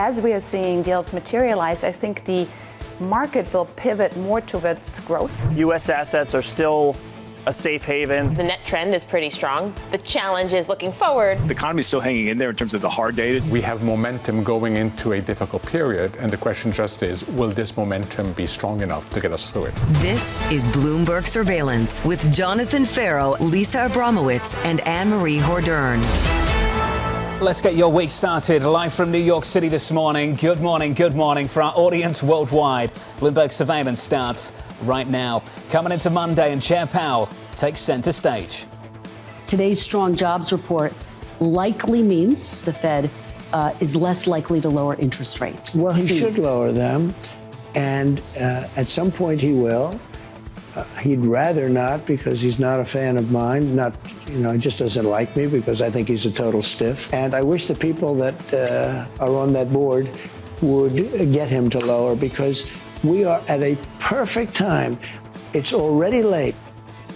as we are seeing deals materialize, I think the market will pivot more towards growth. U.S. assets are still a safe haven. The net trend is pretty strong. The challenge is looking forward. The economy is still hanging in there in terms of the hard data. We have momentum going into a difficult period, and the question just is, will this momentum be strong enough to get us through it? This is Bloomberg Surveillance with Jonathan Ferro, Lisa Abramowicz, and Annmarie Hordern. Let's get your week started. Live from New York City this morning. Good morning for our audience worldwide. Bloomberg Surveillance starts right now. Coming into Monday, and Chair Powell takes center stage. Today's strong jobs report likely means the Fed is less likely to lower interest rates. Well, he should lower them, and at some point he will. He'd rather not, because he's not a fan of mine. He just doesn't like me because I think he's a total stiff. And I wish the people that are on that board would get him to lower, because we are at a perfect time. It's already late.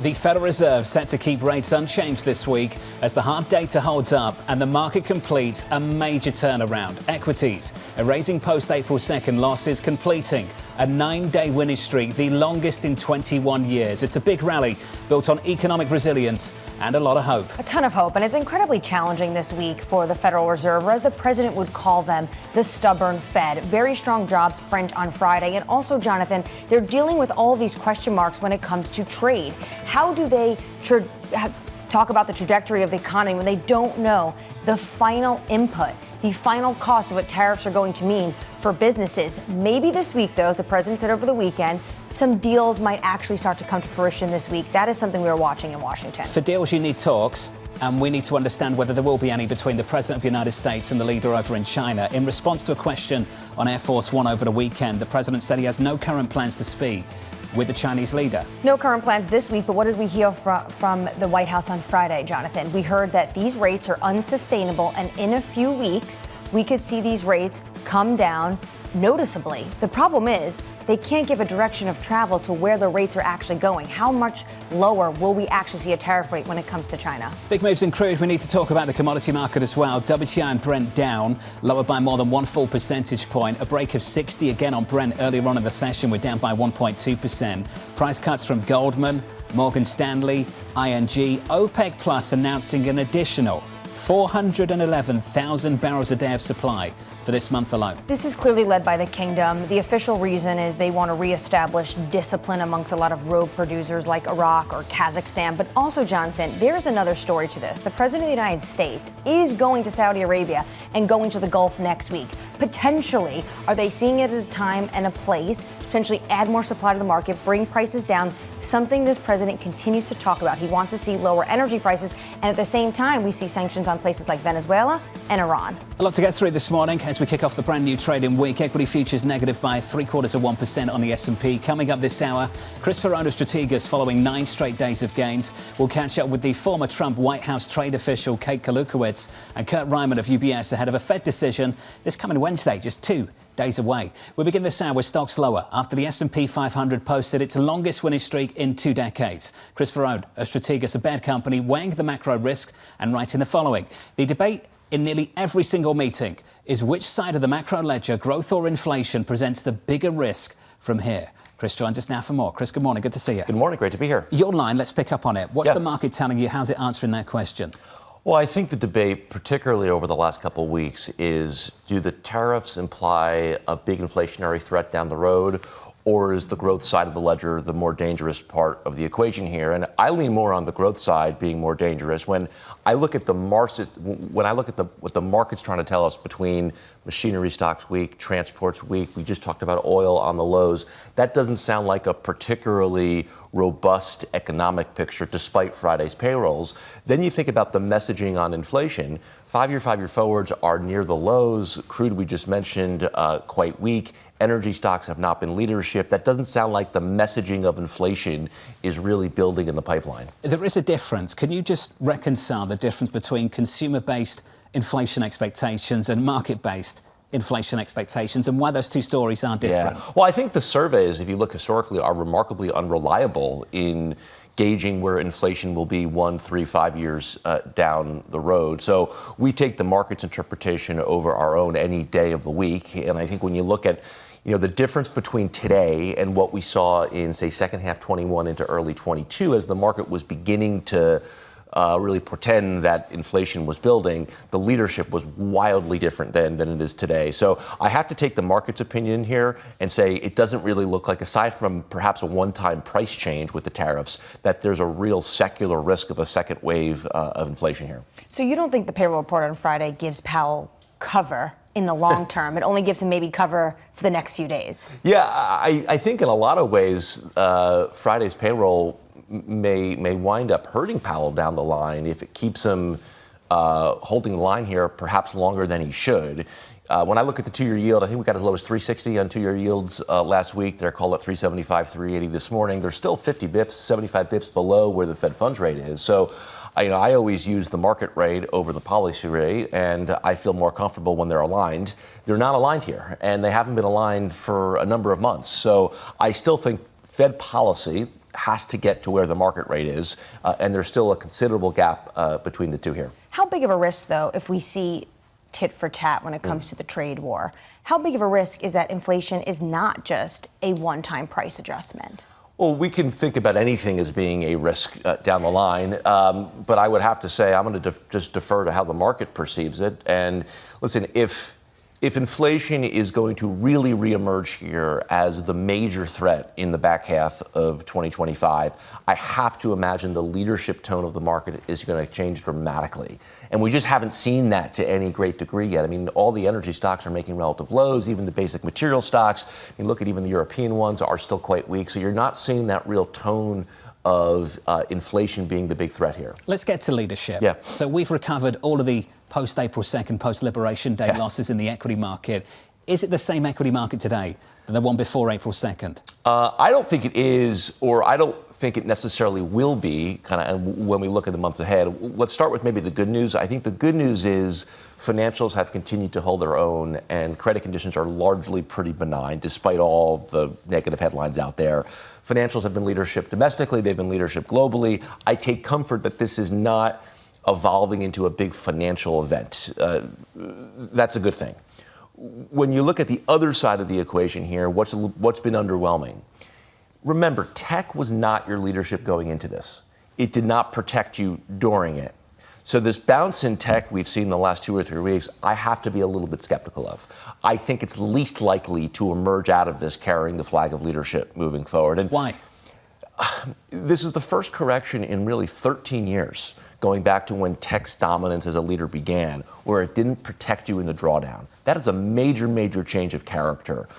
The Federal Reserve set to keep rates unchanged this week as the hard data holds up and the market completes a major turnaround. Equities erasing post-April 2nd losses, completing a 9-day winning streak, the longest in 21 years. It's a big rally built on economic resilience and a lot of hope. A ton of hope, and it's incredibly challenging this week for the Federal Reserve, or as the president would call them, the stubborn Fed. Very strong jobs print on Friday. And also, Jonathan, they're dealing with all of these question marks when it comes to trade. How do they talk about the trajectory of the economy when they don't know the final input, the final cost of what tariffs are going to mean for businesses? Maybe this week, though, as the president said over the weekend, some deals might actually start to come to fruition this week. That is something we are watching in Washington. For deals, you need talks. And we need to understand whether there will be any between the President of the United States and the leader over in China. In response to a question on Air Force One over the weekend, the president said he has no current plans to speak with the Chinese leader. No current plans this week, but what did we hear from the White House on Friday, Jonathan? We heard that these rates are unsustainable, and in a few weeks, we could see these rates come down noticeably. The problem is they can't give a direction of travel to where the rates are actually going. How much lower will we actually see a tariff rate when it comes to China? Big moves in crude. We need to talk about the commodity market as well. WTI and Brent down, lower by more than 1 full percentage point. A break of 60 again on Brent earlier on in the session. We're down by 1.2%. Price cuts from Goldman, Morgan Stanley, ING. OPEC Plus announcing an additional 411,000 barrels a day of supply for this month alone. This is clearly led by the kingdom. The official reason is they want to reestablish discipline amongst a lot of rogue producers like Iraq or Kazakhstan. But also, Jonathan, there's another story to this. The president of the United States is going to Saudi Arabia and going to the Gulf next week. Potentially, are they seeing it as a time and a place to potentially add more supply to the market, bring prices down? Something this president continues to talk about. He wants to see lower energy prices, and at the same time, we see sanctions on places like Venezuela and Iran. A lot to get through this morning as we kick off the brand new trading week. Equity futures negative by 0.75% on the S&P. Coming up this hour, Chris Verrone of Strategas following 9 straight days of gains. We'll catch up with the former Trump White House trade official Kate Kalutkiewicz and Kurt Reiman of UBS ahead of a Fed decision this coming Wednesday, just 2 days away. We begin this hour with stocks lower after the S&P 500 posted its longest winning streak in 2 decades. Chris Verrone of Strategas, a bad company, weighing the macro risk and writing the following. The debate in nearly every single meeting is which side of the macro ledger, growth or inflation, presents the bigger risk from here. Chris joins us now for more. Chris, good morning. Good to see you. Good morning. Great to be here. Your line, let's pick up on it. What's the market telling you? How's it answering that question? Well, I think the debate, particularly over the last couple of weeks, is do the tariffs imply a big inflationary threat down the road, or is the growth side of the ledger the more dangerous part of the equation here? And I lean more on the growth side being more dangerous. When I look at the market, what the market's trying to tell us between machinery stocks weak, transports weak, we just talked about oil on the lows, that doesn't sound like a particularly robust economic picture despite Friday's payrolls. Then you think about the messaging on inflation. 5-year forwards are near the lows. Crude, we just mentioned, quite weak. Energy stocks have not been leadership. That doesn't sound like the messaging of inflation is really building in the pipeline. There is a difference. Can you just reconcile the difference between consumer-based inflation expectations and market-based inflation expectations, and why those two stories are different? Yeah. Well, I think the surveys, if you look historically, are remarkably unreliable in gauging where inflation will be 1, 3, 5 years down the road. So we take the market's interpretation over our own any day of the week. And I think when you look at the difference between today and what we saw in, say, second half 21 into early 22, as the market was beginning to really pretend that inflation was building, the leadership was wildly different than it is today. So I have to take the market's opinion here and say it doesn't really look like, aside from perhaps a one-time price change with the tariffs, that there's a real secular risk of a second wave of inflation here. So you don't think the payroll report on Friday gives Powell cover in the long term? It only gives him maybe cover for the next few days. Yeah, I think in a lot of ways, Friday's payroll may wind up hurting Powell down the line if it keeps him holding the line here perhaps longer than he should. When I look at the two-year yield, I think we got as low as 360 on two-year yields last week. They're called at 375, 380 this morning. They're still 50 bips, 75 bips below where the Fed funds rate is. So, I always use the market rate over the policy rate, and I feel more comfortable when they're aligned. They're not aligned here, and they haven't been aligned for a number of months. So I still think Fed policy has to get to where the market rate is, and there's still a considerable gap between the two here. How big of a risk, though, if we see tit for tat when it comes to the trade war? How big of a risk is that inflation is not just a one-time price adjustment? Well, we can think about anything as being a risk down the line, but I would have to say I'm going to just defer to how the market perceives it. And listen, if inflation is going to really reemerge here as the major threat in the back half of 2025, I have to imagine the leadership tone of the market is going to change dramatically. And we just haven't seen that to any great degree yet. I mean, all the energy stocks are making relative lows, even the basic material stocks. I mean, look at even the European ones are still quite weak. So you're not seeing that real tone of inflation being the big threat here. Let's get to leadership. Yeah. So we've recovered all of the post-April 2nd, post-Liberation Day losses in the equity market. Is it the same equity market today than the one before April 2nd? I don't think it is, or I don't think it necessarily will be, kind of when we look at the months ahead. Let's start with maybe the good news. I think the good news is financials have continued to hold their own, and credit conditions are largely pretty benign, despite all the negative headlines out there. Financials have been leadership domestically. They've been leadership globally. I take comfort that this is not evolving into a big financial event. That's a good thing. When you look at the other side of the equation here, what's been underwhelming? Remember, tech was not your leadership going into this. It did not protect you during it. So this bounce in tech we've seen the last 2 or 3 weeks, I have to be a little bit skeptical of. I think it's least likely to emerge out of this carrying the flag of leadership moving forward. And why? This is the first correction in really 13 years, going back to when tech's dominance as a leader began, where it didn't protect you in the drawdown. That is a major, major change of character.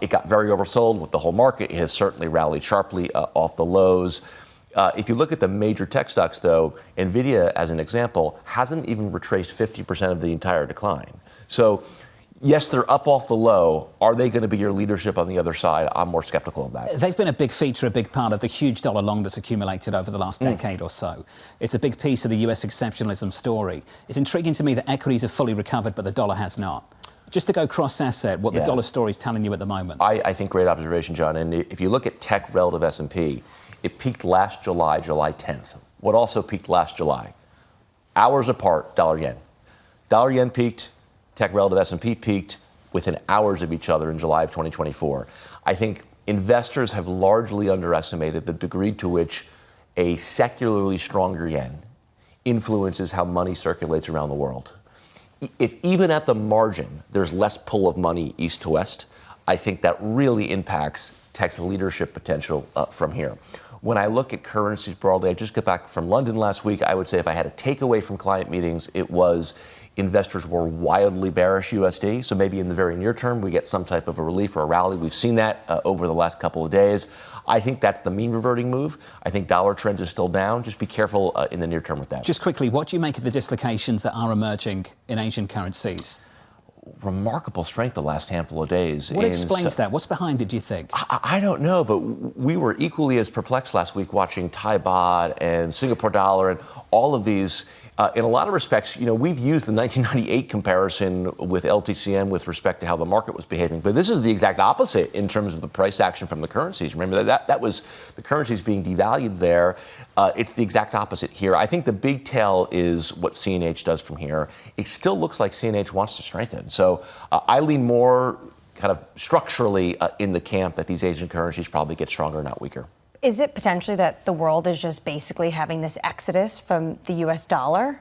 It got very oversold with the whole market. It has certainly rallied sharply off the lows. If you look at the major tech stocks, though, NVIDIA, as an example, hasn't even retraced 50% of the entire decline. So, yes, they're up off the low. Are they going to be your leadership on the other side? I'm more skeptical of that. They've been a big feature, a big part of the huge dollar long that's accumulated over the last decade or so. It's a big piece of the US exceptionalism story. It's intriguing to me that equities have fully recovered, but the dollar has not. Just to go cross-asset, what the dollar story is telling you at the moment. I think great observation, John. And if you look at tech relative S&P, it peaked last July, July 10th. What also peaked last July? Hours apart, dollar-yen. Dollar-yen peaked, tech relative S&P peaked within hours of each other in July of 2024. I think investors have largely underestimated the degree to which a secularly stronger yen influences how money circulates around the world. If even at the margin there's less pull of money east to west, I think that really impacts tech's leadership potential from here. When I look at currencies broadly, I just got back from London last week. I would say if I had a takeaway from client meetings, it was investors were wildly bearish USD. So maybe in the very near term, we get some type of a relief or a rally. We've seen that over the last couple of days. I think that's the mean reverting move. I think dollar trend is still down. Just be careful in the near term with that. Just quickly, what do you make of the dislocations that are emerging in Asian currencies? Remarkable strength the last handful of days. What explains that? What's behind it, do you think? I don't know, but we were equally as perplexed last week watching Thai baht and Singapore dollar and all of these in a lot of respects, we've used the 1998 comparison with LTCM with respect to how the market was behaving. But this is the exact opposite in terms of the price action from the currencies. Remember that was the currencies being devalued there. It's the exact opposite here. I think the big tell is what CNH does from here. It still looks like CNH wants to strengthen. So I lean more kind of structurally in the camp that these Asian currencies probably get stronger, not weaker. Is it potentially that the world is just basically having this exodus from the U.S. dollar?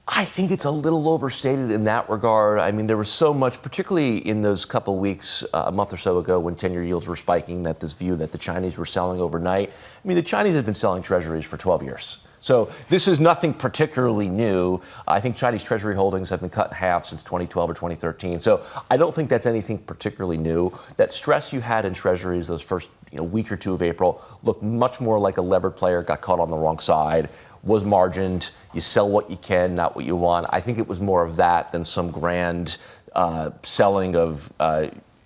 I think it's a little overstated in that regard. I mean, there was so much, particularly in those couple of weeks, a month or so ago, when 10-year yields were spiking, that this view that the Chinese were selling overnight. I mean, the Chinese have been selling treasuries for 12 years. So this is nothing particularly new. I think Chinese treasury holdings have been cut in half since 2012 or 2013. So I don't think that's anything particularly new. That stress you had in treasuries those first week or two of April looked much more like a levered player got caught on the wrong side, was margined. You sell what you can, not what you want. I think it was more of that than some grand selling of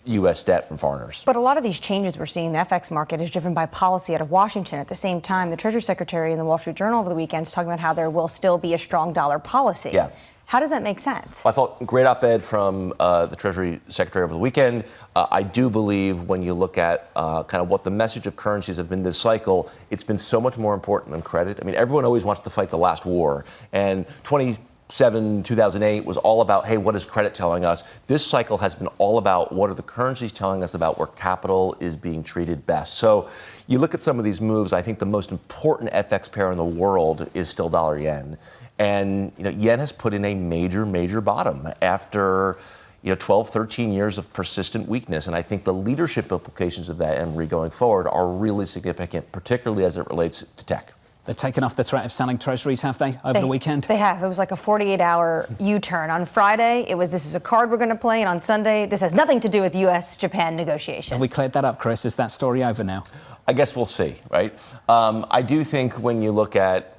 U.S. debt from foreigners. But a lot of these changes we're seeing in the FX market is driven by policy out of Washington. At the same time, the Treasury Secretary in the Wall Street Journal over the weekend is talking about how there will still be a strong dollar policy. Yeah. How does that make sense? I thought great op-ed from the Treasury Secretary over the weekend. I do believe when you look at kind of what the message of currencies have been this cycle, it's been so much more important than credit. I mean, everyone always wants to fight the last war. And 2008 was all about, hey, what is credit telling us? This cycle has been all about what are the currencies telling us about where capital is being treated best. So you look at some of these moves, I think the most important FX pair in the world is still dollar yen. And yen has put in a major bottom after 12, 13 years of persistent weakness. And I think the leadership implications of that, Annmarie, going forward are really significant, particularly as it relates to tech. They've taken off the threat of selling treasuries, have they, over the weekend? They have. It was like a 48-hour U-turn. On Friday, it was this is a card we're going to play, and on Sunday, this has nothing to do with U.S.-Japan negotiations. Have we cleared that up, Chris? Is that story over now? I guess we'll see, right? I do think when you look at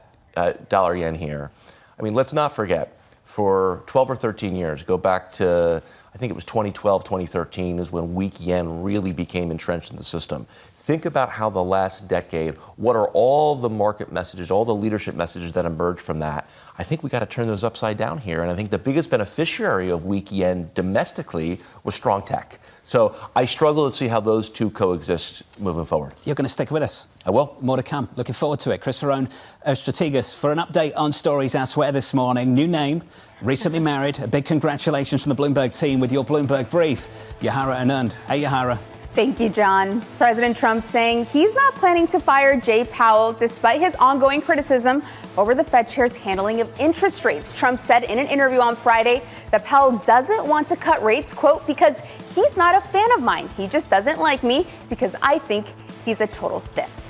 dollar yen here, I mean, let's not forget, for 12 or 13 years, go back to, I think it was 2012, 2013 is when weak yen really became entrenched in the system. Think about how the last decade, what are all the market messages, all the leadership messages that emerged from that? I think we got to turn those upside down here. And I think the biggest beneficiary of weak yen domestically was strong tech. So I struggle to see how those two coexist moving forward. You're going to stick with us? I will. More to come. Looking forward to it. Chris Verrone of Strategas for an update on stories elsewhere this morning. New name, recently married. A big congratulations from the Bloomberg team with your Bloomberg brief. Yahara Anand. Hey, Yahara. Thank you, John. President Trump saying he's not planning to fire Jay Powell despite his ongoing criticism over the Fed chair's handling of interest rates. Trump said in an interview on Friday that Powell doesn't want to cut rates, quote, because he's not a fan of mine. He just doesn't like me because I think he's a total stiff.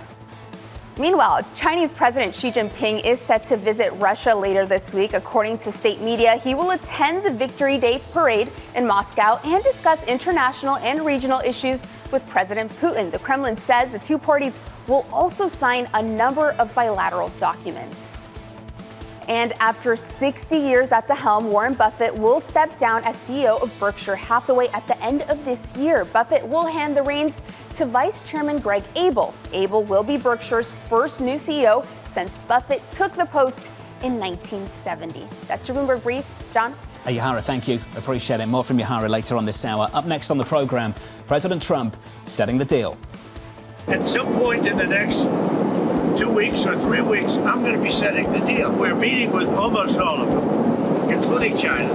Meanwhile, Chinese President Xi Jinping is set to visit Russia later this week. According to state media, he will attend the Victory Day parade in Moscow and discuss international and regional issues with President Putin. The Kremlin says the two parties will also sign a number of bilateral documents. And after 60 years at the helm, Warren Buffett will step down as CEO of Berkshire Hathaway at the end of this year. Buffett will hand the reins to Vice Chairman Greg Abel. Abel will be Berkshire's first new CEO since Buffett took the post in 1970. That's your Bloomberg Brief. John? Hey, Yahara, thank you. Appreciate it. More from Yahara later on this hour. Up next on the program, President Trump setting the deal. At some point in the next 2 weeks or 3 weeks, I'm going to be setting the deal. We're meeting with almost all of them, including China.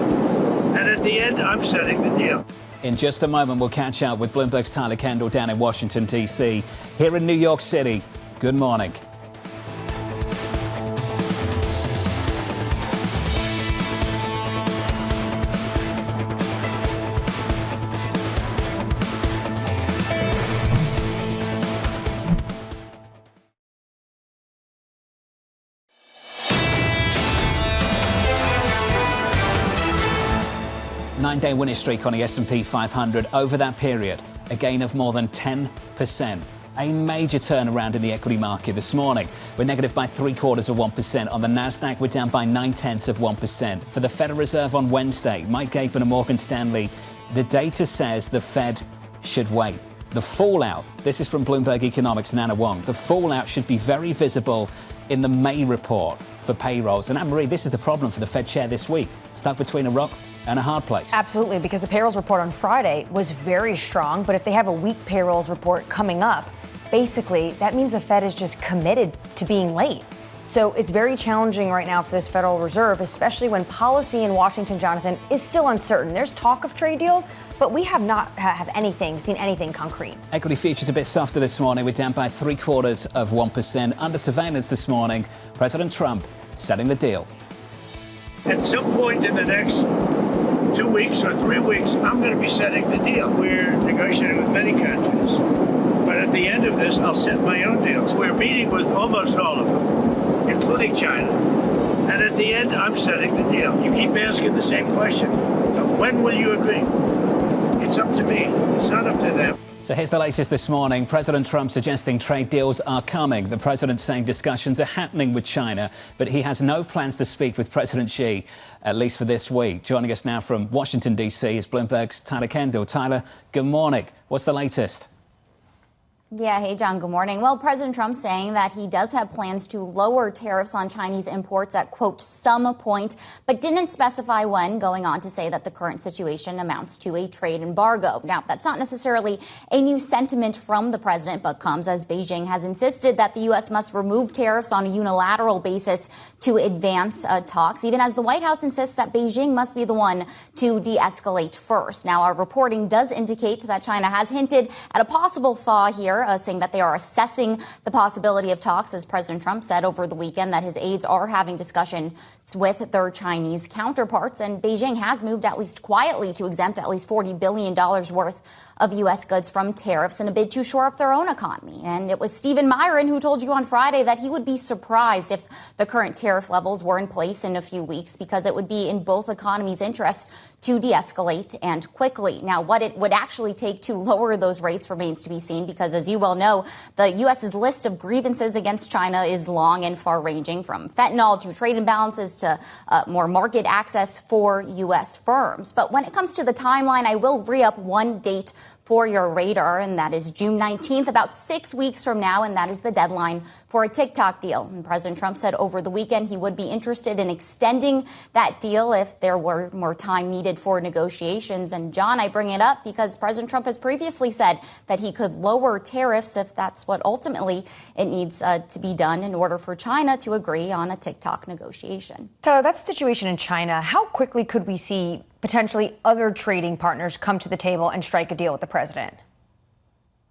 And at the end, I'm setting the deal. In just a moment, we'll catch up with Bloomberg's Tyler Kendall down in Washington, D.C. Here in New York City, good morning. Nine-day winning streak on the S&P 500 over that period, a gain of more than 10%. A major turnaround in the equity market this morning. We're negative by 0.75% on the Nasdaq. We're down by 0.9%. For the Federal Reserve on Wednesday, Mike Gapen of Morgan Stanley, the data says the Fed should wait. The fallout, this is from Bloomberg Economics and Anna Wong, the fallout should be very visible in the May report for payrolls. And Annmarie, this is the problem for the Fed chair this week, stuck between a rock and a hard place. Absolutely, because the payrolls report on Friday was very strong. But if they have a weak payrolls report coming up, basically that means the Fed is just committed to being late. So it's very challenging right now for this Federal Reserve, especially when policy in Washington, Jonathan, is still uncertain. There's talk of trade deals, but we have not seen anything concrete. Equity futures a bit softer this morning. We're down by 0.75%. Under surveillance this morning, President Trump setting the deal. At some point in the next 2 weeks or 3 weeks, I'm going to be setting the deal. We're negotiating with many countries. But at the end of this, I'll set my own deals. We're meeting with almost all of them, including China. And at the end, I'm setting the deal. You keep asking the same question. When will you agree? It's up to me. It's not up to them. So here's the latest this morning. President Trump suggesting trade deals are coming. The president saying discussions are happening with China, but he has no plans to speak with President Xi, at least for this week. Joining us now from Washington, D.C. is Bloomberg's Tyler Kendall. Tyler, good morning. What's the latest? Yeah, hey, John, good morning. Well, President Trump saying that he does have plans to lower tariffs on Chinese imports at, quote, some point, but didn't specify when, going on to say that the current situation amounts to a trade embargo. Now, that's not necessarily a new sentiment from the president, but comes as Beijing has insisted that the U.S. must remove tariffs on a unilateral basis to advance talks, even as the White House insists that Beijing must be the one to de-escalate first. Now, our reporting does indicate that China has hinted at a possible thaw here, saying that they are assessing the possibility of talks, as President Trump said over the weekend that his aides are having discussions with their Chinese counterparts. And Beijing has moved, at least quietly, to exempt at least $40 billion worth of U.S. goods from tariffs in a bid to shore up their own economy. And it was Stephen Myron who told you on Friday that he would be surprised if the current tariff levels were in place in a few weeks, because it would be in both economies' interests to de-escalate and quickly. Now, what it would actually take to lower those rates remains to be seen, because, as you well know, the U.S.'s list of grievances against China is long and far-ranging, from fentanyl to trade imbalances to more market access for U.S. firms. But when it comes to the timeline, I will re-up one date for your radar, and that is June 19th, about 6 weeks from now, and that is the deadline for a TikTok deal. And President Trump said over the weekend he would be interested in extending that deal if there were more time needed for negotiations. And John, I bring it up because President Trump has previously said that he could lower tariffs if that's what ultimately it needs to be done in order for China to agree on a TikTok negotiation. So that's the situation in China. How quickly could we see potentially other trading partners come to the table and strike a deal with the president?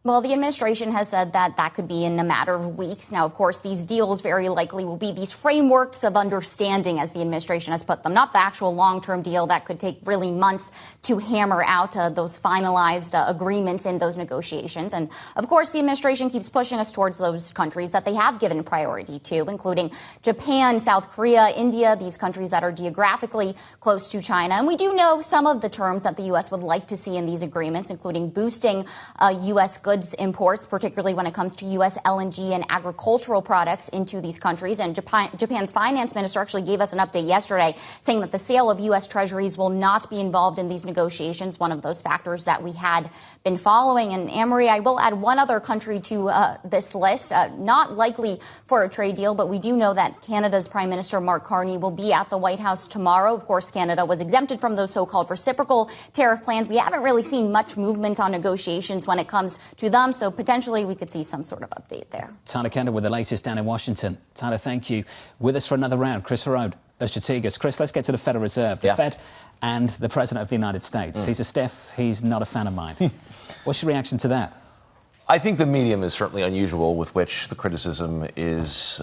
Well, the administration has said that that could be in a matter of weeks. Now, of course, these deals very likely will be these frameworks of understanding, as the administration has put them, not the actual long-term deal that could take really months to hammer out those finalized agreements in those negotiations. And, of course, the administration keeps pushing us towards those countries that they have given priority to, including Japan, South Korea, India, these countries that are geographically close to China. And we do know some of the terms that the U.S. would like to see in these agreements, including boosting U.S. goods imports, particularly when it comes to U.S. LNG and agricultural products into these countries. And Japan's finance minister actually gave us an update yesterday saying that the sale of U.S. treasuries will not be involved in these negotiations, one of those factors that we had been following. And Annmarie, I will add one other country to this list, not likely for a trade deal, but we do know that Canada's Prime Minister Mark Carney will be at the White House tomorrow. Of course, Canada was exempted from those so-called reciprocal tariff plans. We haven't really seen much movement on negotiations when it comes to them, so potentially we could see some sort of update there. Tyler Kendall with the latest down in Washington. Tyler, thank you. With us for another round, Chris Verrone of Strategas. Chris, let's get to the Federal Reserve. The Fed and the President of the United States. He's a stiff. He's not a fan of mine. What's your reaction to that? I think the medium is certainly unusual with which the criticism is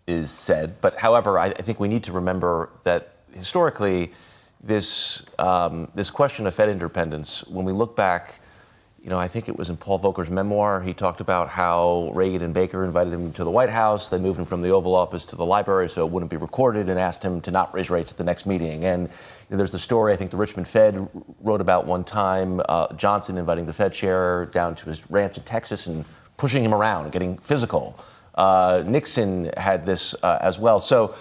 said. But, however, I think we need to remember that historically this question of Fed independence, when we look back, you know, I think it was in Paul Volcker's memoir, he talked about how Reagan and Baker invited him to the White House. They moved him from the Oval Office to the library so it wouldn't be recorded, and asked him to not raise rates at the next meeting. And you know, there's the story I think the Richmond Fed wrote about one time, Johnson inviting the Fed chair down to his ranch in Texas and pushing him around, getting physical. Nixon had this as well. So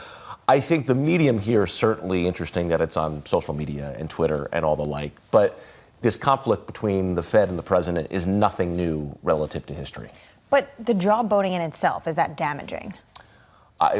I think the medium here is certainly interesting that it's on social media and Twitter and all the like. But this conflict between the Fed and the president is nothing new relative to history. But the jawboning in itself, is that damaging?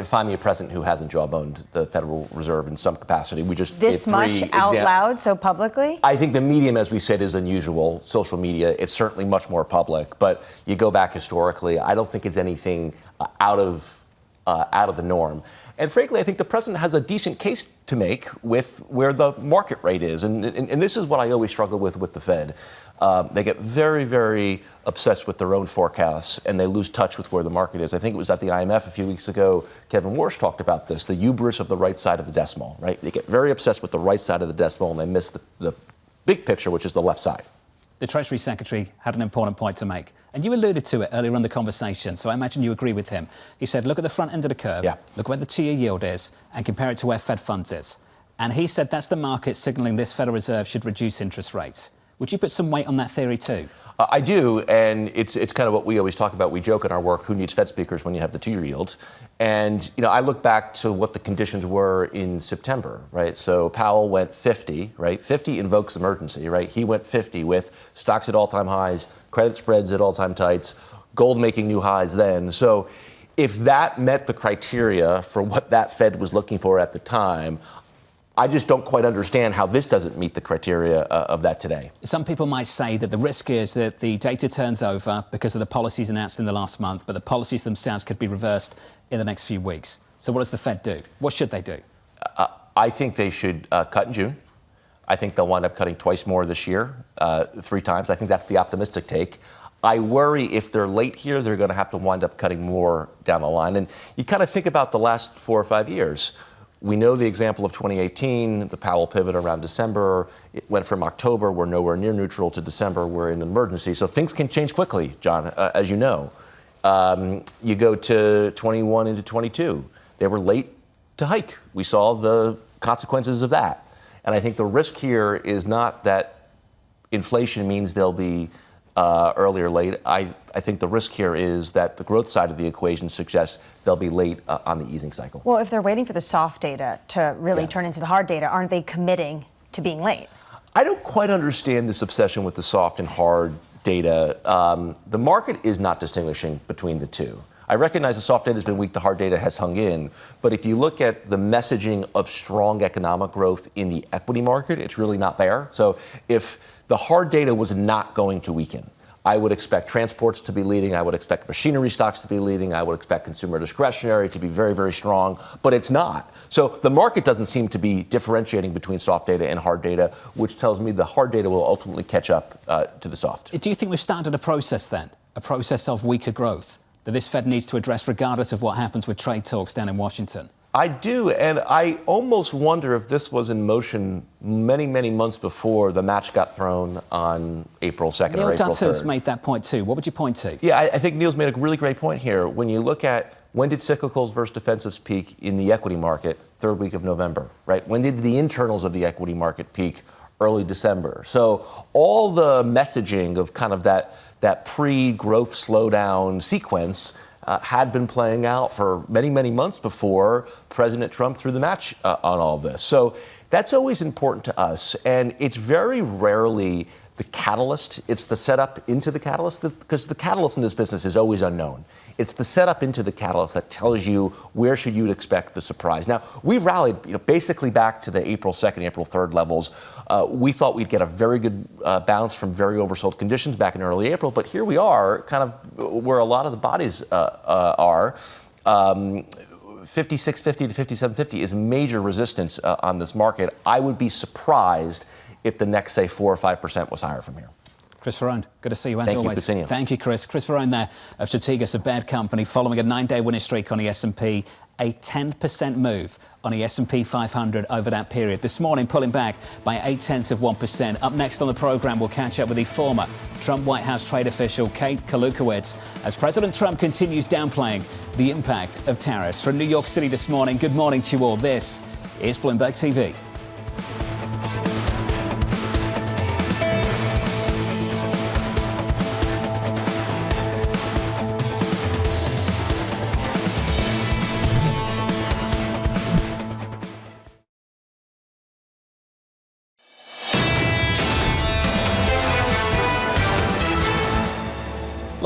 Find me a president who hasn't jawboned the Federal Reserve in some capacity. We just this much out loud, so publicly? I think the medium, as we said, is unusual. Social media, it's certainly much more public. But you go back historically, I don't think it's anything out of the norm. And frankly, I think the president has a decent case to make with where the market rate is. And this is what I always struggle with the Fed. They get very, very obsessed with their own forecasts, and they lose touch with where the market is. I think it was at the IMF a few weeks ago, Kevin Warsh talked about this, the hubris of the right side of the decimal, right? They get very obsessed with the right side of the decimal, and they miss the big picture, which is the left side. The Treasury Secretary had an important point to make, and you alluded to it earlier in the conversation, so I imagine you agree with him. He said, look at the front end of the curve, look where the 2-year yield is, and compare it to where Fed funds is. And he said that's the market signalling this Federal Reserve should reduce interest rates. Would you put some weight on that theory too? I do, and it's kind of what we always talk about. We joke in our work, who needs Fed speakers when you have the 2-year yields? And, I look back to what the conditions were in September, right? So Powell went 50, right? 50 invokes emergency, right? He went 50 with stocks at all-time highs, credit spreads at all-time tights, gold making new highs then. So if that met the criteria for what that Fed was looking for at the time, I just don't quite understand how this doesn't meet the criteria of that today. Some people might say that the risk is that the data turns over because of the policies announced in the last month, but the policies themselves could be reversed in the next few weeks. So what does the Fed do? What should they do? I think they should cut in June. I think they'll wind up cutting twice more this year, 3 times. I think that's the optimistic take. I worry if they're late here, they're going to have to wind up cutting more down the line. And you kind of think about the last 4 or 5 years. We know the example of 2018, the Powell pivot around December. It went from October, we're nowhere near neutral, to December, we're in an emergency. So things can change quickly, John, as you know. You go to 21 into 22. They were late to hike. We saw the consequences of that. And I think the risk here is not that inflation means they'll be early or late. I think the risk here is that the growth side of the equation suggests they'll be late on the easing cycle. Well, if they're waiting for the soft data to really turn into the hard data, aren't they committing to being late? I don't quite understand this obsession with the soft and hard data. The market is not distinguishing between the two. I recognize the soft data has been weak, the hard data has hung in. But if you look at the messaging of strong economic growth in the equity market, it's really not there. So if the hard data was not going to weaken, I would expect transports to be leading. I would expect machinery stocks to be leading. I would expect consumer discretionary to be very, very strong. But it's not. So the market doesn't seem to be differentiating between soft data and hard data, which tells me the hard data will ultimately catch up to the soft. Do you think we've started a process then, a process of weaker growth, that this Fed needs to address regardless of what happens with trade talks down in Washington? I do, and I almost wonder if this was in motion many, many months before the match got thrown on April 2nd or April 3rd. Neil made that point too. What would you point to? Yeah, I think Neil's made a really great point here. When you look at when did cyclicals versus defensives peak in the equity market, 3rd week of November, right? When did the internals of the equity market peak? Early December. So all the messaging of kind of that pre-growth slowdown sequence had been playing out for many, many months before President Trump threw the match on all of this. So that's always important to us. And it's very rarely the catalyst. It's the setup into the catalyst, because the catalyst in this business is always unknown. It's the setup into the catalyst that tells you where should you expect the surprise. Now, we've rallied basically back to the April 2nd, April 3rd levels. We thought we'd get a very good bounce from very oversold conditions back in early April, but here we are, kind of where a lot of the bodies are. 5650 to 5750 is major resistance on this market. I would be surprised if the next, say, 4 or 5% was higher from here. Chris Verrone, good to see you as Thank always. You, good seeing you. Thank you, Chris. Chris Verrone there of Strategas, a bad company, following a 9-day winning streak on the S&P, a 10% move on the S&P 500 over that period. This morning, pulling back by 0.8%. Up next on the program, we'll catch up with the former Trump White House trade official, Kate Kalutkiewicz, as President Trump continues downplaying the impact of tariffs. From New York City this morning, good morning to you all. This is Bloomberg TV.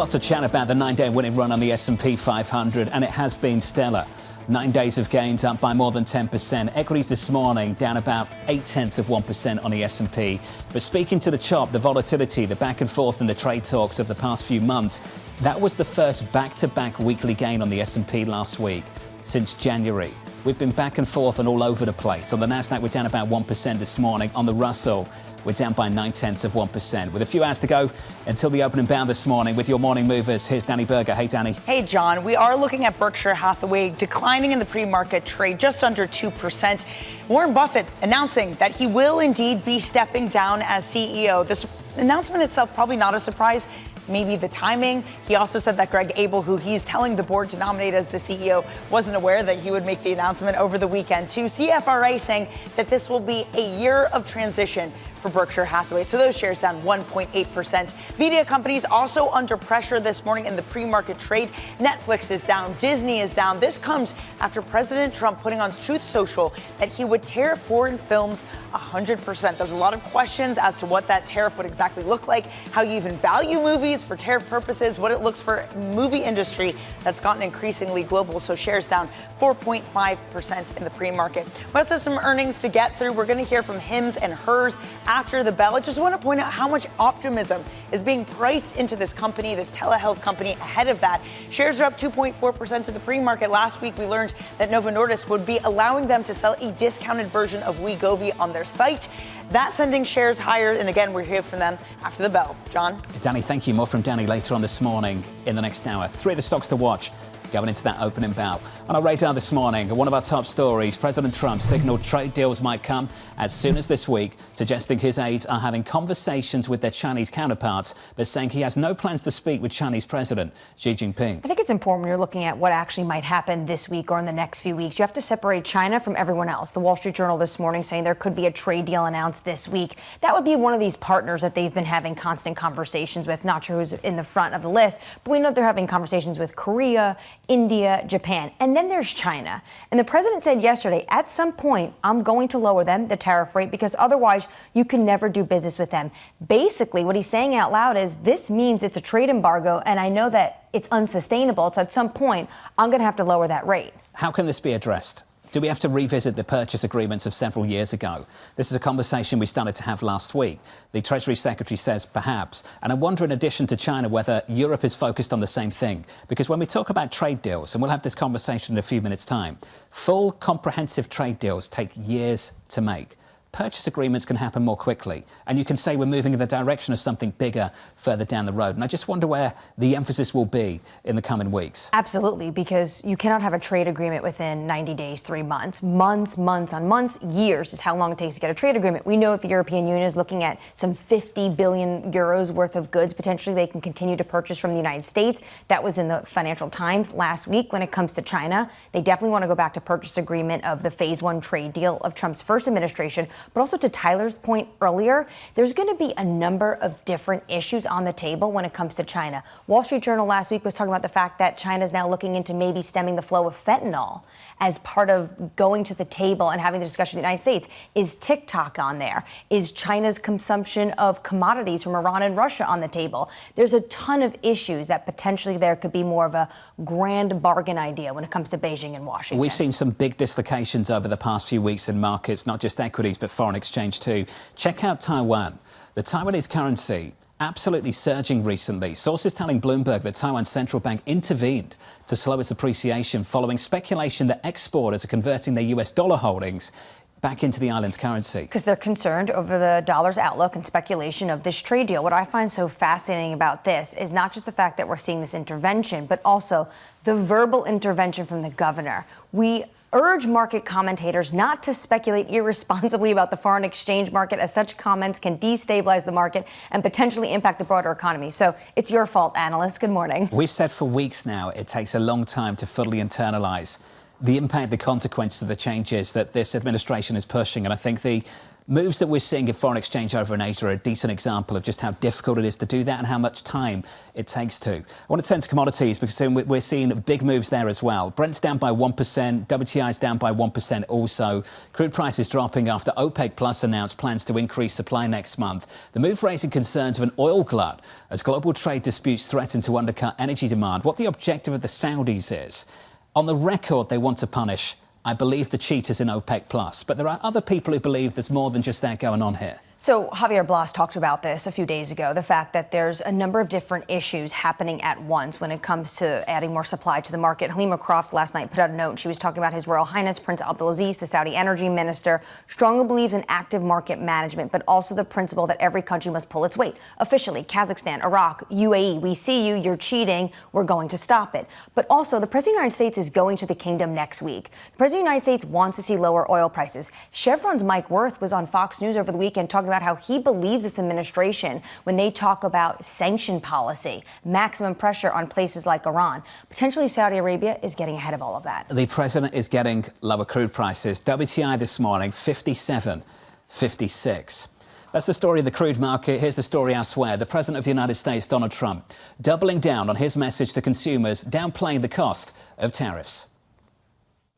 Lots of chat about the 9-day winning run on the S&P 500, and it has been stellar. 9 days of gains, up by more than 10%. Equities this morning down about 0.8% on the S&P. But speaking to the chop, the volatility, the back and forth and the trade talks of the past few months, that was the first back-to-back weekly gain on the S&P last week since January. We've been back and forth and all over the place. On the Nasdaq, we're down about 1% this morning. On the Russell, we're down by 0.9%. With a few hours to go until the opening bell this morning with your morning movers, here's Danny Berger. Hey, Danny. Hey, John. We are looking at Berkshire Hathaway declining in the pre-market trade just under 2%. Warren Buffett announcing that he will indeed be stepping down as CEO. This announcement itself probably not a surprise. Maybe the timing. He also said that Greg Abel, who he's telling the board to nominate as the CEO, wasn't aware that he would make the announcement over the weekend too. CFRA saying that this will be a year of transition for Berkshire Hathaway. So those shares down 1.8%. Media companies also under pressure this morning in the pre-market trade. Netflix is down. Disney is down. This comes after President Trump putting on Truth Social that he would tariff foreign films 100%. There's a lot of questions as to what that tariff would exactly look like, how you even value movies for tariff purposes, what it looks for movie industry that's gotten increasingly global. So shares down 4.5% in the pre-market. We also have some earnings to get through. We're going to hear from Hims and Hers after the bell. I just want to point out how much optimism is being priced into this company, this telehealth company, ahead of that. Shares are up 2.4% in the pre-market. Last week, we learned that Novo Nordisk would be allowing them to sell a discounted version of Wegovy on their site. That's sending shares higher. And again, we'll hear from them after the bell. John? Danny, thank you. More from Danny later on this morning in the next hour. 3 of the stocks to watch going into that opening bell. On our radar this morning, one of our top stories, President Trump signaled trade deals might come as soon as this week, suggesting his aides are having conversations with their Chinese counterparts, but saying he has no plans to speak with Chinese President Xi Jinping. I think it's important when you're looking at what actually might happen this week or in the next few weeks. You have to separate China from everyone else. The Wall Street Journal this morning saying there could be a trade deal announced this week. That would be one of these partners that they've been having constant conversations with. Not sure who's in the front of the list, but we know they're having conversations with Korea, India, Japan, and then there's China. And the president said yesterday, at some point, I'm going to lower them, the tariff rate, because otherwise you can never do business with them. Basically, what he's saying out loud is this means it's a trade embargo, and I know that it's unsustainable. So at some point, I'm going to have to lower that rate. How can this be addressed? Do we have to revisit the purchase agreements of several years ago? This is a conversation we started to have last week. The Treasury Secretary says perhaps. And I wonder, in addition to China, whether Europe is focused on the same thing. Because when we talk about trade deals, and we'll have this conversation in a few minutes' time, full comprehensive trade deals take years to make. Purchase agreements can happen more quickly. And you can say we're moving in the direction of something bigger further down the road. And I just wonder where the emphasis will be in the coming weeks. Absolutely, because you cannot have a trade agreement within 90 days, 3 months. Months on months, years is how long it takes to get a trade agreement. We know that the European Union is looking at some 50 billion euros worth of goods potentially they can continue to purchase from the United States. That was in the Financial Times last week. When it comes to China, they definitely want to go back to purchase agreement of the phase 1 trade deal of Trump's first administration. But also to Tyler's point earlier, there's going to be a number of different issues on the table when it comes to China. Wall Street Journal last week was talking about the fact that China is now looking into maybe stemming the flow of fentanyl as part of going to the table and having the discussion with the United States. Is TikTok on there? Is China's consumption of commodities from Iran and Russia on the table? There's a ton of issues that potentially there could be more of a grand bargain idea when it comes to Beijing and Washington. We've seen some big dislocations over the past few weeks in markets, not just equities, but foreign exchange too. Check out Taiwan. The Taiwanese currency absolutely surging recently. Sources telling Bloomberg that Taiwan's central bank intervened to slow its appreciation following speculation that exporters are converting their US dollar holdings back into the island's currency. Because they're concerned over the dollar's outlook and speculation of this trade deal. What I find so fascinating about this is not just the fact that we're seeing this intervention, but also the verbal intervention from the governor. We urge market commentators not to speculate irresponsibly about the foreign exchange market, as such comments can destabilize the market and potentially impact the broader economy. So it's your fault, analysts. Good morning. We've said for weeks now it takes a long time to fully internalize the impact, the consequences of the changes that this administration is pushing. And I think the Moves that we're seeing in foreign exchange over in Asia are a decent example of just how difficult it is to do that and how much time it takes to. I want to turn to commodities because we're seeing big moves there as well. Brent's down by 1%, WTI's down by 1% also. Crude prices dropping after OPEC Plus announced plans to increase supply next month. The move raising concerns of an oil glut as global trade disputes threaten to undercut energy demand. What the objective of the Saudis is. On the record, they want to punish, I believe, the cheaters in OPEC Plus. But there are other people who believe there's more than just that going on here. So Javier Blas talked about this a few days ago, the fact that there's a number of different issues happening at once when it comes to adding more supply to the market. Halima Croft last night put out a note. She was talking about His Royal Highness Prince Abdulaziz, the Saudi energy minister, strongly believes in active market management, but also the principle that every country must pull its weight. Officially, Kazakhstan, Iraq, UAE, we see you, you're cheating, we're going to stop it. But also, the President of the United States is going to the kingdom next week. The President of the United States wants to see lower oil prices. Chevron's Mike Wirth was on Fox News over the weekend talking about how he believes this administration when they talk about sanction policy, maximum pressure on places like Iran. Potentially Saudi Arabia is getting ahead of all of that. The president is getting lower crude prices. WTI this morning, 57.56. That's the story of the crude market. Here's the story elsewhere. The President of the United States, Donald Trump, doubling down on his message to consumers, downplaying the cost of tariffs.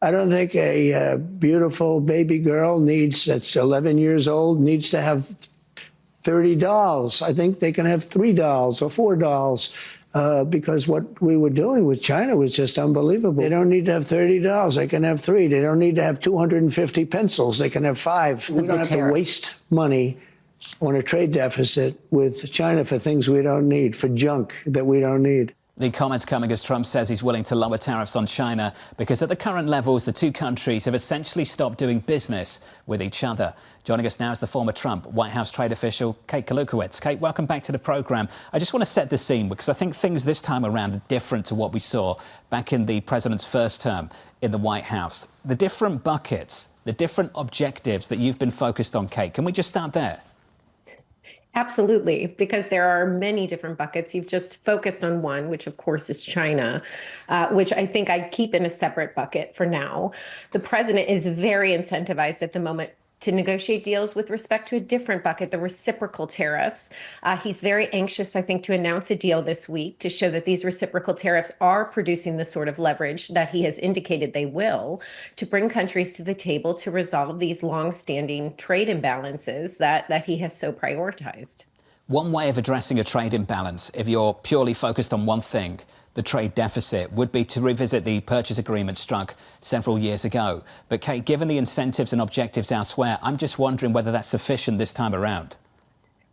I don't think a beautiful baby girl that's 11 years old needs to have 30 dolls. I think they can have 3 dolls or 4 dolls because what we were doing with China was just unbelievable. They don't need to have 30 dolls. They can have 3. They don't need to have 250 pencils. They can have 5. We don't have to waste money on a trade deficit with China for things we don't need, for junk that we don't need. The comments coming as Trump says he's willing to lower tariffs on China because at the current levels, the two countries have essentially stopped doing business with each other. Joining us now is the former Trump White House trade official, Kate Kalutkiewicz. Kate, welcome back to the programme. I just want to set the scene because I think things this time around are different to what we saw back in the president's first term in the White House. The different buckets, the different objectives that you've been focused on, Kate, can we just start there? Absolutely, because there are many different buckets. You've just focused on one, which of course is China, which I think I'd keep in a separate bucket for now. The president is very incentivized at the moment to negotiate deals with respect to a different bucket, the reciprocal tariffs. He's very anxious, I think, to announce a deal this week to show that these reciprocal tariffs are producing the sort of leverage that he has indicated they will to bring countries to the table to resolve these long-standing trade imbalances that he has so prioritized. One way of addressing a trade imbalance, if you're purely focused on one thing, the trade deficit, would be to revisit the purchase agreement struck several years ago. But Kate, given the incentives and objectives elsewhere, I'm just wondering whether that's sufficient this time around.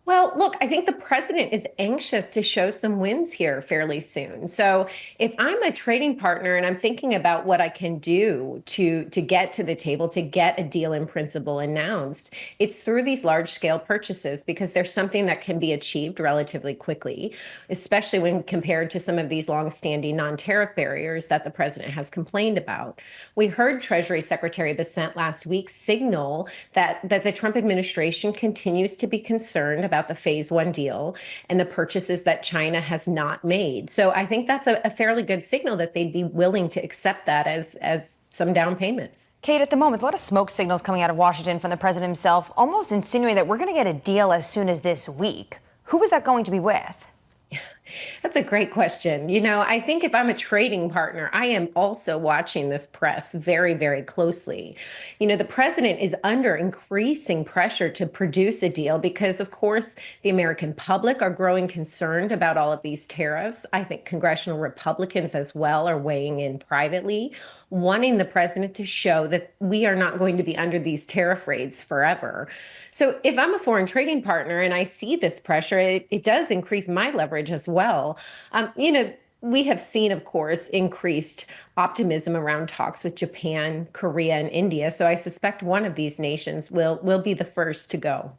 Well, look, I think the president is anxious to show some wins here fairly soon. So if I'm a trading partner and I'm thinking about what I can do to get to the table, to get a deal in principle announced, it's through these large scale purchases because there's something that can be achieved relatively quickly, especially when compared to some of these longstanding non-tariff barriers that the president has complained about. We heard Treasury Secretary Bessent last week signal that the Trump administration continues to be concerned about the phase one deal and the purchases that China has not made. So I think that's a fairly good signal that they'd be willing to accept that as some down payments. Kate, at the moment, a lot of smoke signals coming out of Washington from the president himself, almost insinuating that we're going to get a deal as soon as this week. Who is that going to be with? That's a great question. You know, I think if I'm a trading partner, I am also watching this press very, very closely. You know, the president is under increasing pressure to produce a deal because, of course, the American public are growing concerned about all of these tariffs. I think congressional Republicans as well are weighing in privately, wanting the president to show that we are not going to be under these tariff rates forever. So if I'm a foreign trading partner and I see this pressure, it does increase my leverage as well. You know, we have seen, of course, increased optimism around talks with Japan, Korea, and India. So I suspect one of these nations will be the first to go.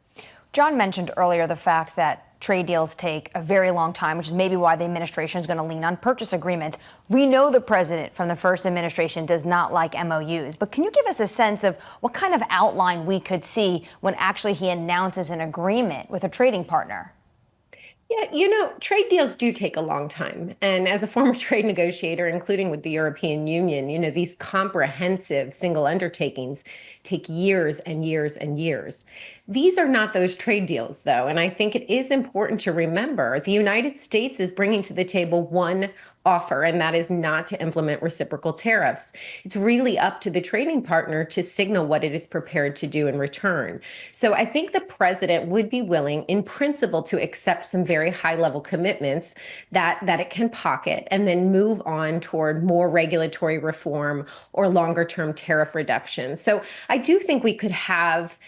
John mentioned earlier the fact that trade deals take a very long time, which is maybe why the administration is going to lean on purchase agreements. We know the president from the first administration does not like MOUs, but can you give us a sense of what kind of outline we could see when actually he announces an agreement with a trading partner? Yeah, trade deals do take a long time. And as a former trade negotiator, including with the European Union, these comprehensive single undertakings take years and years and years. These are not those trade deals, though. And I think it is important to remember the United States is bringing to the table one offer, and that is not to implement reciprocal tariffs. It's really up to the trading partner to signal what it is prepared to do in return. So I think the president would be willing, in principle, to accept some very high-level commitments that it can pocket and then move on toward more regulatory reform or longer-term tariff reduction. So I do think we could have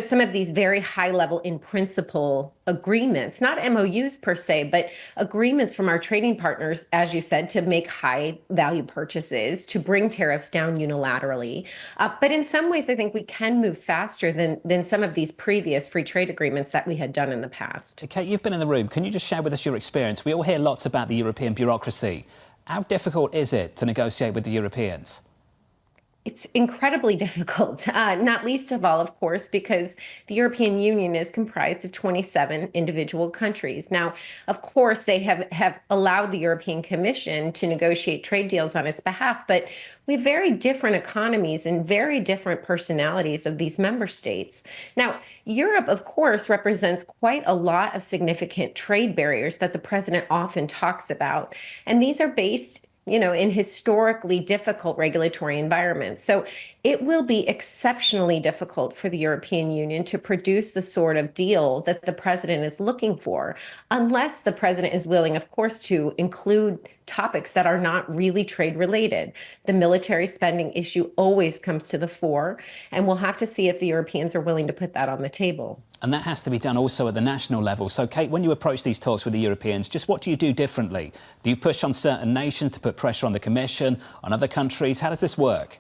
some of these very high level in principle agreements, not MOUs per se, but agreements from our trading partners, as you said, to make high value purchases, to bring tariffs down unilaterally. But in some ways, I think we can move faster than some of these previous free trade agreements that we had done in the past. Kate, you've been in the room. Can you just share with us your experience? We all hear lots about the European bureaucracy. How difficult is it to negotiate with the Europeans? It's incredibly difficult, not least of all, of course, because the European Union is comprised of 27 individual countries. Now, of course, they have allowed the European Commission to negotiate trade deals on its behalf, but we have very different economies and very different personalities of these member states. Now, Europe, of course, represents quite a lot of significant trade barriers that the president often talks about, and these are based in historically difficult regulatory environments. So it will be exceptionally difficult for the European Union to produce the sort of deal that the president is looking for, unless the president is willing, of course, to include topics that are not really trade related. The military spending issue always comes to the fore, and we'll have to see if the Europeans are willing to put that on the table. And that has to be done also at the national level. So, Kate, when you approach these talks with the Europeans, just what do you do differently? Do you push on certain nations to put pressure on the Commission, on other countries? How does this work?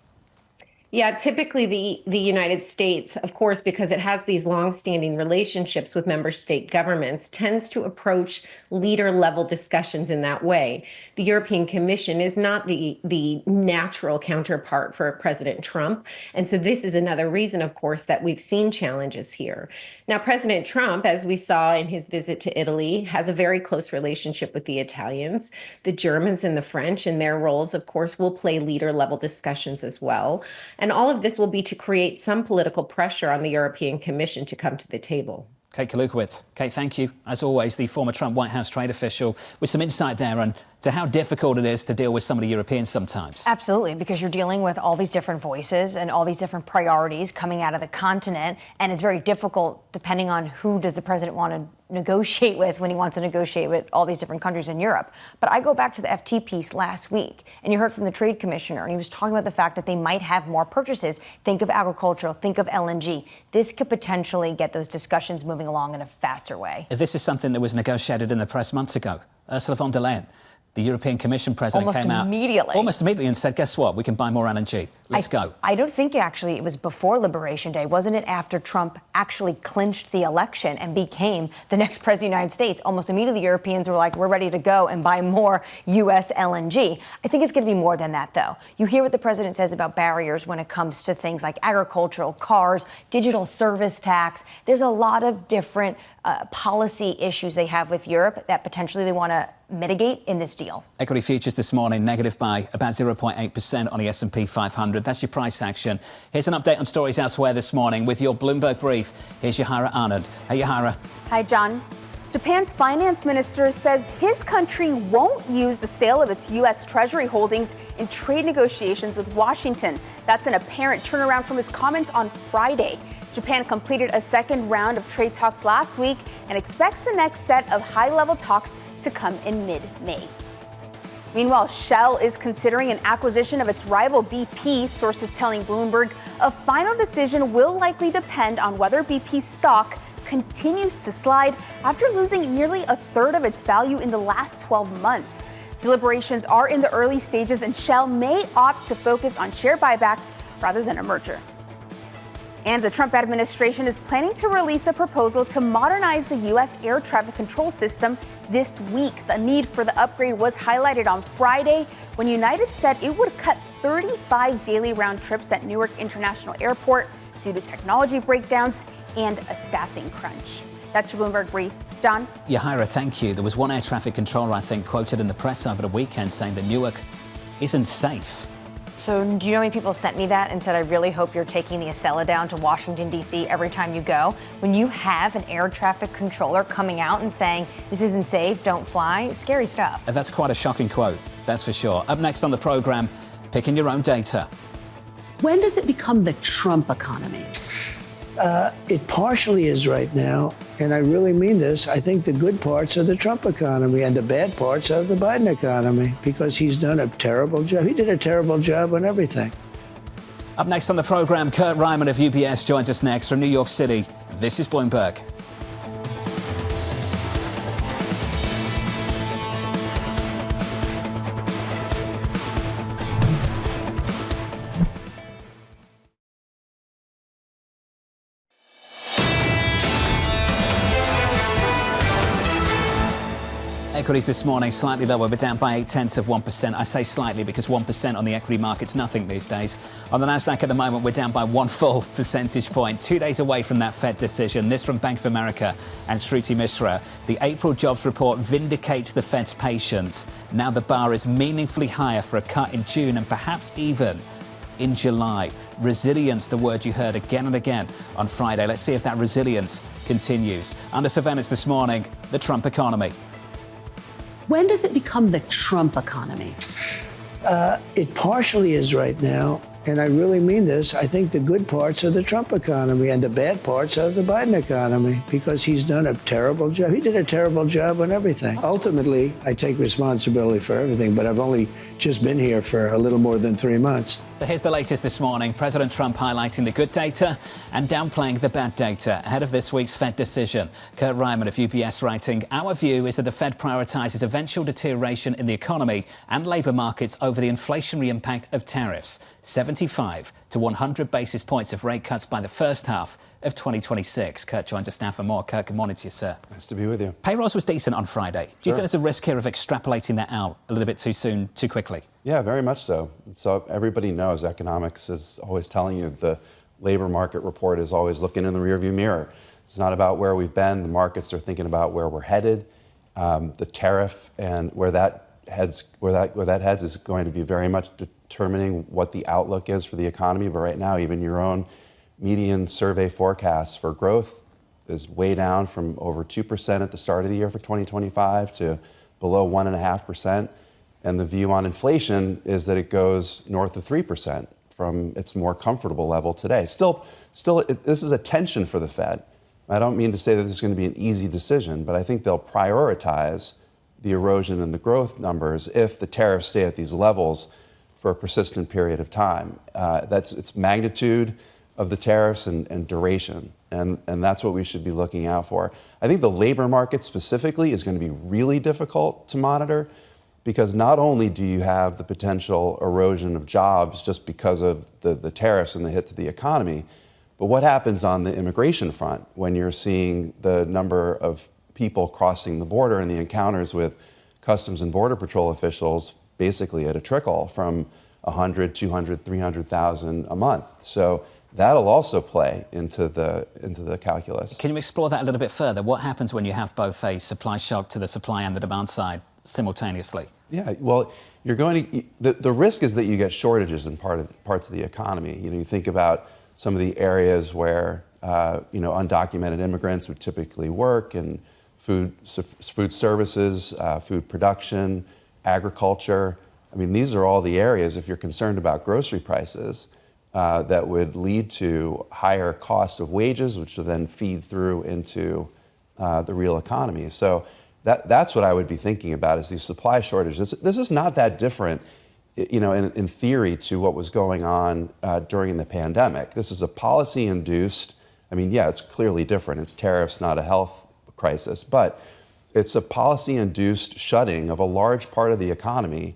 Yeah, typically the United States, of course, because it has these longstanding relationships with member state governments, tends to approach leader-level discussions in that way. The European Commission is not the natural counterpart for President Trump. And so this is another reason, of course, that we've seen challenges here. Now, President Trump, as we saw in his visit to Italy, has a very close relationship with the Italians. The Germans and the French, in their roles, of course, will play leader-level discussions as well. And all of this will be to create some political pressure on the European Commission to come to the table. Kate Kalutkiewicz. Kate, thank you. As always, the former Trump White House trade official with some insight there on to how difficult it is to deal with some of the Europeans sometimes. Absolutely, because you're dealing with all these different voices and all these different priorities coming out of the continent. And it's very difficult depending on who does the president want to negotiate with when he wants to negotiate with all these different countries in Europe. But I go back to the FT piece last week, and you heard from the trade commissioner, and he was talking about the fact that they might have more purchases. Think of agricultural, think of LNG. This could potentially get those discussions moving along in a faster way. This is something that was negotiated in the press months ago. Ursula von der Leyen, the European Commission president, came out almost immediately and said, guess what? We can buy more LNG. Let's go. I don't think actually it was before Liberation Day. Wasn't it after Trump actually clinched the election and became the next president of the United States? Almost immediately, Europeans were like, we're ready to go and buy more U.S. LNG. I think it's going to be more than that, though. You hear what the president says about barriers when it comes to things like agricultural, cars, digital service tax. There's a lot of different policy issues they have with Europe that potentially they want to mitigate in this deal. Equity futures this morning negative by about 0.8% on the S&P 500. That's your price action. Here's an update on stories elsewhere this morning with your Bloomberg brief. Here's Yahara Arnold. Hey, Yahara. Hi, John. Japan's finance minister says his country won't use the sale of its U.S. Treasury holdings in trade negotiations with Washington. That's an apparent turnaround from his comments on Friday. Japan completed a second round of trade talks last week and expects the next set of high-level talks to come in mid-May. Meanwhile, Shell is considering an acquisition of its rival BP, sources telling Bloomberg. A final decision will likely depend on whether BP's stock continues to slide after losing nearly a third of its value in the last 12 months. Deliberations are in the early stages, and Shell may opt to focus on share buybacks rather than a merger. And the Trump administration is planning to release a proposal to modernize the U.S. air traffic control system this week. The need for the upgrade was highlighted on Friday when United said it would cut 35 daily round trips at Newark International Airport due to technology breakdowns and a staffing crunch. That's your Bloomberg Brief. John? Yahira, thank you. There was one air traffic controller, I think, quoted in the press over the weekend saying that Newark isn't safe. So do you know how many people sent me that and said, I really hope you're taking the Acela down to Washington, D.C. every time you go? When you have an air traffic controller coming out and saying, this isn't safe, don't fly, scary stuff. That's quite a shocking quote, that's for sure. Up next on the program, picking your own data. When does it become the Trump economy? It partially is right now, and I really mean this. I think the good parts are the Trump economy and the bad parts are the Biden economy, because he's done a terrible job. He did a terrible job on everything. Up next on the program, Kurt Reiman of UBS joins us next from New York City. This is Bloomberg. Equities this morning slightly lower, but down by 0.8%. I say slightly because 1% on the equity market's nothing these days. On the Nasdaq at the moment, we're down by 1 full percentage point. 2 days away from that Fed decision. This from Bank of America and Shruti Mishra. The April jobs report vindicates the Fed's patience. Now the bar is meaningfully higher for a cut in June and perhaps even in July. Resilience, the word you heard again and again on Friday. Let's see if that resilience continues. Under surveillance this morning, the Trump economy. When does it become the Trump economy? It partially is right now, and I really mean this. I think the good parts are the Trump economy and the bad parts are the Biden economy, because he's done a terrible job. He did a terrible job on everything. Ultimately, I take responsibility for everything, but I've only just been here for a little more than 3 months. So here's the latest this morning. President Trump highlighting the good data and downplaying the bad data ahead of this week's Fed decision. Kurt Reiman of UBS writing, our view is that the Fed prioritizes eventual deterioration in the economy and labor markets over the inflationary impact of tariffs. 75 to 100 basis points of rate cuts by the first half of 2026. Kurt joins us now for more. Kurt, good morning to you, sir. Nice to be with you. Payrolls was decent on Friday. Do you think there's a risk here of extrapolating that out a little bit too soon, too quickly? Yeah, very much so. So everybody knows economics is always telling you the labor market report is always looking in the rearview mirror. It's not about where we've been. The markets are thinking about where we're headed. The tariff and where that heads is going to be very much determining what the outlook is for the economy. But right now, even your own median survey forecast for growth is way down from over 2% at the start of the year for 2025 to below 1.5%. And the view on inflation is that it goes north of 3% from its more comfortable level today. Still, this is a tension for the Fed. I don't mean to say that this is going to be an easy decision, but I think they'll prioritize the erosion and the growth numbers if the tariffs stay at these levels for a persistent period of time. That's its magnitude of the tariffs and duration, and that's what we should be looking out for. I think the labor market specifically is going to be really difficult to monitor, because not only do you have the potential erosion of jobs just because of the tariffs and the hit to the economy, but what happens on the immigration front when you're seeing the number of people crossing the border and the encounters with Customs and Border Patrol officials basically at a trickle from 100, 200, 300,000 a month. So that'll also play into the calculus. Can you explore that a little bit further? What happens when you have both a supply shock to the supply and the demand side simultaneously? Yeah, well, you're going to the risk is that you get shortages in parts of the economy. You think about some of the areas where undocumented immigrants would typically work, and food services, food production, agriculture. I mean, these are all the areas, if you're concerned about grocery prices, that would lead to higher costs of wages, which will then feed through into the real economy. So that's what I would be thinking about, is these supply shortages. This is not that different, in theory, to what was going on during the pandemic. This is a policy-induced, it's clearly different. It's tariffs, not a health crisis, but it's a policy-induced shutting of a large part of the economy,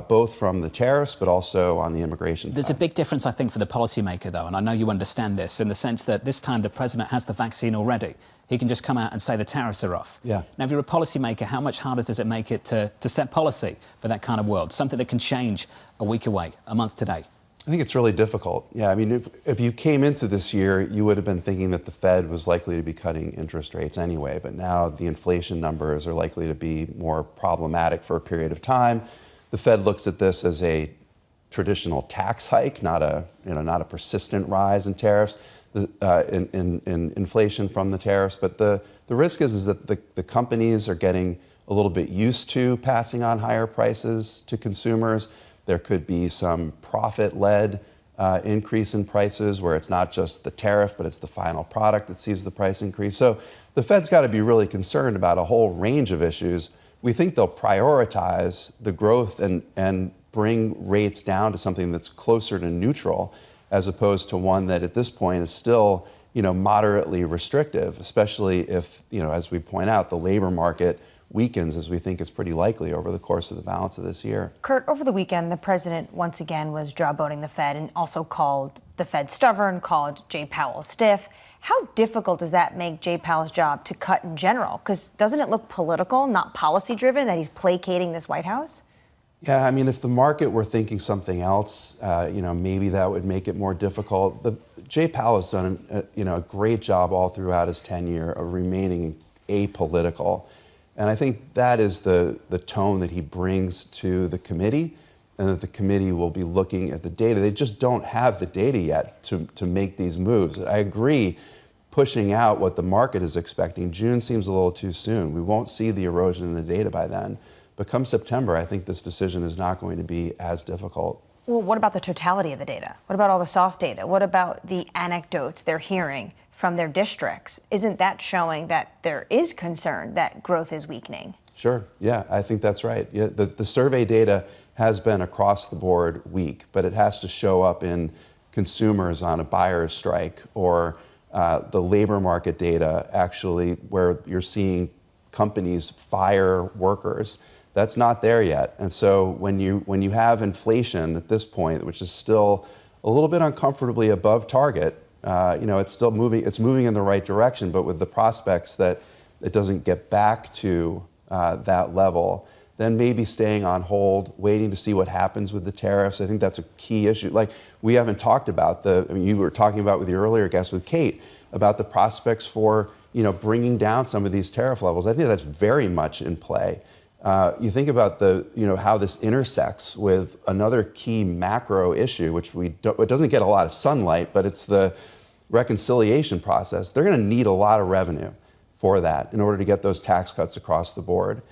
both from the tariffs, but also on the immigration side. There's a big difference, I think, for the policymaker, though, and I know you understand this, in the sense that this time the president has the vaccine already. He can just come out and say the tariffs are off. Yeah. Now, if you're a policymaker, how much harder does it make it to set policy for that kind of world? Something that can change a week away, a month today. I think it's really difficult. Yeah, I mean, if you came into this year, you would have been thinking that the Fed was likely to be cutting interest rates anyway, but now the inflation numbers are likely to be more problematic for a period of time. The Fed looks at this as a traditional tax hike, not a persistent rise in tariffs, in inflation from the tariffs. But the risk is that the companies are getting a little bit used to passing on higher prices to consumers. There could be some profit-led increase in prices where it's not just the tariff, but it's the final product that sees the price increase. So the Fed's got to be really concerned about a whole range of issues. We think they'll prioritize the growth and bring rates down to something that's closer to neutral, as opposed to one that at this point is still, moderately restrictive, especially if, as we point out, the labor market weakens, as we think is pretty likely over the course of the balance of this year. Kurt, over the weekend, the president once again was jawboning the Fed and also called the Fed stubborn, called Jay Powell stiff. How difficult does that make Jay Powell's job to cut in general? Because doesn't it look political, not policy-driven, that he's placating this White House? Yeah, I mean, if the market were thinking something else, maybe that would make it more difficult. Jay Powell has done, a great job all throughout his tenure of remaining apolitical. And I think that is the tone that he brings to the committee, and that the committee will be looking at the data. They just don't have the data yet to make these moves. I agree, pushing out what the market is expecting, June seems a little too soon. We won't see the erosion in the data by then. But come September, I think this decision is not going to be as difficult. Well, what about the totality of the data? What about all the soft data? What about the anecdotes they're hearing from their districts? Isn't that showing that there is concern that growth is weakening? Sure. Yeah, I think that's right. Yeah, the survey data has been across the board weak, but it has to show up in consumers on a buyer's strike, or the labor market data actually where you're seeing companies fire workers. That's not there yet. And so when you have inflation at this point, which is still a little bit uncomfortably above target, it's still moving. It's moving in the right direction, but with the prospects that it doesn't get back to that level, then maybe staying on hold, waiting to see what happens with the tariffs. I think that's a key issue. Like, we haven't talked about you were talking about with your earlier guest with Kate about the prospects for bringing down some of these tariff levels. I think that's very much in play. You think about how this intersects with another key macro issue, which it doesn't get a lot of sunlight, but it's the reconciliation process. They're going to need a lot of revenue for that in order to get those tax cuts across the board.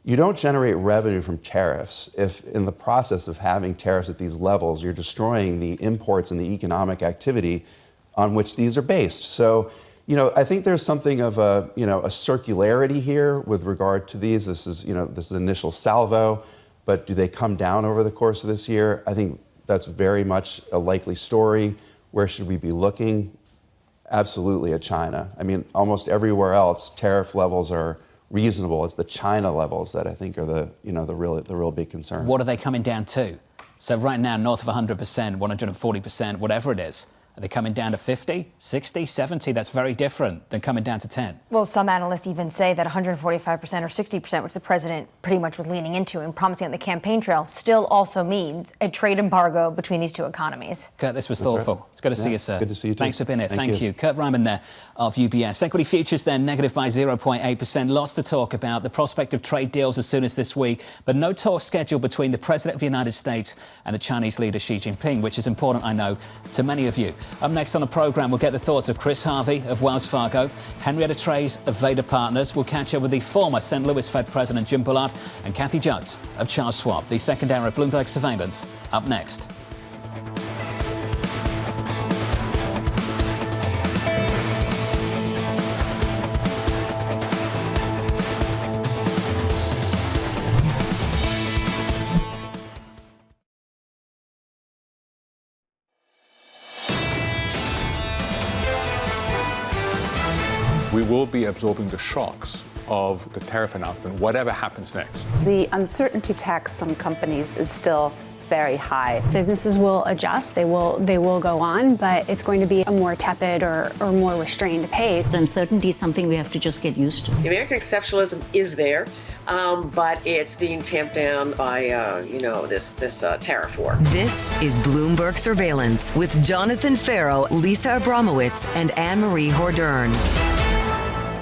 You don't generate revenue from tariffs if in the process of having tariffs at these levels, you're destroying the imports and the economic activity on which these are based. So, I think there's something of a circularity here with regard to these. This is initial salvo, but do they come down over the course of this year? I think that's very much a likely story. Where should we be looking? Absolutely at China. I mean, almost everywhere else, tariff levels are reasonable. It's the China levels that I think are the real big concern. What are they coming down to? So right now, north of 100%, 140%, whatever it is. Are they coming down to 50, 60, 70? That's very different than coming down to 10. Well, some analysts even say that 145% or 60%, which the president pretty much was leaning into and promising on the campaign trail, still also means a trade embargo between these two economies. Kurt, this was thoughtful. Right. It's good to see you, sir. Good to see you too. Thanks for being here. Thank you. Kurt Reiman there of UBS. Equity futures then negative by 0.8%. Lots to talk about. The prospect of trade deals as soon as this week, but no talk scheduled between the President of the United States and the Chinese leader Xi Jinping, which is important, I know, to many of you. Up next on the programme, we'll get the thoughts of Chris Harvey of Wells Fargo, Henrietta Treyz of Veda Partners. We'll catch up with the former St. Louis Fed President Jim Bullard and Kathy Jones of Charles Schwab. The second hour of Bloomberg Surveillance up next. We will be absorbing the shocks of the tariff announcement, whatever happens next. The uncertainty tax on companies is still very high. Businesses will adjust, they will go on, but it's going to be a more tepid or more restrained pace. Uncertainty is something we have to just get used to. The American exceptionalism is there, but it's being tamped down by, this tariff war. This is Bloomberg Surveillance with Jonathan Ferro, Lisa Abramowicz, and Annmarie Hordern.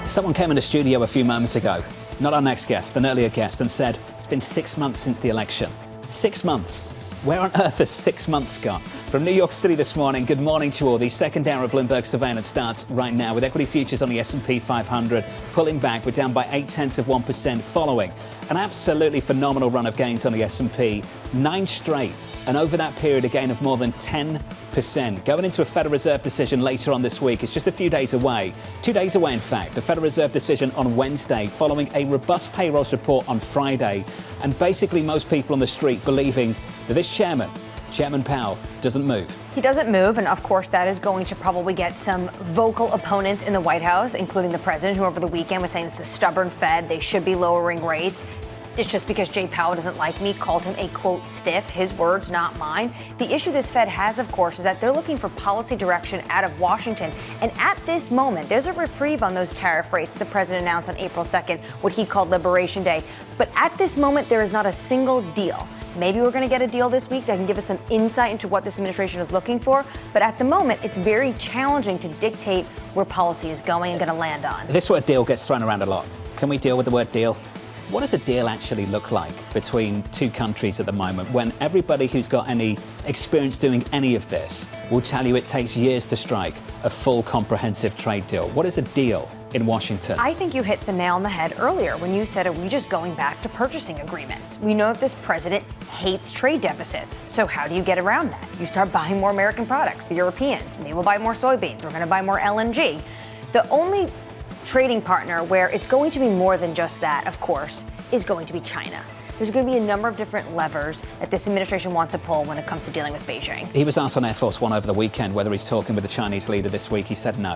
Someone came in the studio a few moments ago, not our next guest, an earlier guest, and said, it's been 6 months since the election. 6 months. Where on earth have 6 months gone? From New York City this morning, good morning to you all. The second hour of Bloomberg Surveillance starts right now with equity futures on the S&P 500 pulling back. We're down by 0.8% following an absolutely phenomenal run of gains on the S&P. 9 straight. And over that period, a gain of more than 10%. Going into a Federal Reserve decision later on this week. It's just a few days away. 2 days away, in fact. The Federal Reserve decision on Wednesday, following a robust payrolls report on Friday. And basically most people on the street believing that this Chairman Powell, doesn't move. He doesn't move, and of course that is going to probably get some vocal opponents in the White House, including the president, who over the weekend was saying it's a stubborn Fed, they should be lowering rates. It's just because Jay Powell doesn't like me, called him a, quote, stiff, his words, not mine. The issue this Fed has, of course, is that they're looking for policy direction out of Washington. And at this moment, there's a reprieve on those tariff rates the president announced on April 2nd, what he called Liberation Day. But at this moment, there is not a single deal. Maybe we're going to get a deal this week that can give us some insight into what this administration is looking for. But at the moment, it's very challenging to dictate where policy is going and going to land on. This word deal gets thrown around a lot. Can we deal with the word deal? What does a deal actually look like between two countries at the moment when everybody who's got any experience doing any of this will tell you it takes years to strike a full comprehensive trade deal? What is a deal in Washington? I think you hit the nail on the head earlier when you said, are we just going back to purchasing agreements? We know that this president hates trade deficits. So how do you get around that? You start buying more American products, the Europeans. Maybe we'll buy more soybeans. We're going to buy more LNG. The only trading partner where it's going to be more than just that, of course, is going to be China. There's going to be a number of different levers that this administration wants to pull when it comes to dealing with Beijing. He was asked on Air Force One over the weekend whether he's talking with the Chinese leader this week. He said no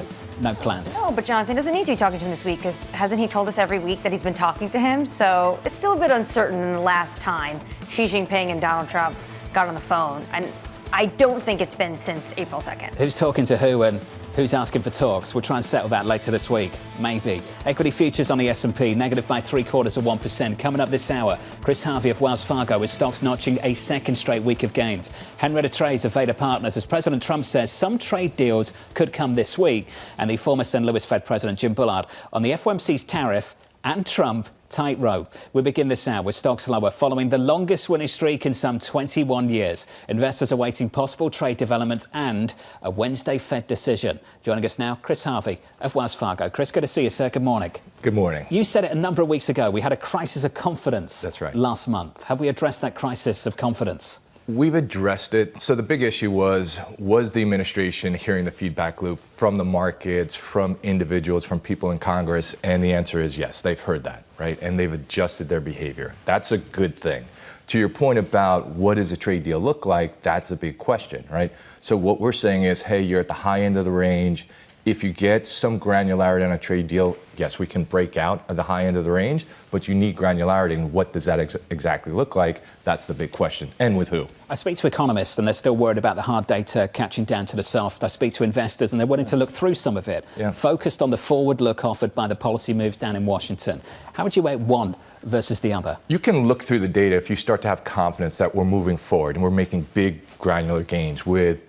plans. No, but Jonathan doesn't need to be talking to him this week because hasn't he told us every week that he's been talking to him? So it's still a bit uncertain than the last time Xi Jinping and Donald Trump got on the phone. And I don't think it's been since April 2nd. Who's talking to who and who's asking for talks? We'll try and settle that later this week. Maybe. Equity futures on the S&P, negative by 0.75%. Coming up this hour, Chris Harvey of Wells Fargo with stocks notching a second straight week of gains. Henrietta Treyz of Veda Partners, as President Trump says some trade deals could come this week. And the former St. Louis Fed President Jim Bullard on the FOMC's tariff and Trump tightrope. We begin this hour with stocks lower following the longest winning streak in some 21 years. Investors awaiting possible trade developments and a Wednesday Fed decision. Joining us now, Chris Harvey of Wells Fargo. Chris, good to see you, sir. Good morning. Good morning. You said it a number of weeks ago. We had a crisis of confidence. That's right. Last month. Have we addressed that crisis of confidence? We've addressed it. So the big issue was the administration hearing the feedback loop from the markets, from individuals, from people in Congress? And the answer is yes, they've heard that, right? And they've adjusted their behavior. That's a good thing. To your point about what does a trade deal look like, that's a big question, right? So what we're saying is, hey, you're at the high end of the range. If you get some granularity on a trade deal, yes, we can break out at the high end of the range, but you need granularity. And what does that exactly look like? That's the big question. And with who? I speak to economists and they're still worried about the hard data catching down to the soft. I speak to investors and they're willing to look through some of it, focused on the forward look offered by the policy moves down in Washington. How would you weigh one versus the other? You can look through the data if you start to have confidence that we're moving forward and we're making big granular gains with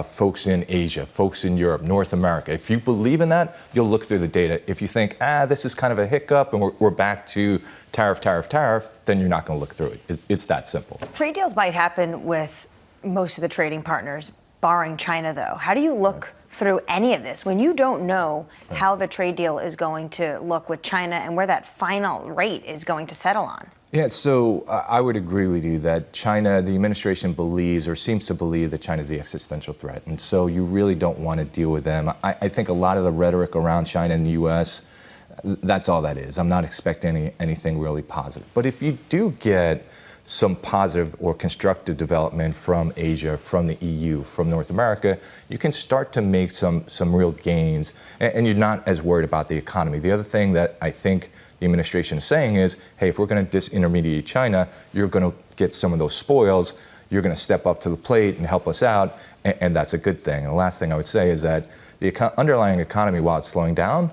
folks in Asia, folks in Europe, North America. If you believe in that, you'll look through the data. If you think, this is kind of a hiccup and we're back to tariff, then you're not going to look through it. It's that simple. Trade deals might happen with most of the trading partners, barring China, though. How do you look through any of this when you don't know how the trade deal is going to look with China and where that final rate is going to settle on? Yeah, so I would agree with you that China, the administration believes or seems to believe that China is the existential threat. And so you really don't want to deal with them. I think a lot of the rhetoric around China in the U.S., that's all that is. I'm not expecting anything really positive. But if you do get some positive or constructive development from Asia, from the EU, from North America, you can start to make some real gains. And you're not as worried about the economy. The other thing that I think the administration is saying is, hey, if we're going to disintermediate China, you're going to get some of those spoils. you're going to step up to the plate and help us out, and that's a good thing. And the last thing I would say is that the underlying economy, while it's slowing down,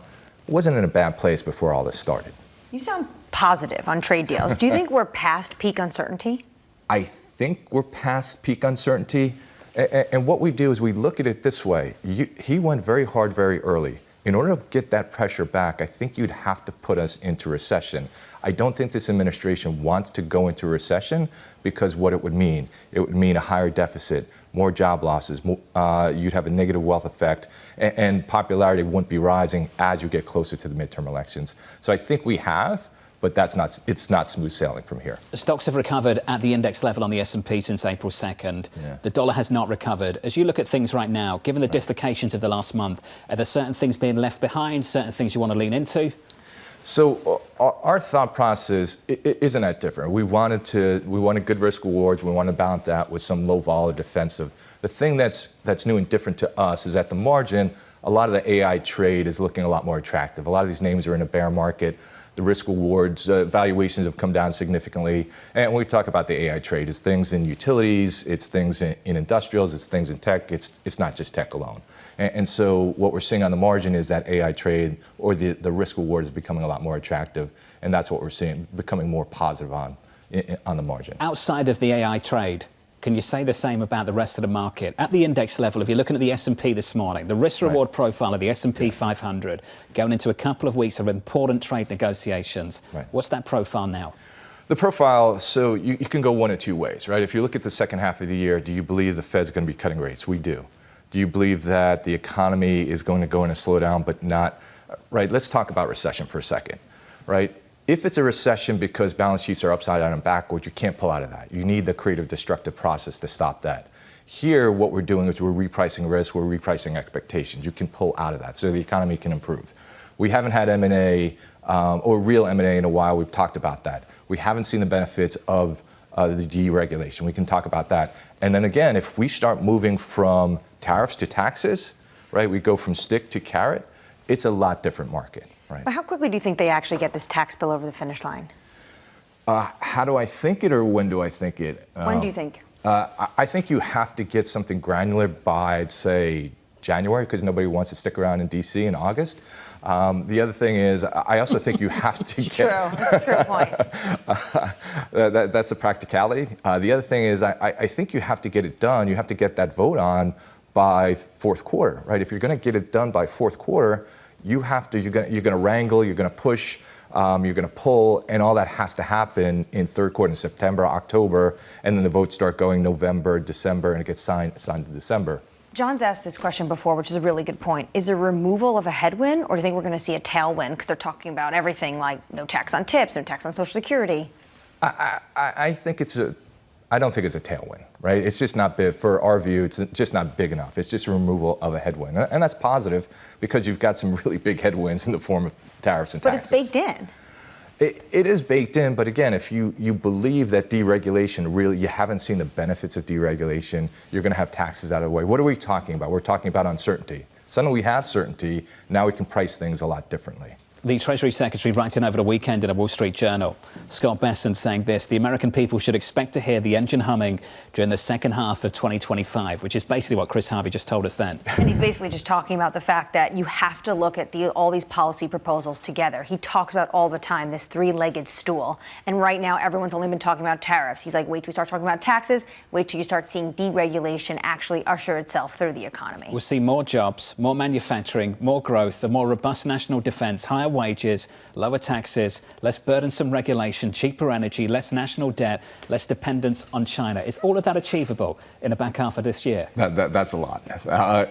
wasn't in a bad place before all this started. You sound positive on trade deals. Do you think we're past peak uncertainty? I think we're past peak uncertainty. And what we do is we look at it this way. He went very hard very early. In order to get that pressure back, I think you'd have to put us into recession. I don't think this administration wants to go into recession because what it would mean a higher deficit, more job losses, you'd have a negative wealth effect, and popularity wouldn't be rising as you get closer to the midterm elections. So I think we have, but it's not smooth sailing from here. The stocks have recovered at the index level on the S&P since April 2nd. Yeah. The dollar has not recovered. As you look at things right now, given the dislocations of the last month, are there certain things being left behind, certain things you want to lean into? So our thought process isn't that different. We wanted good risk rewards. We want to balance that with some low vol or defensive. The thing that's new and different to us is at the margin, a lot of the AI trade is looking a lot more attractive. A lot of these names are in a bear market. The risk rewards, valuations have come down significantly. And when we talk about the AI trade, it's things in utilities, it's things in industrials, it's things in tech, it's not just tech alone. And so what we're seeing on the margin is that AI trade or the risk reward is becoming a lot more attractive. And that's what we're seeing, becoming more positive on the margin. Outside of the AI trade, can you say the same about the rest of the market? At the index level, if you're looking at the S&P this morning, the risk-reward profile of the S&P 500 going into a couple of weeks of important trade negotiations. What's that profile now? The profile, so you can go one of two ways, right? If you look at the second half of the year, do you believe the Fed's going to be cutting rates? We do. Do you believe that the economy is going to go in a slowdown, but not, right? Let's talk about recession for a second, right? If it's a recession because balance sheets are upside down and backwards, you can't pull out of that. You need the creative destructive process to stop that. Here, what we're doing is we're repricing risk, we're repricing expectations. You can pull out of that so the economy can improve. We haven't had M&A or real M&A in a while. We've talked about that. We haven't seen the benefits of the deregulation. We can talk about that. And then again, if we start moving from tariffs to taxes, right, we go from stick to carrot, it's a lot different market. Right. But how quickly do you think they actually get this tax bill over the finish line? How do I think it, or when do I think it? When do you think? I think you have to get something granular by, I'd say, January, because nobody wants to stick around in D.C. in August. The other thing is, I also think you have to get... True. That's a true point. That's the practicality. The other thing is, I think you have to get it done. You have to get that vote on by fourth quarter, right? If you're going to get it done by fourth quarter, you're going to wrangle, you're going to push, you're going to pull, and all that has to happen in third quarter in September, October, and then the votes start going November, December, and it gets signed in December. John's asked this question before, which is a really good point. Is a removal of a headwind, or do you think we're going to see a tailwind? Because they're talking about everything like no tax on tips, no tax on Social Security. I don't think it's a tailwind, right? It's just not big. For our view, it's just not big enough. It's just a removal of a headwind. And that's positive because you've got some really big headwinds in the form of tariffs and taxes. But it's baked in. It is baked in, but again, if you believe that deregulation, really, you haven't seen the benefits of deregulation, you're going to have taxes out of the way. What are we talking about? We're talking about uncertainty. Suddenly we have certainty. Now we can price things a lot differently. The Treasury Secretary writing over the weekend in a Wall Street Journal, Scott Bessent, saying this: the American people should expect to hear the engine humming during the second half of 2025, which is basically what Chris Harvey just told us then. And he's basically just talking about the fact that you have to look at all these policy proposals together. He talks about all the time this three-legged stool. And right now, everyone's only been talking about tariffs. He's like, wait till we start talking about taxes. Wait till you start seeing deregulation actually usher itself through the economy. We'll see more jobs, more manufacturing, more growth, a more robust national defense, higher wages, lower taxes, less burdensome regulation, cheaper energy, less national debt, less dependence on China. Is all of that achievable in the back half of this year? That's a lot.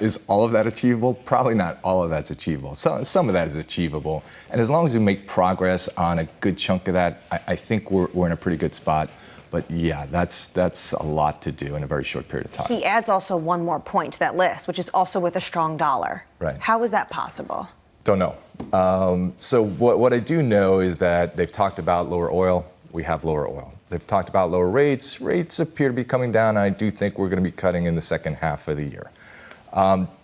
Is all of that achievable? Probably not all of that's achievable. Some of that is achievable. And as long as we make progress on a good chunk of that, I think we're in a pretty good spot. But yeah, that's a lot to do in a very short period of time. He adds also one more point to that list, which is also with a strong dollar. Right. How is that possible? Don't know. So what I do know is that they've talked about lower oil. We have lower oil. They've talked about lower rates. Rates appear to be coming down. And I do think we're going to be cutting in the second half of the year.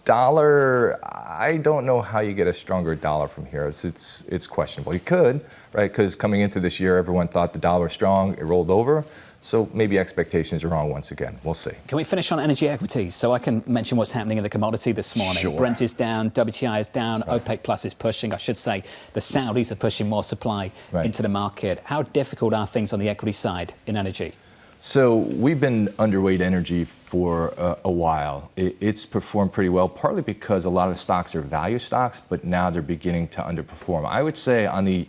Dollar, I don't know how you get a stronger dollar from here. It's questionable. You could, right? Because coming into this year, everyone thought the dollar was strong. It rolled over. So maybe expectations are wrong once again. We'll see. Can we finish on energy equities so I can mention what's happening in the commodity this morning? Sure. Brent is down, WTI is down, OPEC Plus is pushing. I should say the Saudis are pushing more supply into the market. How difficult are things on the equity side in energy? So we've been underweight energy for a while. It's performed pretty well, partly because a lot of stocks are value stocks, but now they're beginning to underperform. I would say on the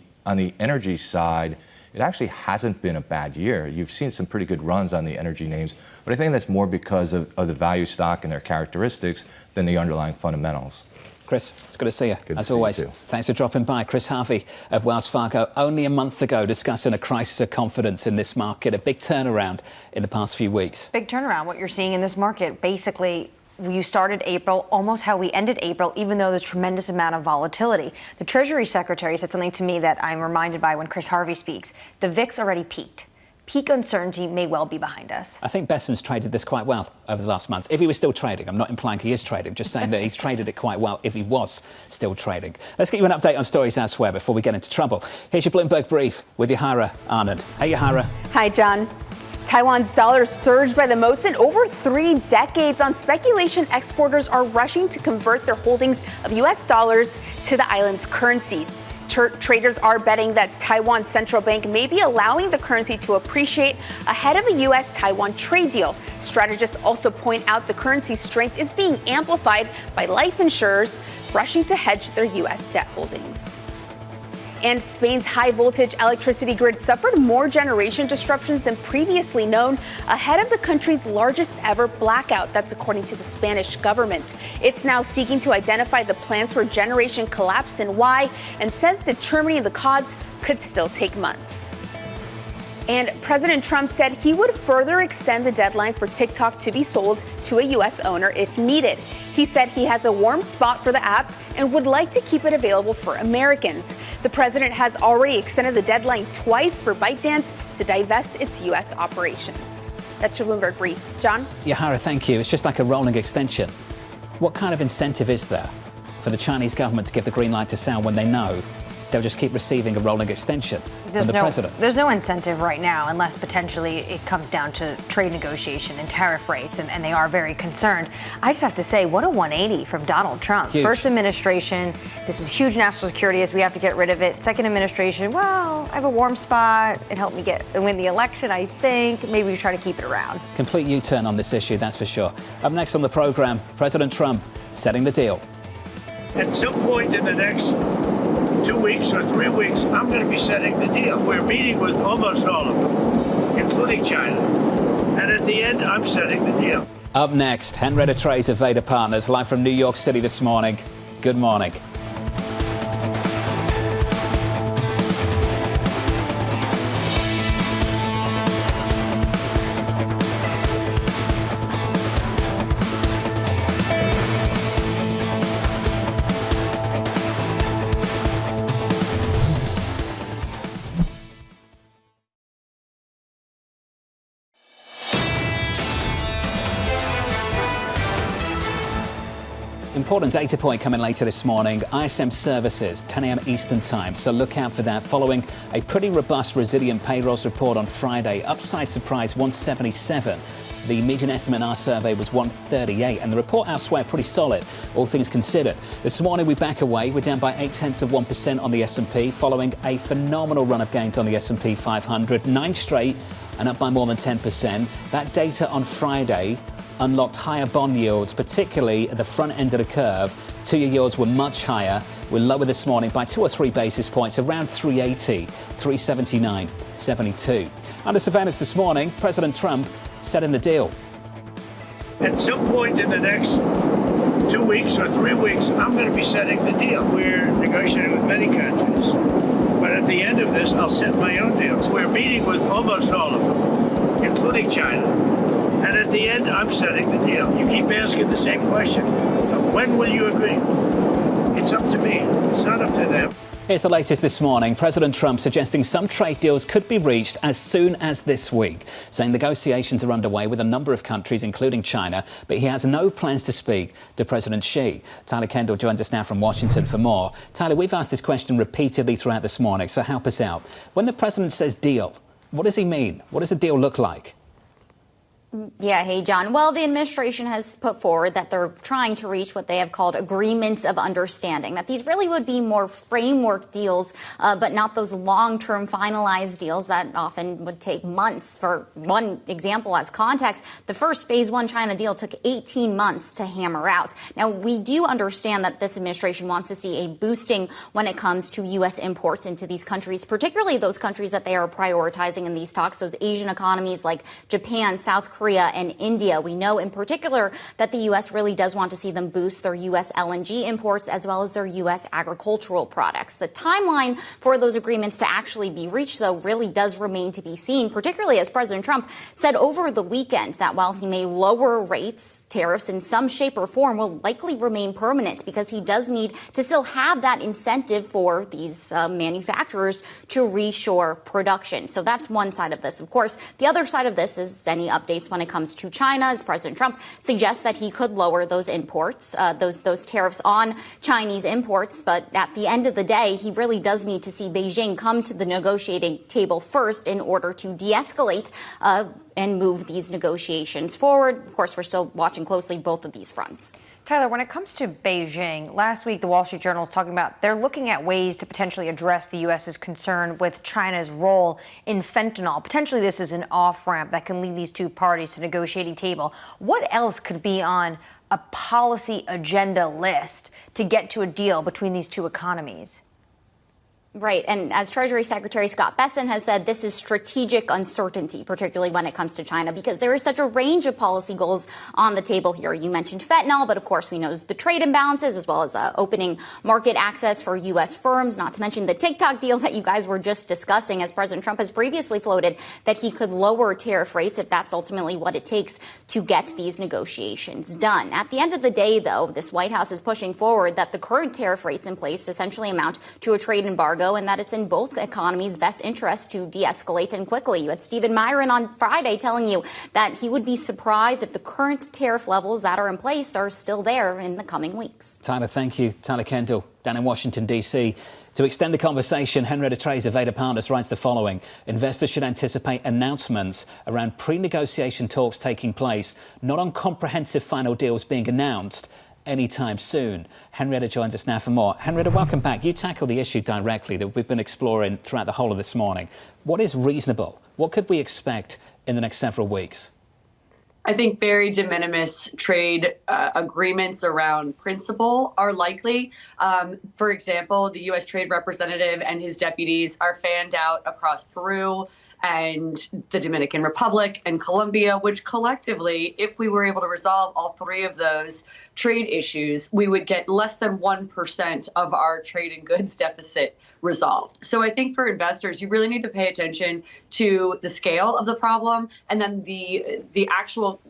energy side, it actually hasn't been a bad year. You've seen some pretty good runs on the energy names, but I think that's more because of the value stock and their characteristics than the underlying fundamentals. Chris, it's good to see you, Good as to see you always. too. Thanks for dropping by. Chris Harvey of Wells Fargo, only a month ago discussing a crisis of confidence in this market, a big turnaround in the past few weeks. Big turnaround, what you're seeing in this market. Basically, you started April, almost how we ended April, even though there's tremendous amount of volatility. The Treasury Secretary said something to me that I'm reminded by when Chris Harvey speaks. The VIX already peaked. Peak uncertainty may well be behind us. I think Besson's traded this quite well over the last month. If he was still trading, I'm not implying he is trading, just saying that he's traded it quite well if he was still trading. Let's get you an update on stories elsewhere before we get into trouble. Here's your Bloomberg Brief with Yahara Anand. Hey, Yahara. Hi, John. Taiwan's dollar surged by the most in over 3 decades on speculation exporters are rushing to convert their holdings of U.S. dollars to the island's currencies. Traders are betting that Taiwan's central bank may be allowing the currency to appreciate ahead of a U.S.-Taiwan trade deal. Strategists also point out the currency's strength is being amplified by life insurers rushing to hedge their U.S. debt holdings. And Spain's high-voltage electricity grid suffered more generation disruptions than previously known ahead of the country's largest ever blackout. That's according to the Spanish government. It's now seeking to identify the plants where generation collapsed and why, and says determining the cause could still take months. And President Trump said he would further extend the deadline for TikTok to be sold to a U.S. owner if needed. He said he has a warm spot for the app and would like to keep it available for Americans. The president has already extended the deadline twice for ByteDance to divest its U.S. operations. That's your Bloomberg Brief. John? Yahara, thank you. It's just like a rolling extension. What kind of incentive is there for the Chinese government to give the green light to sell when they know they'll just keep receiving a rolling extension from the president? There's no incentive right now unless potentially it comes down to trade negotiation and tariff rates, and they are very concerned. I just have to say, what a 180 from Donald Trump. Huge. First administration, this was huge national security as we have to get rid of it. Second administration, well, I have a warm spot. It helped me win the election, I think. Maybe we try to keep it around. Complete U-turn on this issue, that's for sure. Up next on the program, President Trump setting the deal. At some point in the next 2 weeks or 3 weeks, I'm going to be setting the deal. We're meeting with almost all of them, including China. And at the end, I'm setting the deal. Up next, Henrietta Treyz of Veda Partners, live from New York City this morning. Good morning. Important data point coming later this morning. ISM services, 10 a.m. Eastern time. So look out for that following a pretty robust resilient payrolls report on Friday. Upside surprise 177. The median estimate in our survey was 138, and the report elsewhere pretty solid, all things considered. This morning we back away. We're down by 0.8% on the S&P, following a phenomenal run of gains on the S&P 500, 9 straight and up by more than 10%. That data on Friday unlocked higher bond yields, particularly at the front end of the curve. 2-year yields were much higher. We're lower this morning by 2 or 3 basis points, around 380, 379, 72. Under surveillance this morning, President Trump setting the deal. At some point in the next 2 weeks or 3 weeks, I'm going to be setting the deal. We're negotiating with many countries. But at the end of this, I'll set my own deals. We're meeting with almost all of them, including China. And at the end, I'm setting the deal. You keep asking the same question. When will you agree? It's up to me. It's not up to them. Here's the latest this morning. President Trump suggesting some trade deals could be reached as soon as this week, saying negotiations are underway with a number of countries, including China, but he has no plans to speak to President Xi. Tyler Kendall joins us now from Washington for more. Tyler, we've asked this question repeatedly throughout this morning, so help us out. When the president says deal, What does he mean? What does the deal look like? Yeah, hey, John. Well, the administration has put forward that they're trying to reach what they have called agreements of understanding, that these really would be more framework deals, but not those long-term finalized deals that often would take months. For one example, as context, the first Phase 1 China deal took 18 months to hammer out. Now, we do understand that this administration wants to see a boosting when it comes to U.S. imports into these countries, particularly those countries that they are prioritizing in these talks, those Asian economies like Japan, South Korea, and India. We know in particular that the U.S. really does want to see them boost their U.S. LNG imports as well as their U.S. agricultural products. The timeline for those agreements to actually be reached, though, really does remain to be seen, particularly as President Trump said over the weekend that while he may lower rates, tariffs in some shape or form will likely remain permanent because he does need to still have that incentive for these manufacturers to reshore production. So that's one side of this. Of course, the other side of this is any updates when it comes to China, as President Trump suggests that he could lower those imports, those tariffs on Chinese imports. But at the end of the day, he really does need to see Beijing come to the negotiating table first in order to de-escalate and move these negotiations forward. Of course, we're still watching closely both of these fronts. Tyler, when it comes to Beijing, last week the Wall Street Journal was talking about they're looking at ways to potentially address the U.S.'s concern with China's role in fentanyl. Potentially this is an off-ramp that can lead these two parties to negotiating table. What else could be on a policy agenda list to get to a deal between these two economies? Right. And as Treasury Secretary Scott Bessent has said, this is strategic uncertainty, particularly when it comes to China, because there is such a range of policy goals on the table here. You mentioned fentanyl, but of course we know the trade imbalances as well as opening market access for U.S. firms, not to mention the TikTok deal that you guys were just discussing, as President Trump has previously floated that he could lower tariff rates if that's ultimately what it takes to get these negotiations done. At the end of the day, though, this White House is pushing forward that the current tariff rates in place essentially amount to a trade embargo, and that it's in both economies' best interest to de-escalate and quickly. You had Stephen Myron on Friday telling you that he would be surprised if the current tariff levels that are in place are still there in the coming weeks. Tyler, thank you. Tyler Kendall, down in Washington, D.C. To extend the conversation, Henrietta Treyz of Veda Partners writes the following. Investors should anticipate announcements around pre-negotiation talks taking place, not on comprehensive final deals being announced anytime soon. Henrietta joins us now for more. Henrietta, welcome back. You tackle the issue directly that we've been exploring throughout the whole of this morning. What is reasonable? What could we expect in the next several weeks? I think very de minimis trade agreements around principle are likely. For example, the U.S. Trade Representative and his deputies are fanned out across Peru and the Dominican Republic and Colombia, which collectively, if we were able to resolve all three of those trade issues, we would get less than 1% of our trade and goods deficit resolved. So I think for investors, you really need to pay attention to the scale of the problem and then the actual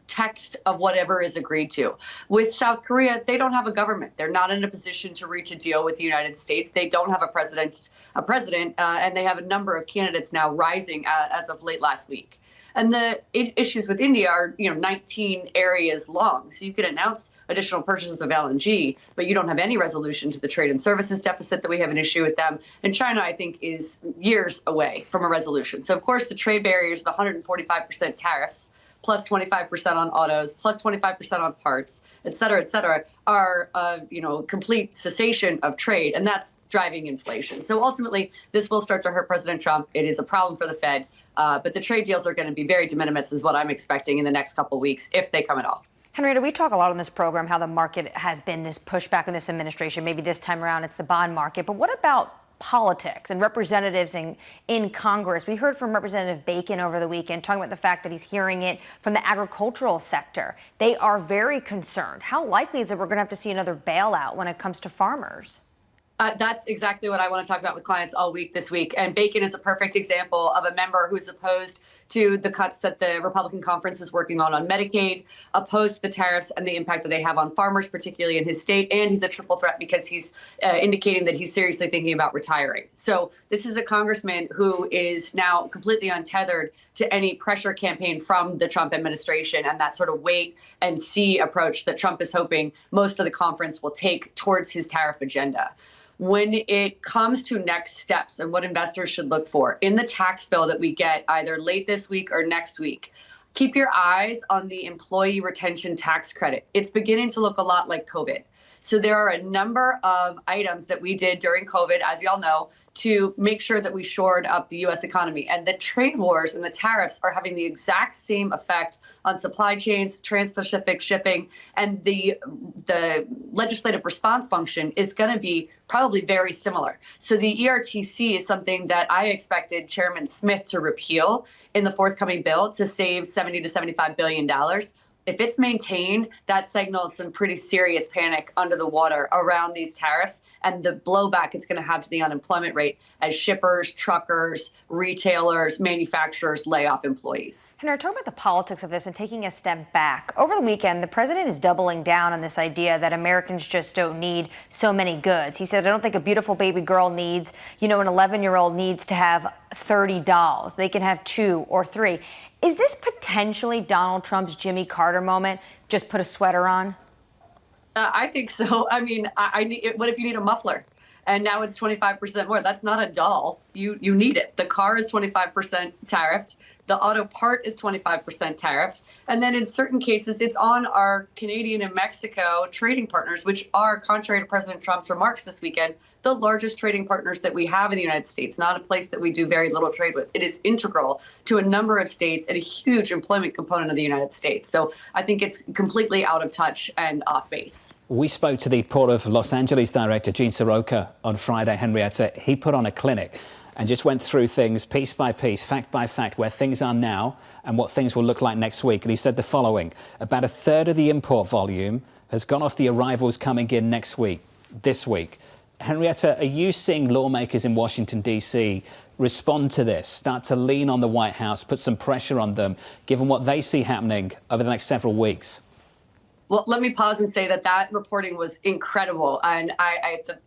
text of whatever is agreed to. With South Korea, they don't have a government. They're not in a position to reach a deal with the United States. They don't have a president, and they have a number of candidates now rising as of late last week. And the issues with India are, 19 areas long. So you can announce additional purchases of LNG, but you don't have any resolution to the trade and services deficit that we have an issue with them. And China, I think, is years away from a resolution. So, of course, the trade barriers, the 145% tariffs, plus 25% on autos, plus 25% on parts, et cetera, are, complete cessation of trade. And that's driving inflation. So ultimately, this will start to hurt President Trump. It is a problem for the Fed. But the trade deals are going to be very de minimis is what I'm expecting in the next couple of weeks, if they come at all. Henrietta, we talk a lot on this program how the market has been this pushback on this administration. Maybe this time around it's the bond market. But what about politics and representatives in Congress? We heard from Representative Bacon over the weekend talking about the fact that he's hearing it from the agricultural sector. They are very concerned. How likely is it we're going to have to see another bailout when it comes to farmers? That's exactly what I want to talk about with clients all week this week. And Bacon is a perfect example of a member who's opposed to the cuts that the Republican conference is working on Medicaid, opposed to the tariffs and the impact that they have on farmers, particularly in his state. And he's a triple threat because he's indicating that he's seriously thinking about retiring. So this is a congressman who is now completely untethered to any pressure campaign from the Trump administration and that sort of wait and see approach that Trump is hoping most of the conference will take towards his tariff agenda. When it comes to next steps and what investors should look for in the tax bill that we get either late this week or next week, keep your eyes on the employee retention tax credit. It's beginning to look a lot like COVID. So there are a number of items that we did during COVID, as y'all know, to make sure that we shored up the U.S. economy. And the trade wars and the tariffs are having the exact same effect on supply chains, trans-Pacific shipping, and the legislative response function is going to be probably very similar. So the ERTC is something that I expected Chairman Smith to repeal in the forthcoming bill to save $70 to $75 billion. If it's maintained, that signals some pretty serious panic under the water around these tariffs and the blowback it's going to have to the unemployment rate as shippers, truckers, retailers, manufacturers lay off employees. Henrietta, talk about the politics of this and taking a step back. Over the weekend, the president is doubling down on this idea that Americans just don't need so many goods. He said, I don't think a beautiful baby girl needs, an 11-year-old needs to have 30 dolls. They can have 2 or 3. Is this potentially Donald Trump's Jimmy Carter moment? Just put a sweater on? I think so. I mean, what if you need a muffler? And now it's 25% more. That's not a doll. You need it. The car is 25% tariffed. The auto part is 25% tariffed. And then in certain cases, it's on our Canadian and Mexico trading partners, which are, contrary to President Trump's remarks this weekend, the largest trading partners that we have in the United States, not a place that we do very little trade with. It is integral to a number of states and a huge employment component of the United States. So I think it's completely out of touch and off base. We spoke to the Port of Los Angeles director, Gene Soroka, on Friday, Henrietta. He put on a clinic and just went through things piece by piece, fact by fact, where things are now and what things will look like next week. And he said the following: about a third of the import volume has gone off the arrivals coming in this week. Henrietta, are you seeing lawmakers in Washington, D.C. respond to this, start to lean on the White House, put some pressure on them, given what they see happening over the next several weeks? Well, let me pause and say that reporting was incredible. And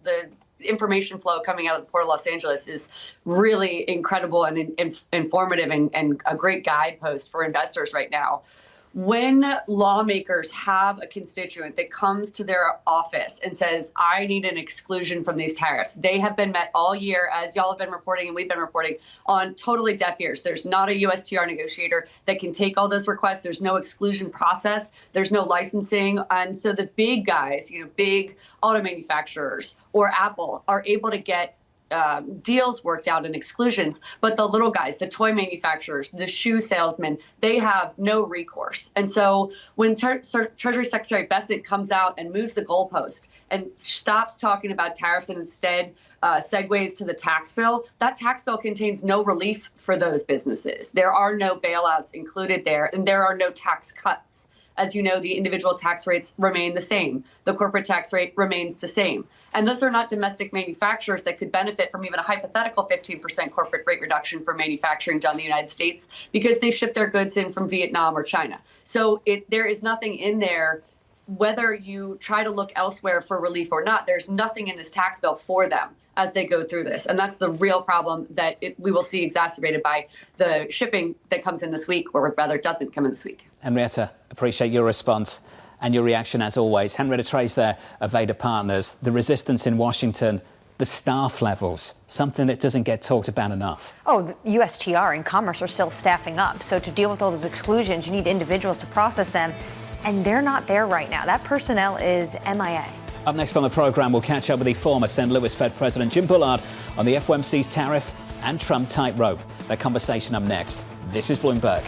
the information flow coming out of the Port of Los Angeles is really incredible and informative and a great guidepost for investors right now. When lawmakers have a constituent that comes to their office and says, I need an exclusion from these tariffs, they have been met all year, as y'all have been reporting and we've been reporting, on totally deaf ears. There's not a USTR negotiator that can take all those requests. There's no exclusion process. There's no licensing. And so the big guys, big auto manufacturers or Apple are able to get deals worked out and exclusions, but the little guys, the toy manufacturers, the shoe salesmen, they have no recourse. And so when Treasury Secretary Bessent comes out and moves the goalpost and stops talking about tariffs and instead segues to the tax bill, that tax bill contains no relief for those businesses. There are no bailouts included there, and there are no tax cuts. As you know, the individual tax rates remain the same. The corporate tax rate remains the same. And those are not domestic manufacturers that could benefit from even a hypothetical 15% corporate rate reduction for manufacturing done in the United States because they ship their goods in from Vietnam or China. So there is nothing in there, whether you try to look elsewhere for relief or not, there's nothing in this tax bill for them as they go through this. And that's the real problem that we will see exacerbated by the shipping that comes in this week, or rather doesn't come in this week. Henrietta, appreciate your response and your reaction as always. Henrietta Treyz there of Veda Partners. The resistance in Washington, the staff levels, something that doesn't get talked about enough. Oh, the USTR and Commerce are still staffing up. So to deal with all those exclusions, you need individuals to process them. And they're not there right now. That personnel is MIA. Up next on the programme, we'll catch up with the former St. Louis Fed President Jim Bullard on the FOMC's tariff and Trump tightrope. That conversation up next. This is Bloomberg.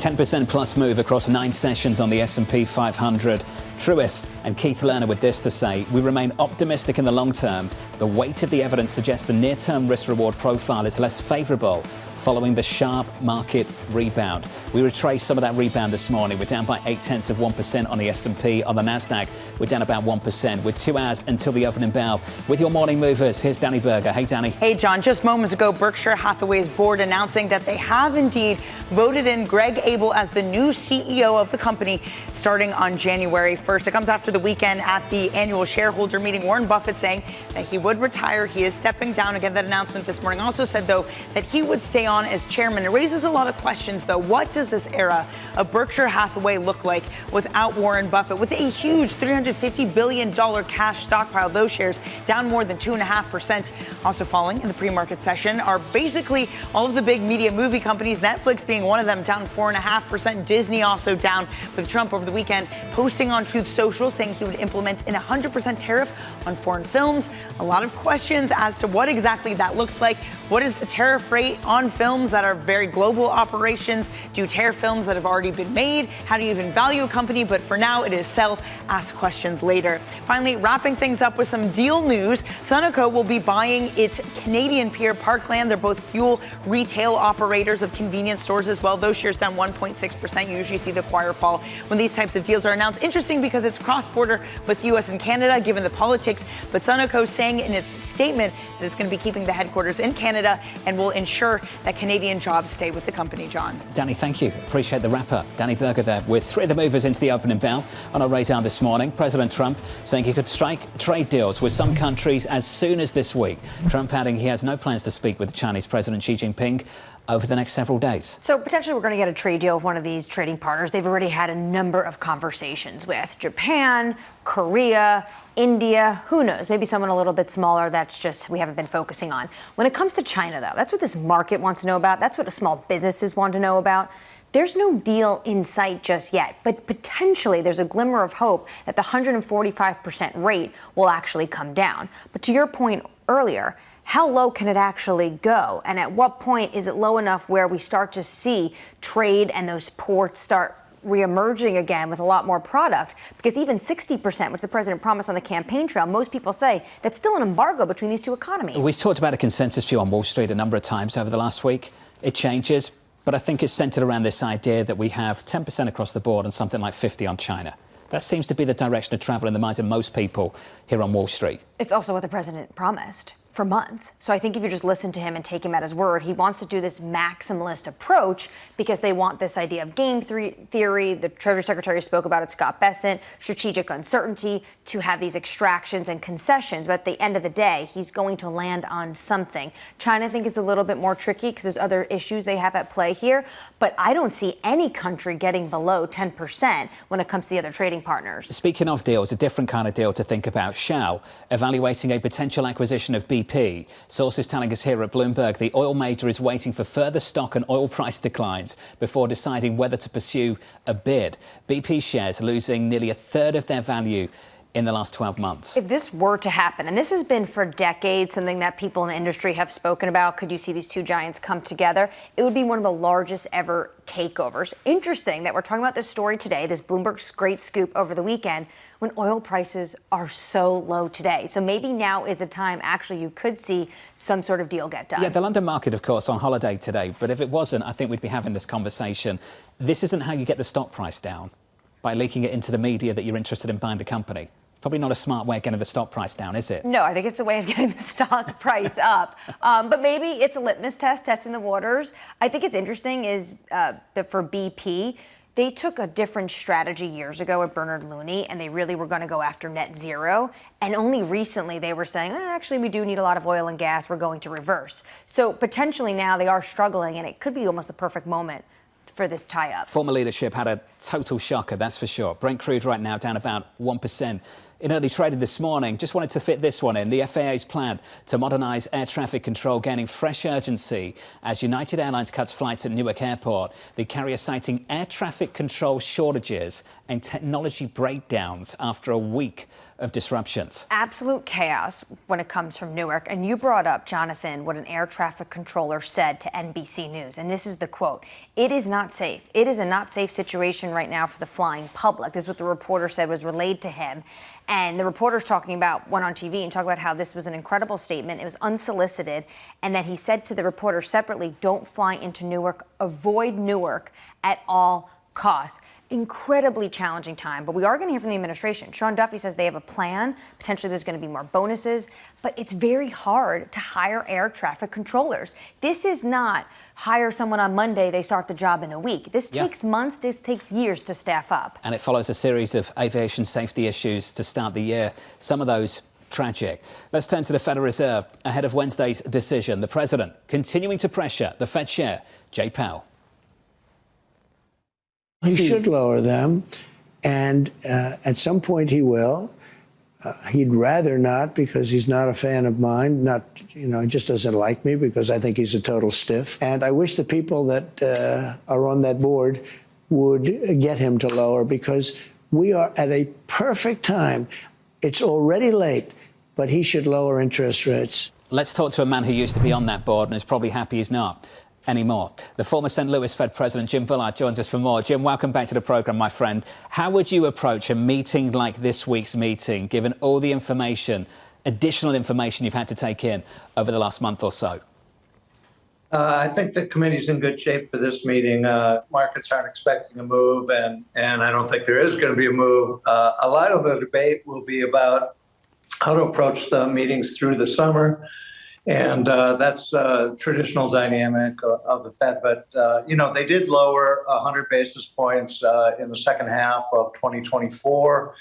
10% plus move across 9 sessions on the S&P 500. Truist and Keith Lerner with this to say: we remain optimistic in the long term. The weight of the evidence suggests the near-term risk-reward profile is less favorable following the sharp market rebound. We retraced some of that rebound this morning. We're down by 0.8% on the S&P. On the Nasdaq, we're down about 1%. With 2 hours until the opening bell. With your morning movers, here's Danny Berger. Hey, Danny. Hey, John. Just moments ago, Berkshire Hathaway's board announcing that they have indeed voted in Greg Abel as the new CEO of the company starting on January 1st. It comes after the weekend at the annual shareholder meeting. Warren Buffett saying that he would retire. He is stepping down. Again, that announcement this morning also said, though, that he would stay on as chairman. It raises a lot of questions, though. What does this era of Berkshire Hathaway look like without Warren Buffett? With a huge $350 billion cash stockpile, those shares down more than 2.5%. Also falling in the pre-market session are basically all of the big media movie companies, Netflix being one of them, down 4.5%. Disney also down, with Trump over the weekend posting on Truth Social saying he would implement an 100% tariff on foreign films. A lot of questions as to what exactly that looks like. What is the tariff rate on films that are very global operations? Do you tariff films that have already been made? How do you even value a company? But for now, it is sell, ask questions later. Finally, wrapping things up with some deal news. Sunoco will be buying its Canadian peer Parkland. They're both fuel retail operators of convenience stores as well. Those shares down 1.6%. You usually see the choir fall when these types of deals are announced. Interesting because it's cross-border with U.S. and Canada, given the politics. But Sunoco saying in its statement that it's going to be keeping the headquarters in Canada and will ensure that Canadian jobs stay with the company, John. Danny, thank you. Appreciate the wrap-up. Danny Berger there with 3 of the movers into the opening bell. On our radar this morning, President Trump saying he could strike trade deals with some countries as soon as this week. Trump adding he has no plans to speak with Chinese President Xi Jinping over the next several days. So potentially we're going to get a trade deal with one of these trading partners they've already had a number of conversations with. Japan, Korea, India, who knows? Maybe someone a little bit smaller that's just we haven't been focusing on. When it comes to China, though, that's what this market wants to know about. That's what the small businesses want to know about. There's no deal in sight just yet, but potentially there's a glimmer of hope that the 145% rate will actually come down. But to your point earlier, how low can it actually go? And at what point is it low enough where we start to see trade and those ports start reemerging again with a lot more product? Because even 60%, which the president promised on the campaign trail, most people say that's still an embargo between these two economies. We've talked about a consensus view on Wall Street a number of times over the last week. It changes, but I think it's centered around this idea that we have 10% across the board and something like 50 on China. That seems to be the direction of travel in the minds of most people here on Wall Street. It's also what the president promised for months. So I think if you just listen to him and take him at his word, he wants to do this maximalist approach because they want this idea of game theory. The Treasury Secretary spoke about it, Scott Bessent, strategic uncertainty, to have these extractions and concessions. But at the end of the day, he's going to land on something. China, I think, is a little bit more tricky because there's other issues they have at play here. But I don't see any country getting below 10% when it comes to the other trading partners. Speaking of deals, a different kind of deal to think about. Shell evaluating a potential acquisition of BP. Sources telling us here at Bloomberg the oil major is waiting for further stock and oil price declines before deciding whether to pursue a bid. BP shares losing nearly a third of their value in the last 12 months. If this were to happen, and this has been for decades something that people in the industry have spoken about, could you see these two giants come together? It would be one of the largest ever takeovers. Interesting that we're talking about this story today, this Bloomberg great scoop over the weekend, when oil prices are so low today. So maybe now is a time, actually, you could see some sort of deal get done. Yeah, the London market, of course, on holiday today. But if it wasn't, I think we'd be having this conversation. This isn't how you get the stock price down, by leaking it into the media that you're interested in buying the company. Probably not a smart way of getting the stock price down, is it? No, I think it's a way of getting the stock price up. But maybe it's a litmus test, testing the waters. I think it's interesting is that for BP, they took a different strategy years ago with Bernard Looney, and they really were going to go after net zero. And only recently they were saying, actually, we do need a lot of oil and gas. We're going to reverse. So potentially now they are struggling, and it could be almost a perfect moment for this tie-up. Former leadership had a total shocker, that's for sure. Brent crude right now down about 1%. In early trading this morning, just wanted to fit this one in. The FAA's plan to modernise air traffic control gaining fresh urgency as United Airlines cuts flights at Newark Airport. The carrier citing air traffic control shortages and technology breakdowns after a week of disruptions. Absolute chaos when it comes from Newark. And you brought up, Jonathan, what an air traffic controller said to NBC News. And this is the quote. "It is not not safe. It is a not safe situation right now for the flying public. This is what the reporter said was relayed to him. And the reporter's went on TV and talked about how this was an incredible statement. It was unsolicited. And that he said to the reporter separately, don't fly into Newark, avoid Newark at all costs. Incredibly challenging time, but we are going to hear from the administration. Sean Duffy says they have a plan. Potentially there's going to be more bonuses, but it's very hard to hire air traffic controllers. This is not hire someone on Monday, they start the job in a week. This takes months, this takes years to staff up. And it follows a series of aviation safety issues to start the year. Some of those tragic. Let's turn to the Federal Reserve ahead of Wednesday's decision. The president continuing to pressure the Fed chair, Jay Powell. He should lower them, and at some point he will. He'd rather not because he's not a fan of mine. He just doesn't like me because I think he's a total stiff. And I wish the people that are on that board would get him to lower because we are at a perfect time. It's already late, but he should lower interest rates. Let's talk to a man who used to be on that board and is probably happy he's not anymore. The former St. Louis Fed President Jim Bullard joins us for more. Jim, welcome back to the programme, my friend. How would you approach a meeting like this week's meeting, given all the information, additional information you've had to take in over the last month or so? I think the committee's in good shape for this meeting. Markets aren't expecting a move, and I don't think there is going to be a move. A lot of the debate will be about how to approach the meetings through the summer. And that's a traditional dynamic of the Fed. But, they did lower 100 basis points in the second half of 2024.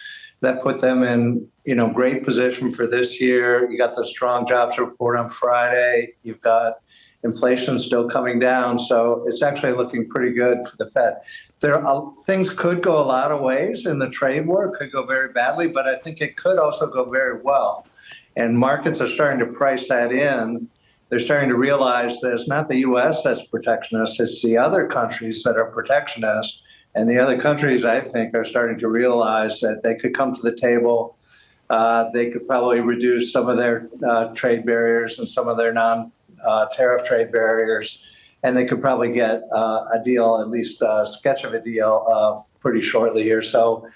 That put them in, great position for this year. You got the strong jobs report on Friday. You've got inflation still coming down. So it's actually looking pretty good for the Fed. Things could go a lot of ways in the trade war. It could go very badly, but I think it could also go very well. And markets are starting to price that in. They're starting to realize that it's not the U.S. that's protectionist, it's the other countries that are protectionist. And the other countries, I think, are starting to realize that they could come to the table. They could probably reduce some of their trade barriers and some of their non-tariff trade barriers. And they could probably get a deal, at least a sketch of a deal, pretty shortly here. So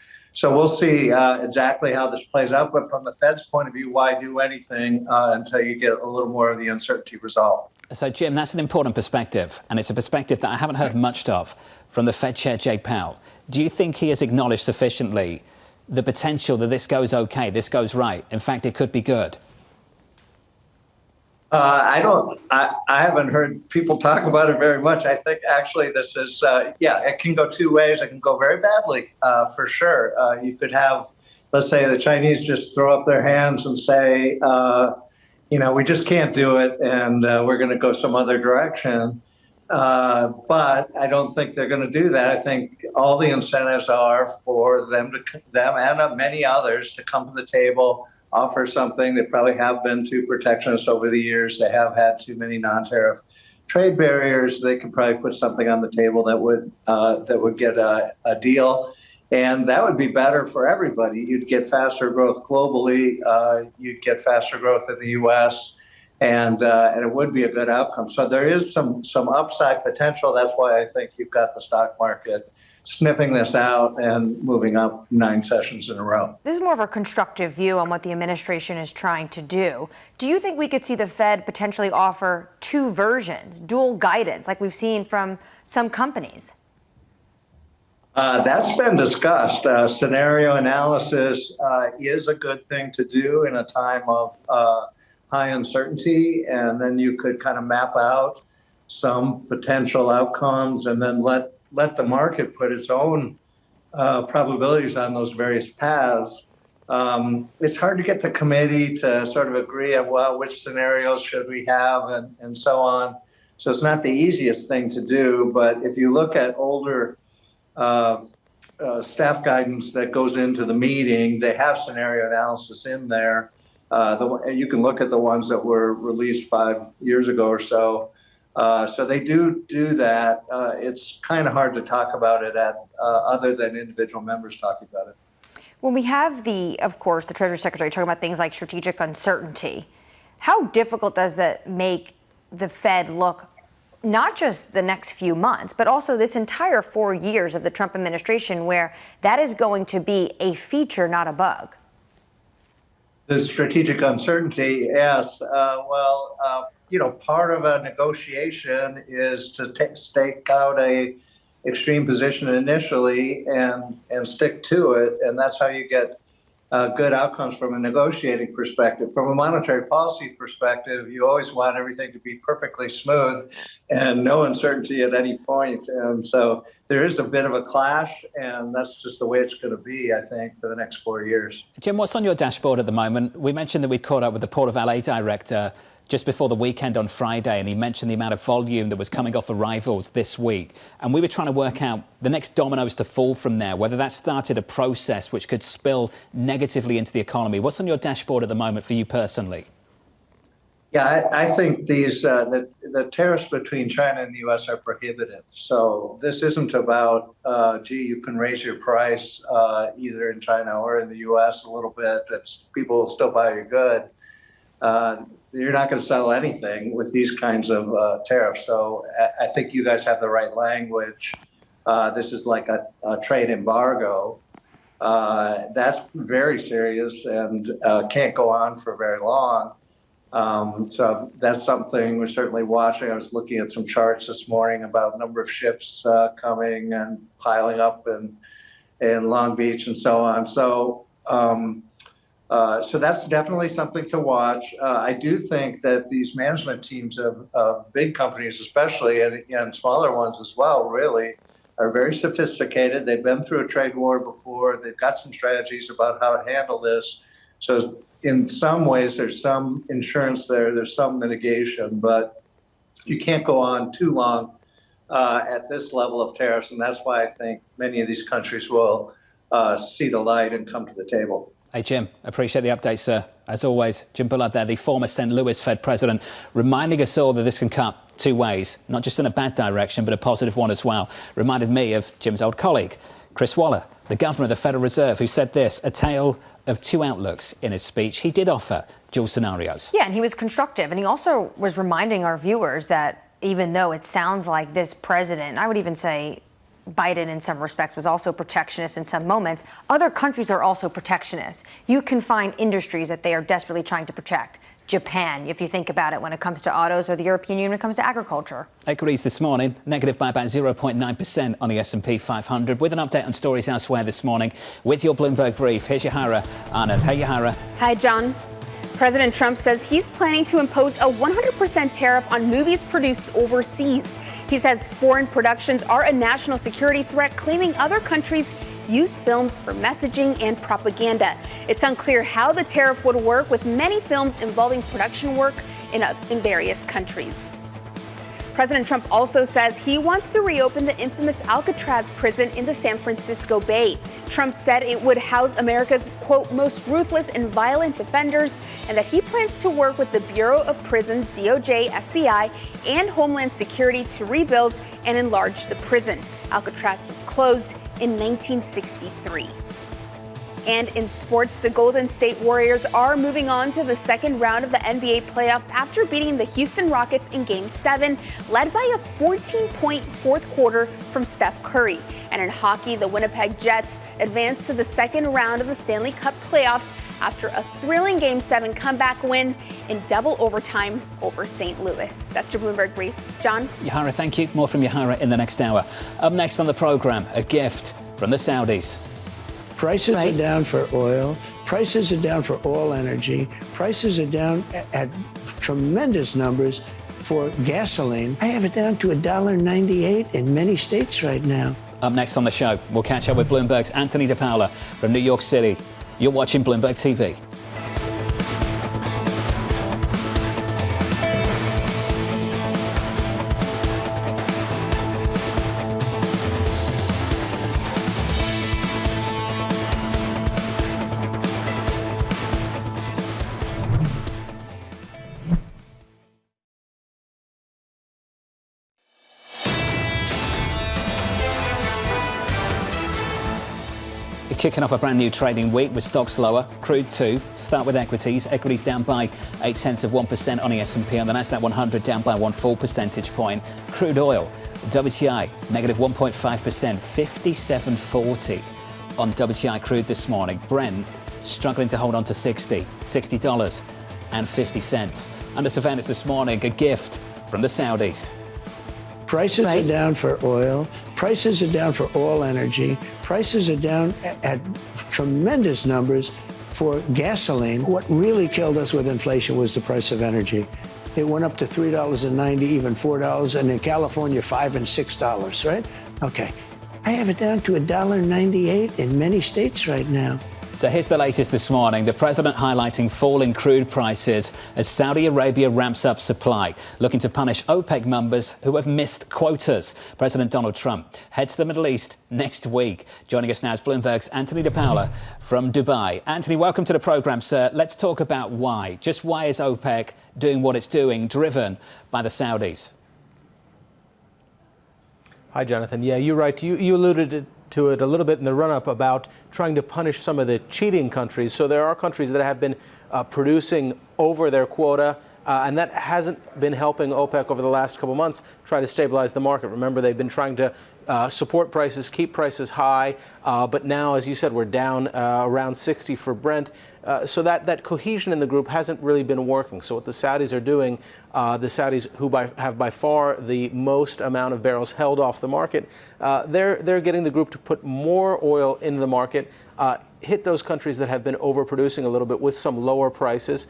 we'll see exactly how this plays out. But from the Fed's point of view, why do anything until you get a little more of the uncertainty resolved? So, Jim, that's an important perspective. And it's a perspective that I haven't heard much of from the Fed chair, Jay Powell. Do you think he has acknowledged sufficiently the potential that this goes OK, this goes right? In fact, it could be good. I haven't heard people talk about it very much. I think actually this is, it can go two ways. It can go very badly, for sure. You could have, let's say the Chinese just throw up their hands and say, we just can't do it and we're going to go some other direction. But I don't think they're going to do that. I think all the incentives are for them and many others to come to the table, offer something. They probably have been too protectionist over the years. They have had too many non-tariff trade barriers. They could probably put something on the table that would get a deal. And that would be better for everybody. You'd get faster growth globally. You'd get faster growth in the U.S. And it would be a good outcome. So there is some upside potential. That's why I think you've got the stock market sniffing this out and moving up 9 sessions in a row. This is more of a constructive view on what the administration is trying to do. Do you think we could see the Fed potentially offer two versions, dual guidance, like we've seen from some companies? That's been discussed. Scenario analysis is a good thing to do in a time of high uncertainty, and then you could kind of map out some potential outcomes and then let the market put its own probabilities on those various paths. It's hard to get the committee to sort of agree on, well, which scenarios should we have and so on. So it's not the easiest thing to do, but if you look at older staff guidance that goes into the meeting, they have scenario analysis in there. You can look at the ones that were released 5 years ago or so. So they do that. It's kind of hard to talk about it other than individual members talking about it. When we have of course, the Treasury Secretary talking about things like strategic uncertainty, how difficult does that make the Fed look not just the next few months, but also this entire 4 years of the Trump administration, where that is going to be a feature, not a bug? The strategic uncertainty, yes. Part of a negotiation is to stake out a extreme position initially and stick to it, and that's how you get good outcomes from a negotiating perspective. From a monetary policy perspective, you always want everything to be perfectly smooth and no uncertainty at any point. And so there is a bit of a clash, and that's just the way it's going to be, I think, for the next 4 years. Jim, what's on your dashboard at the moment? We mentioned that we'd caught up with the Port of LA director just before the weekend on Friday, and he mentioned the amount of volume that was coming off arrivals this week. And we were trying to work out the next dominoes to fall from there, whether that started a process which could spill negatively into the economy. What's on your dashboard at the moment for you personally? Yeah, I think these the tariffs between China and the U.S. are prohibitive. So this isn't about, you can raise your price either in China or in the U.S. a little bit. People will still buy your good. You're not going to sell anything with these kinds of tariffs. So I think you guys have the right language. This is like a trade embargo. That's very serious and can't go on for very long. So that's something we're certainly watching. I was looking at some charts this morning about number of ships coming and piling up in Long Beach and so on. So that's definitely something to watch. I do think that these management teams of big companies, especially, and smaller ones as well, really, are very sophisticated. They've been through a trade war before. They've got some strategies about how to handle this. So in some ways, there's some insurance there. There's some mitigation, but you can't go on too long at this level of tariffs. And that's why I think many of these countries will see the light and come to the table. Hey, Jim, appreciate the update, sir. As always, Jim Bullard there, the former St. Louis Fed president, reminding us all that this can cut two ways, not just in a bad direction, but a positive one as well. Reminded me of Jim's old colleague, Chris Waller, the governor of the Federal Reserve, who said this, a tale of two outlooks in his speech. He did offer dual scenarios. Yeah, and he was constructive. And he also was reminding our viewers that even though it sounds like this president, I would even say Biden in some respects was also protectionist in some moments, other countries are also protectionist. You can find industries that they are desperately trying to protect. Japan, if you think about it, when it comes to autos, or the European Union when it comes to agriculture. Equities this morning, negative by about 0.9% on the S&P 500. With an update on stories elsewhere this morning, with your Bloomberg Brief, here's Yahara Anand. Hey, Yahara. Hi, John. President Trump says he's planning to impose a 100% tariff on movies produced overseas. He says foreign productions are a national security threat, claiming other countries use films for messaging and propaganda. It's unclear how the tariff would work, with many films involving production work in various countries. President Trump also says he wants to reopen the infamous Alcatraz prison in the San Francisco Bay. Trump said it would house America's, quote, most ruthless and violent offenders, and that he plans to work with the Bureau of Prisons, DOJ, FBI, and Homeland Security to rebuild and enlarge the prison. Alcatraz was closed in 1963. And in sports, the Golden State Warriors are moving on to the second round of the NBA playoffs after beating the Houston Rockets in Game 7, led by a 14-point fourth quarter from Steph Curry. And in hockey, the Winnipeg Jets advanced to the second round of the Stanley Cup playoffs after a thrilling Game 7 comeback win in double overtime over St. Louis. That's your Bloomberg Brief. John? Yahara, thank you. More from Yahara in the next hour. Up next on the program, a gift from the Saudis. Prices are down for oil. Prices are down for all energy. Prices are down at tremendous numbers for gasoline. I have it down to $1.98 in many states right now. Up next on the show, we'll catch up with Bloomberg's Anthony DePaola from New York City. You're watching Bloomberg TV. Kicking off a brand new trading week with stocks lower. Crude too. Start with equities. Equities down by 0.8% on the S&P. On the Nasdaq 100 down by 1 full percentage point. Crude oil, WTI negative 1.5%, 57.40 on WTI crude this morning. Brent struggling to hold on to $60.50. Under surveillance this morning, a gift from the Saudis. Prices are down for oil. Prices are down for all energy. Prices are down at tremendous numbers for gasoline. What really killed us with inflation was the price of energy. It went up to $3.90, even $4, and in California, $5 and $6, right? Okay. I have it down to $1.98 in many states right now. So here's the latest this morning. The president highlighting falling crude prices as Saudi Arabia ramps up supply, looking to punish OPEC members who have missed quotas. President Donald Trump heads to the Middle East next week. Joining us now is Bloomberg's Anthony DePaola from Dubai. Anthony, welcome to the program, sir. Let's talk about why. Just why is OPEC doing what it's doing, driven by the Saudis? Hi, Jonathan. Yeah, you're right. You alluded to it a little bit in the run-up about trying to punish some of the cheating countries. So there are countries that have been producing over their quota, and that hasn't been helping OPEC over the last couple months try to stabilize the market. Remember, they've been trying to support prices, keep prices high, but now, as you said, we're down around 60 for Brent. So that cohesion in the group hasn't really been working. So what the Saudis are doing, the Saudis who have by far the most amount of barrels held off the market, they're getting the group to put more oil into the market, hit those countries that have been overproducing a little bit with some lower prices.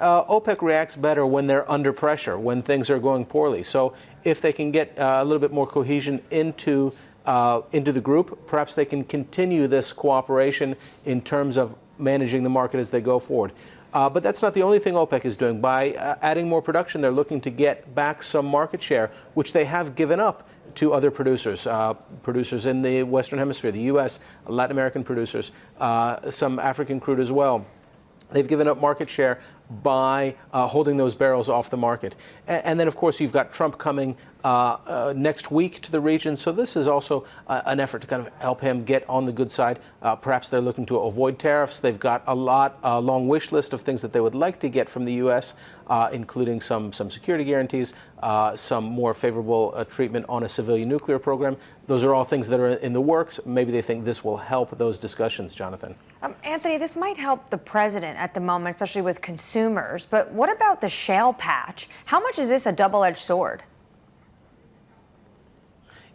OPEC reacts better when they're under pressure, when things are going poorly. So if they can get a little bit more cohesion into the group, perhaps they can continue this cooperation in terms of managing the market as they go forward. But that's not the only thing OPEC is doing. By adding more production, they're looking to get back some market share, which they have given up to other producers, producers in the Western Hemisphere, the U.S., Latin American producers, some African crude as well. They've given up market share by holding those barrels off the market. And then, of course, you've got Trump coming next week to the region. So this is also an effort to kind of help him get on the good side. Perhaps they're looking to avoid tariffs. They've got a long wish list of things that they would like to get from the U.S., including some security guarantees, some more favorable treatment on a civilian nuclear program. Those are all things that are in the works. Maybe they think this will help those discussions, Jonathan. Anthony, this might help the president at the moment, especially with consumers. But what about the shale patch? How much is this a double-edged sword?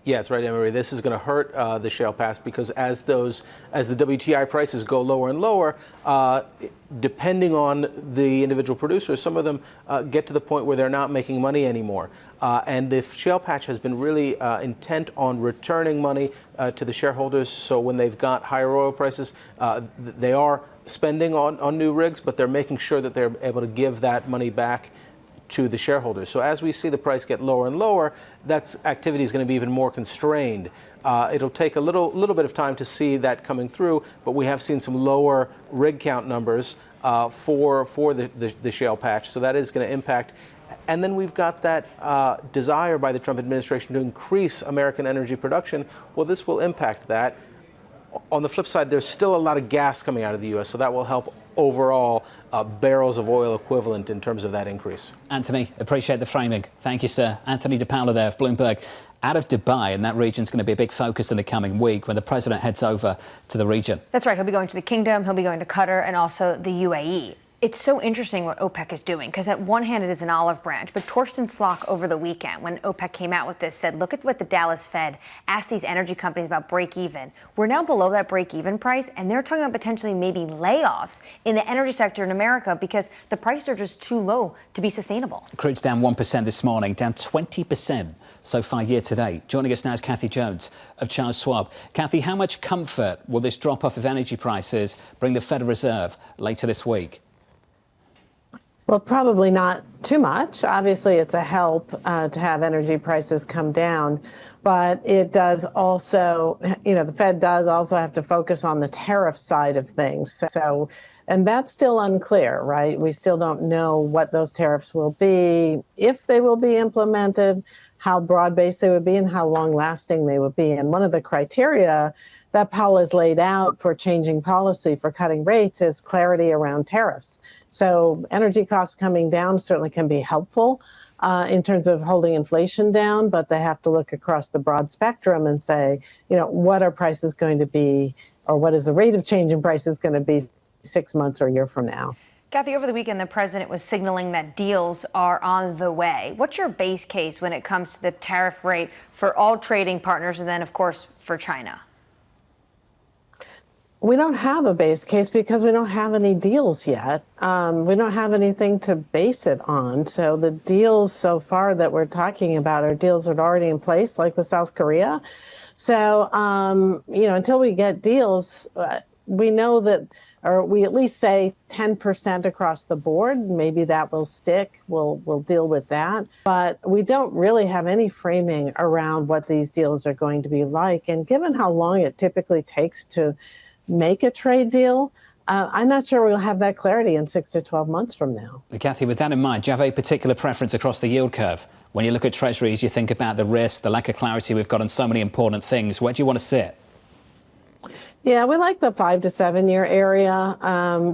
Yeah, that's right, Annmarie. This is going to hurt the shale patch because as the WTI prices go lower and lower, depending on the individual producers, some of them get to the point where they're not making money anymore. And the shale patch has been really intent on returning money to the shareholders. So when they've got higher oil prices, they are spending on new rigs, but they're making sure that they're able to give that money back to the shareholders. So as we see the price get lower and lower, that activity is going to be even more constrained. It'll take a little bit of time to see that coming through, but we have seen some lower rig count numbers for the shale patch. So that is going to impact. And then we've got that desire by the Trump administration to increase American energy production. Well, this will impact that. On the flip side, there's still a lot of gas coming out of the U.S., so that will help overall barrels of oil equivalent in terms of that increase. Anthony, appreciate the framing. Thank you, sir. Anthony DePaola there of Bloomberg. Out of Dubai, and that region's going to be a big focus in the coming week when the president heads over to the region. That's right. He'll be going to the Kingdom, he'll be going to Qatar, and also the UAE. It's so interesting what OPEC is doing, because at one hand it is an olive branch, but Torsten Slok over the weekend, when OPEC came out with this, said, look at what the Dallas Fed asked these energy companies about break-even. We're now below that break-even price, and they're talking about potentially maybe layoffs in the energy sector in America because the prices are just too low to be sustainable. Crude's down 1% this morning, down 20% so far year to date. Joining us now is Kathy Jones of Charles Schwab. Kathy, how much comfort will this drop-off of energy prices bring the Federal Reserve later this week? Well, probably not too much. Obviously, it's a help to have energy prices come down. But it does also, the Fed does also have to focus on the tariff side of things. So, and that's still unclear, right? We still don't know what those tariffs will be, if they will be implemented, how broad-based they would be, and how long-lasting they would be. And one of the criteria that Powell has laid out for changing policy for cutting rates is clarity around tariffs. So energy costs coming down certainly can be helpful in terms of holding inflation down, but they have to look across the broad spectrum and say, what are prices going to be, or what is the rate of change in prices going to be 6 months or a year from now? Kathy, over the weekend, the president was signaling that deals are on the way. What's your base case when it comes to the tariff rate for all trading partners and then, of course, for China? We don't have a base case because we don't have any deals yet. We don't have anything to base it on. So the deals so far that we're talking about are deals that are already in place, like with South Korea. So, until we get deals, we know that, or we at least say 10% across the board. Maybe that will stick. We'll deal with that. But we don't really have any framing around what these deals are going to be like. And given how long it typically takes to make a trade deal, I'm not sure we'll have that clarity in 6 to 12 months from now. Kathy, with that in mind, do you have a particular preference across the yield curve? When you look at treasuries, you think about the risk, the lack of clarity we've got on so many important things. Where do you want to sit? Yeah, we like the 5 to 7 year area.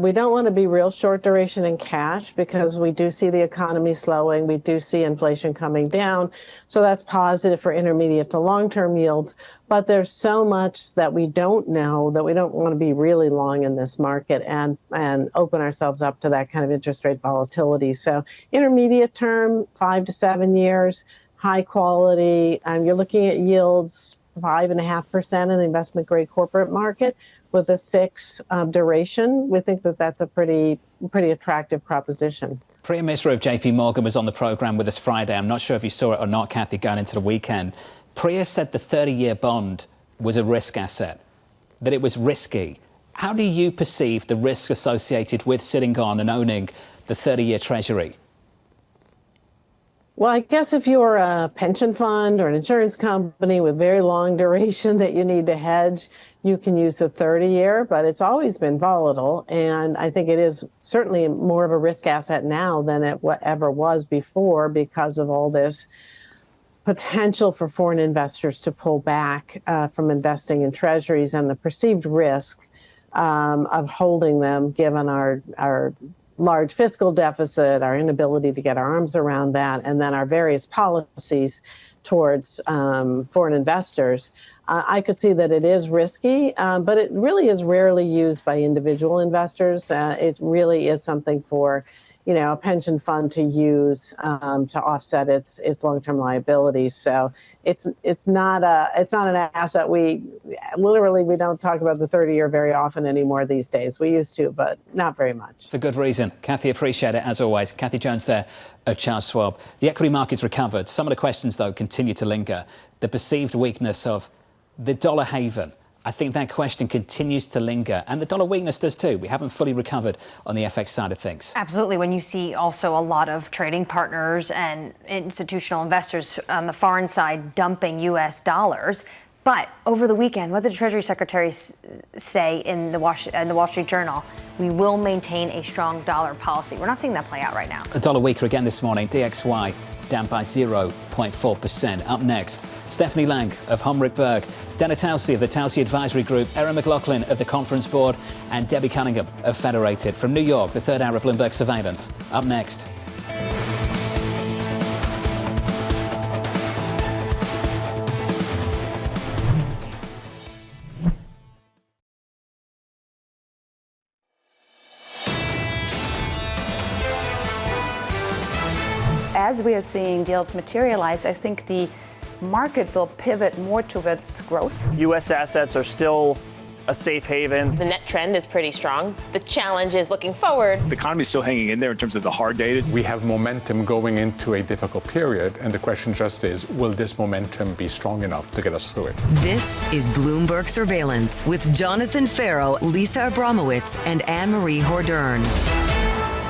We don't want to be real short duration in cash because we do see the economy slowing. We do see inflation coming down. So that's positive for intermediate to long-term yields. But there's so much that we don't know that we don't want to be really long in this market and open ourselves up to that kind of interest rate volatility. So intermediate term, 5 to 7 years, high quality. You're looking at yields 5.5% in the investment grade corporate market with a 6 duration. We think that that's a pretty attractive proposition. Priya Misra of JP Morgan was on the program with us Friday. I'm not sure if you saw it or not, Kathy, going into the weekend. Priya said the 30-year bond was a risk asset, that it was risky. How do you perceive the risk associated with sitting on and owning the 30-year treasury? Well, I guess if you're a pension fund or an insurance company with very long duration that you need to hedge, you can use the 30-year, but it's always been volatile. And I think it is certainly more of a risk asset now than it ever was before because of all this potential for foreign investors to pull back from investing in treasuries and the perceived risk of holding them given our large fiscal deficit, our inability to get our arms around that, and then our various policies towards foreign investors. I could see that it is risky, but it really is rarely used by individual investors. It really is something for, a pension fund to use to offset its long-term liabilities. So it's not an asset. We don't talk about the 30-year very often anymore these days. We used to, but not very much. For good reason. Kathy, appreciate it as always. Kathy Jones there of Charles Schwab. The equity market's recovered. Some of the questions, though, continue to linger. The perceived weakness of the dollar haven. I think that question continues to linger, and the dollar weakness does too. We haven't fully recovered on the FX side of things. Absolutely. When you see also a lot of trading partners and institutional investors on the foreign side dumping U.S. dollars. But over the weekend, what did the Treasury Secretary say in the Wall Street Journal? We will maintain a strong dollar policy. We're not seeing that play out right now. The dollar weaker again this morning. DXY down by 0.4%. Up next, Stephanie Lang of Homrich Berg, Dana Telsey of the Telsey Advisory Group, Erin McLaughlin of the Conference Board, and Debbie Cunningham of Federated. From New York, the third hour of Bloomberg Surveillance. Up next. As we are seeing deals materialize, I think the market will pivot more towards growth. U.S. assets are still a safe haven. The net trend is pretty strong. The challenge is looking forward. The economy is still hanging in there in terms of the hard data. We have momentum going into a difficult period, and the question just is, will this momentum be strong enough to get us through it? This is Bloomberg Surveillance with Jonathan Ferro, Lisa Abramowicz, and Annmarie Hordern.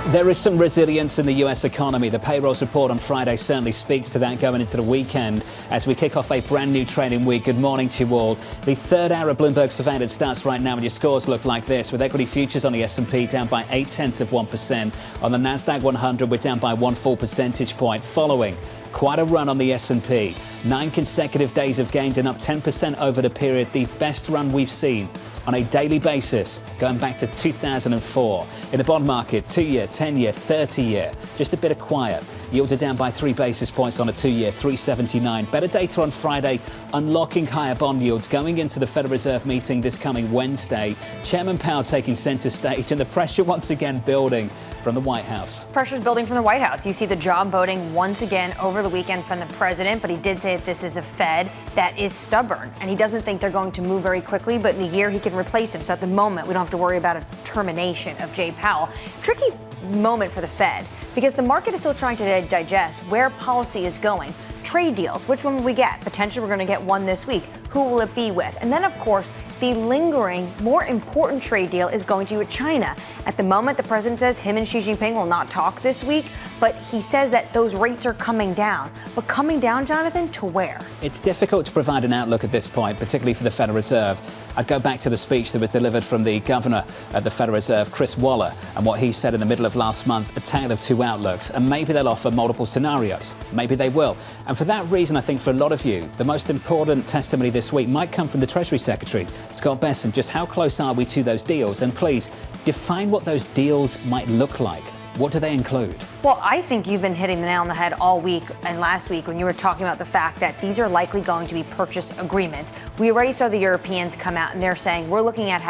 There is some resilience in the U.S. economy. The payrolls report on Friday certainly speaks to that going into the weekend as we kick off a brand new trading week. Good morning to you all. The third hour of Bloomberg Surveillance starts right now, and your scores look like this, with equity futures on the S&P down by 0.8%. On the Nasdaq 100, we're down by 1 full percentage point, following quite a run on the S&P. 9 consecutive days of gains and up 10% over the period, the best run we've seen on a daily basis going back to 2004. In the bond market, 2-year, 10-year, 30-year, just a bit of quiet. Yields are down by 3 basis points on a 2-year, 379. Better data on Friday, unlocking higher bond yields going into the Federal Reserve meeting this coming Wednesday. Chairman Powell taking center stage, and the pressure once again building from the White House. Pressure's building from the White House. You see the job voting once again over the weekend from the president, but he did say that this is a Fed that is stubborn, and he doesn't think they're going to move very quickly, but in a year he can replace him. So at the moment, we don't have to worry about a termination of Jay Powell. Tricky moment for the Fed because the market is still trying to digest where policy is going. Trade deals, which one will we get? Potentially we're going to get one this week. Who will it be with? And then, of course, the lingering, more important trade deal is going to be with China. At the moment, the president says him and Xi Jinping will not talk this week, but he says that those rates are coming down. But coming down, Jonathan, to where? It's difficult to provide an outlook at this point, particularly for the Federal Reserve. I'd go back to the speech that was delivered from the governor of the Federal Reserve, Chris Waller, and what he said in the middle of last month, a tale of two outlooks. And maybe they'll offer multiple scenarios. Maybe they will. And for that reason, I think for a lot of you, the most important testimony this week might come from the Treasury Secretary, Scott Bessent. Just how close are we to those deals? And please, define what those deals might look like. What do they include? Well, I think you've been hitting the nail on the head all week and last week when you were talking about the fact that these are likely going to be purchase agreements. We already saw the Europeans come out and they're saying we're looking at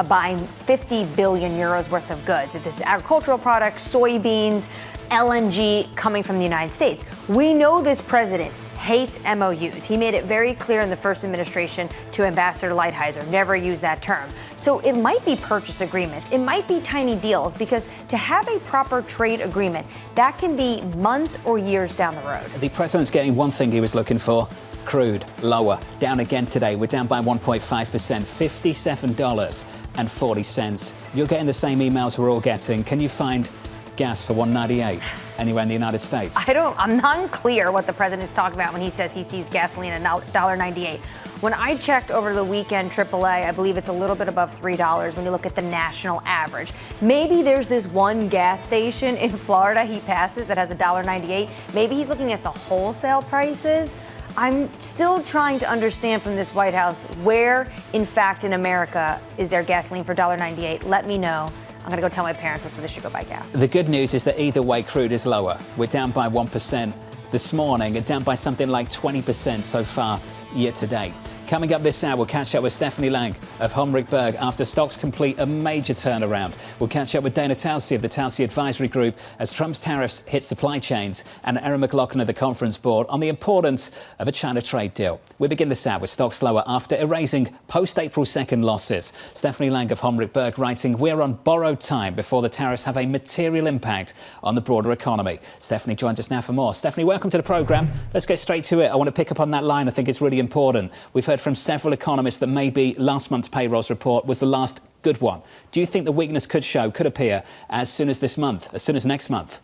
buying 50 billion euros worth of goods. This is agricultural products, soybeans, LNG coming from the United States. We know this president hates MOUs. He made it very clear in the first administration to Ambassador Lighthizer, never use that term. So it might be purchase agreements. It might be tiny deals because to have a proper trade agreement, that can be months or years down the road. The president's getting one thing he was looking for. Crude, lower, down again today. We're down by 1.5%, $57.40. You're getting the same emails we're all getting. Can you find gas for $1.98 anywhere in the United States? I'm unclear what the president is talking about when he says he sees gasoline at $1.98. When I checked over the weekend, AAA, I believe it's a little bit above $3 when you look at the national average. Maybe there's this one gas station in Florida he passes that has $1.98. Maybe he's looking at the wholesale prices. I'm still trying to understand from this White House where, in fact, in America is there gasoline for $1.98. Let me know. I'm going to go tell my parents that's where they should go buy gas. The good news is that either way, crude is lower. We're down by 1% this morning and down by something like 20% so far year to date. Coming up this hour, we'll catch up with Stephanie Lang of Homrich Berg after stocks complete a major turnaround. We'll catch up with Dana Telsey of the Telsey Advisory Group as Trump's tariffs hit supply chains, and Erin McLaughlin of the Conference Board on the importance of a China trade deal. We begin this hour with stocks lower after erasing post-April 2nd losses. Stephanie Lang of Homrich Berg writing, we're on borrowed time before the tariffs have a material impact on the broader economy. Stephanie joins us now for more. Stephanie, welcome to the programme. Let's get straight to it. I want to pick up on that line. I think it's really important. We've heard from several economists that maybe last month's payrolls report was the last good one. Do you think the weakness could appear as soon as this month, as soon as next month?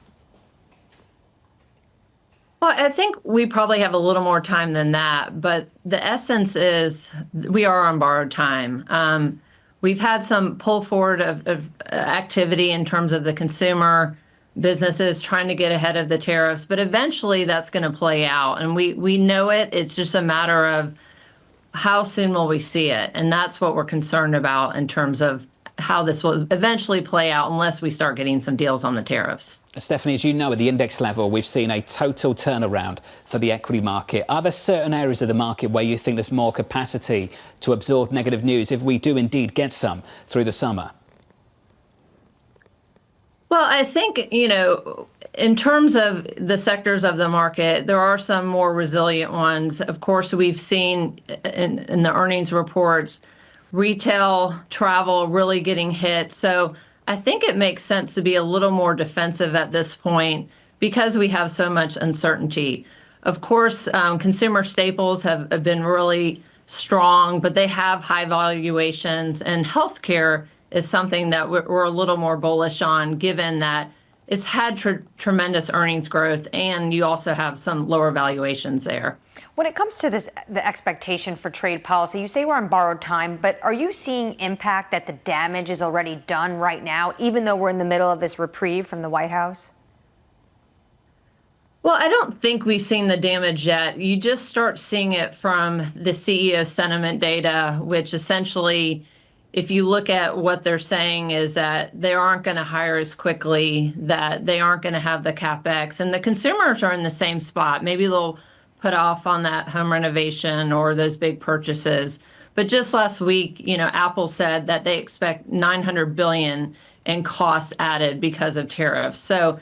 Well, I think we probably have a little more time than that, but the essence is we are on borrowed time. We've had some pull forward of activity in terms of the consumer, businesses trying to get ahead of the tariffs, but eventually that's going to play out, and we know it. It's just a matter of how soon will we see it? And that's what we're concerned about in terms of how this will eventually play out unless we start getting some deals on the tariffs. Stephanie, as you know, at the index level, we've seen a total turnaround for the equity market. Are there certain areas of the market where you think there's more capacity to absorb negative news if we do indeed get some through the summer? Well, I think, in terms of the sectors of the market, there are some more resilient ones. Of course, we've seen in the earnings reports, retail, travel really getting hit. So I think it makes sense to be a little more defensive at this point because we have so much uncertainty. Of course, consumer staples have been really strong, but they have high valuations, and healthcare is something that we're a little more bullish on, given that it's had tremendous earnings growth, and you also have some lower valuations there. When it comes to the expectation for trade policy, you say we're on borrowed time, but are you seeing impact that the damage is already done right now, even though we're in the middle of this reprieve from the White House? Well, I don't think we've seen the damage yet. You just start seeing it from the CEO sentiment data, which essentially, if you look at what they're saying, is that they aren't going to hire as quickly, that they aren't going to have the CapEx, and the consumers are in the same spot. Maybe they'll put off on that home renovation or those big purchases. But just last week, Apple said that they expect $900 billion in costs added because of tariffs. So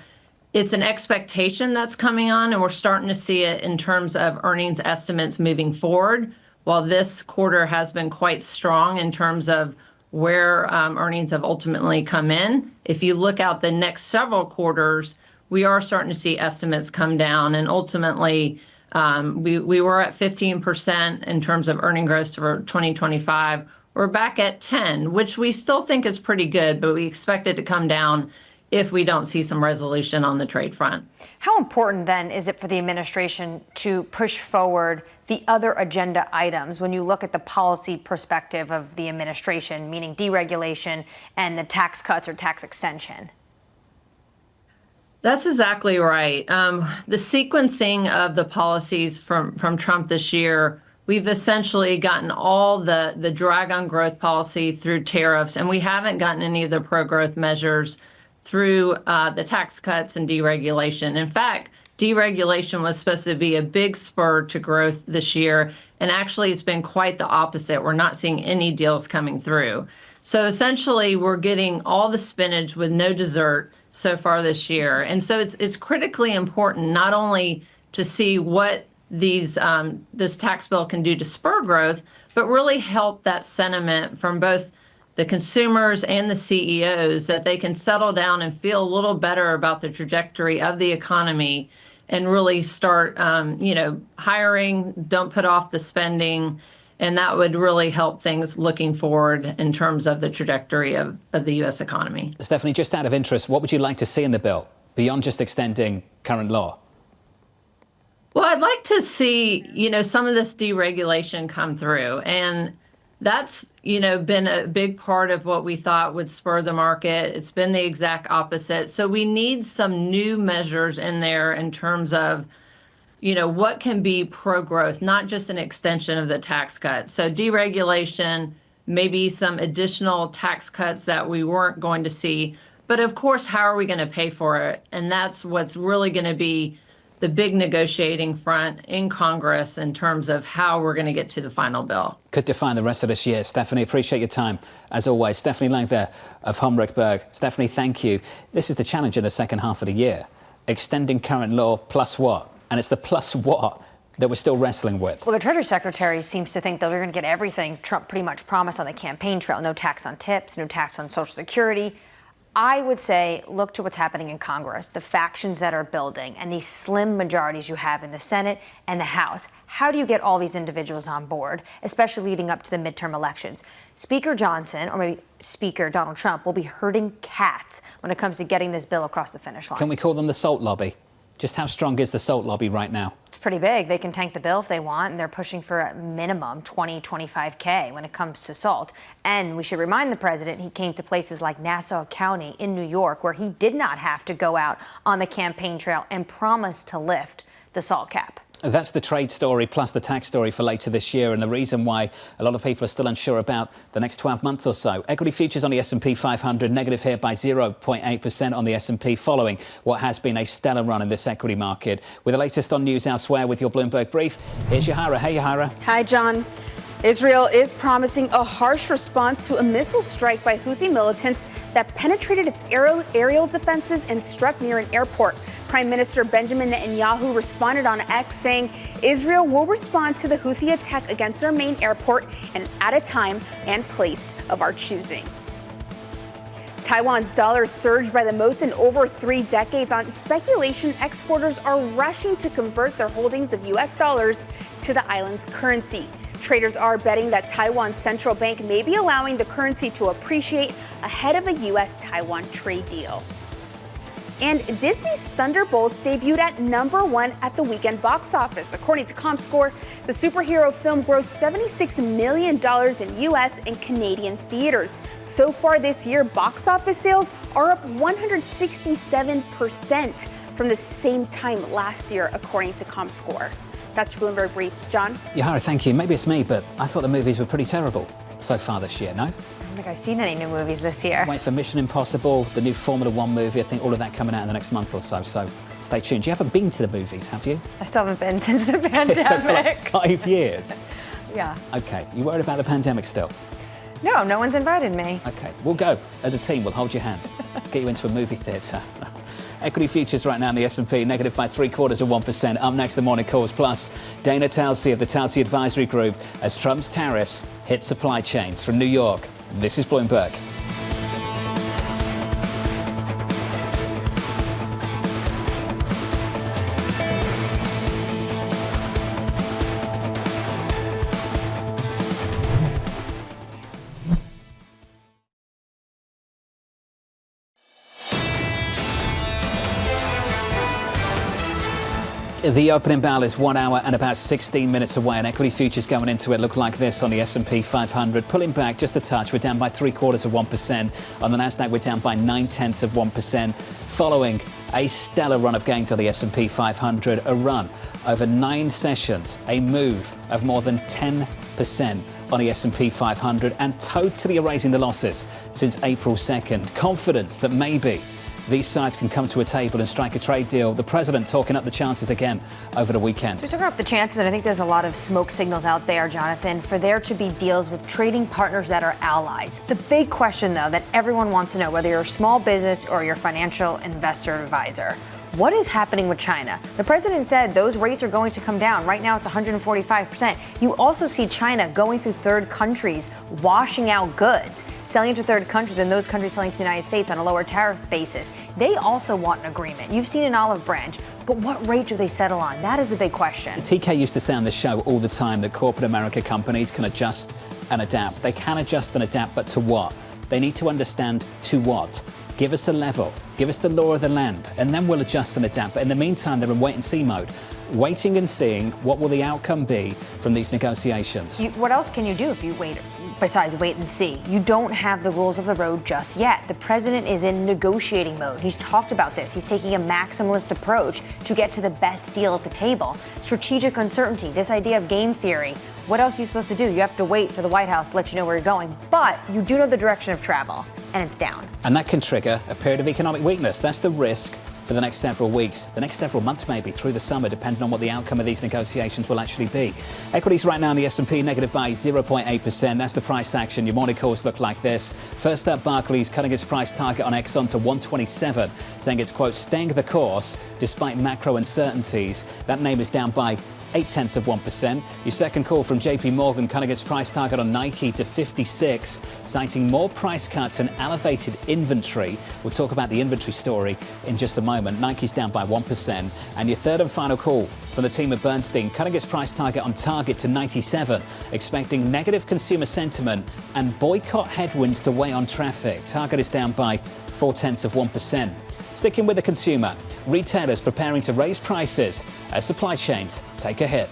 it's an expectation that's coming on, and we're starting to see it in terms of earnings estimates moving forward. While this quarter has been quite strong in terms of where earnings have ultimately come in, if you look out the next several quarters, we are starting to see estimates come down. And ultimately, we were at 15% in terms of earning growth for 2025. We're back at 10, which we still think is pretty good, but we expect it to come down if we don't see some resolution on the trade front. How important, then, is it for the administration to push forward the other agenda items when you look at the policy perspective of the administration, meaning deregulation and the tax cuts or tax extension? That's exactly right. The sequencing of the policies from Trump this year, we've essentially gotten all the drag on growth policy through tariffs, and we haven't gotten any of the pro-growth measures through the tax cuts and deregulation. In fact, deregulation was supposed to be a big spur to growth this year, and actually it's been quite the opposite. We're not seeing any deals coming through. So essentially, we're getting all the spinach with no dessert so far this year. And so it's critically important not only to see what this tax bill can do to spur growth, but really help that sentiment from both the consumers and the CEOs, that they can settle down and feel a little better about the trajectory of the economy and really start, hiring, don't put off the spending. And that would really help things looking forward in terms of the trajectory of the U.S. economy. Stephanie, just out of interest, what would you like to see in the bill beyond just extending current law? Well, I'd like to see, some of this deregulation come through. And that's, been a big part of what we thought would spur the market. It's been the exact opposite. So we need some new measures in there in terms of, what can be pro-growth, not just an extension of the tax cut. So deregulation, maybe some additional tax cuts that we weren't going to see. But of course, how are we going to pay for it? And that's what's really going to be the big negotiating front in Congress in terms of how we're going to get to the final bill. Could define the rest of this year. Stephanie, appreciate your time, as always. Stephanie Lang there of Homrich Berg. Stephanie, thank you. This is the challenge in the second half of the year. Extending current law plus what? And it's the plus what that we're still wrestling with. Well, the Treasury Secretary seems to think that they're going to get everything Trump pretty much promised on the campaign trail. No tax on tips, no tax on Social Security. I would say look to what's happening in Congress, the factions that are building, and these slim majorities you have in the Senate and the House. How do you get all these individuals on board, especially leading up to the midterm elections? Speaker Johnson, or maybe Speaker Donald Trump, will be herding cats when it comes to getting this bill across the finish line. Can we call them the SALT lobby? Just how strong is the SALT lobby right now? It's pretty big. They can tank the bill if they want, and they're pushing for a minimum 25K when it comes to SALT. And we should remind the president he came to places like Nassau County in New York, where he did not have to go out on the campaign trail and promise to lift the SALT cap. That's the trade story plus the tax story for later this year, and the reason why a lot of people are still unsure about the next 12 months or so. Equity futures on the S&P 500 negative here by 0.8% on the S&P, following what has been a stellar run in this equity market. With the latest on news elsewhere with your Bloomberg Brief, here's Yahara. Hey, Yahara. Hi, John. Israel is promising a harsh response to a missile strike by Houthi militants that penetrated its aerial defenses and struck near an airport. Prime Minister Benjamin Netanyahu responded on X, saying Israel will respond to the Houthi attack against our main airport and at a time and place of our choosing. Taiwan's dollar surged by the most in over 3 decades on speculation exporters are rushing to convert their holdings of U.S. dollars to the island's currency. Traders are betting that Taiwan's central bank may be allowing the currency to appreciate ahead of a U.S.-Taiwan trade deal. And Disney's Thunderbolts debuted at #1 at the weekend box office. According to ComScore, the superhero film grossed $76 million in U.S. and Canadian theaters. So far this year, box office sales are up 167% from the same time last year, according to ComScore. That's your Bloomberg Brief. John? Yahara, thank you. Maybe it's me, but I thought the movies were pretty terrible so far this year, no? I don't think I've seen any new movies this year. Wait for Mission Impossible, the new Formula One movie. I think all of that coming out in the next month or so. So stay tuned. You haven't been to the movies, have you? I still haven't been since the pandemic. So for like 5 years? Yeah. Okay. You worried about the pandemic still? No, no one's invited me. Okay. We'll go. As a team, we'll hold your hand. Get you into a movie theatre. Equity futures right now in the S&P negative by 0.75%. Up next, the morning calls. Plus, Dana Telsey of the Telsey Advisory Group as Trump's tariffs hit supply chains. From New York, this is Bloomberg. The opening bell is 1 hour and about 16 minutes away, and equity futures going into it look like this on the S&P 500, pulling back just a touch. We're down by 0.75%. On the Nasdaq, we're down by 0.9%, following a stellar run of gains on the S&P 500, a run over 9 sessions, a move of more than 10% on the S&P 500, and totally erasing the losses since April 2nd. Confidence that maybe these sides can come to a table and strike a trade deal. The president talking up the chances again over the weekend. So we're talking about the chances, and I think there's a lot of smoke signals out there, Jonathan, for there to be deals with trading partners that are allies. The big question, though, that everyone wants to know, whether you're a small business or your financial investor advisor, what is happening with China? The president said those rates are going to come down. Right now, it's 145%. You also see China going through third countries, washing out goods, selling to third countries, and those countries selling to the United States on a lower tariff basis. They also want an agreement. You've seen an olive branch, but what rate do they settle on? That is the big question. TK used to say on the show all the time that corporate America companies can adjust and adapt. They can adjust and adapt, but to what? They need to understand to what. Give us a level, give us the law of the land, and then we'll adjust and adapt. But in the meantime, they're in wait-and-see mode, waiting and seeing what will the outcome be from these negotiations. What else can you do if you wait, besides wait and see? You don't have the rules of the road just yet. The president is in negotiating mode. He's talked about this. He's taking a maximalist approach to get to the best deal at the table. Strategic uncertainty, this idea of game theory. What else are you supposed to do? You have to wait for the White House to let you know where you're going. But you do know the direction of travel, and it's down. And that can trigger a period of economic weakness. That's the risk for the next several weeks, the next several months maybe, through the summer, depending on what the outcome of these negotiations will actually be. Equities right now in the S&P negative by 0.8%. That's the price action. Your morning calls look like this. First up, Barclays cutting its price target on Exxon to 127, saying it's, quote, staying the course despite macro uncertainties. That name is down by 0.8%. Your second call from JP Morgan cutting its price target on Nike to 56, citing more price cuts and elevated inventory. We'll talk about the inventory story in just a moment. Nike's down by 1%. And your third and final call from the team at Bernstein cutting its price target on Target to 97, expecting negative consumer sentiment and boycott headwinds to weigh on traffic. Target is down by 0.4%. Sticking with the consumer, retailers preparing to raise prices as supply chains take a hit.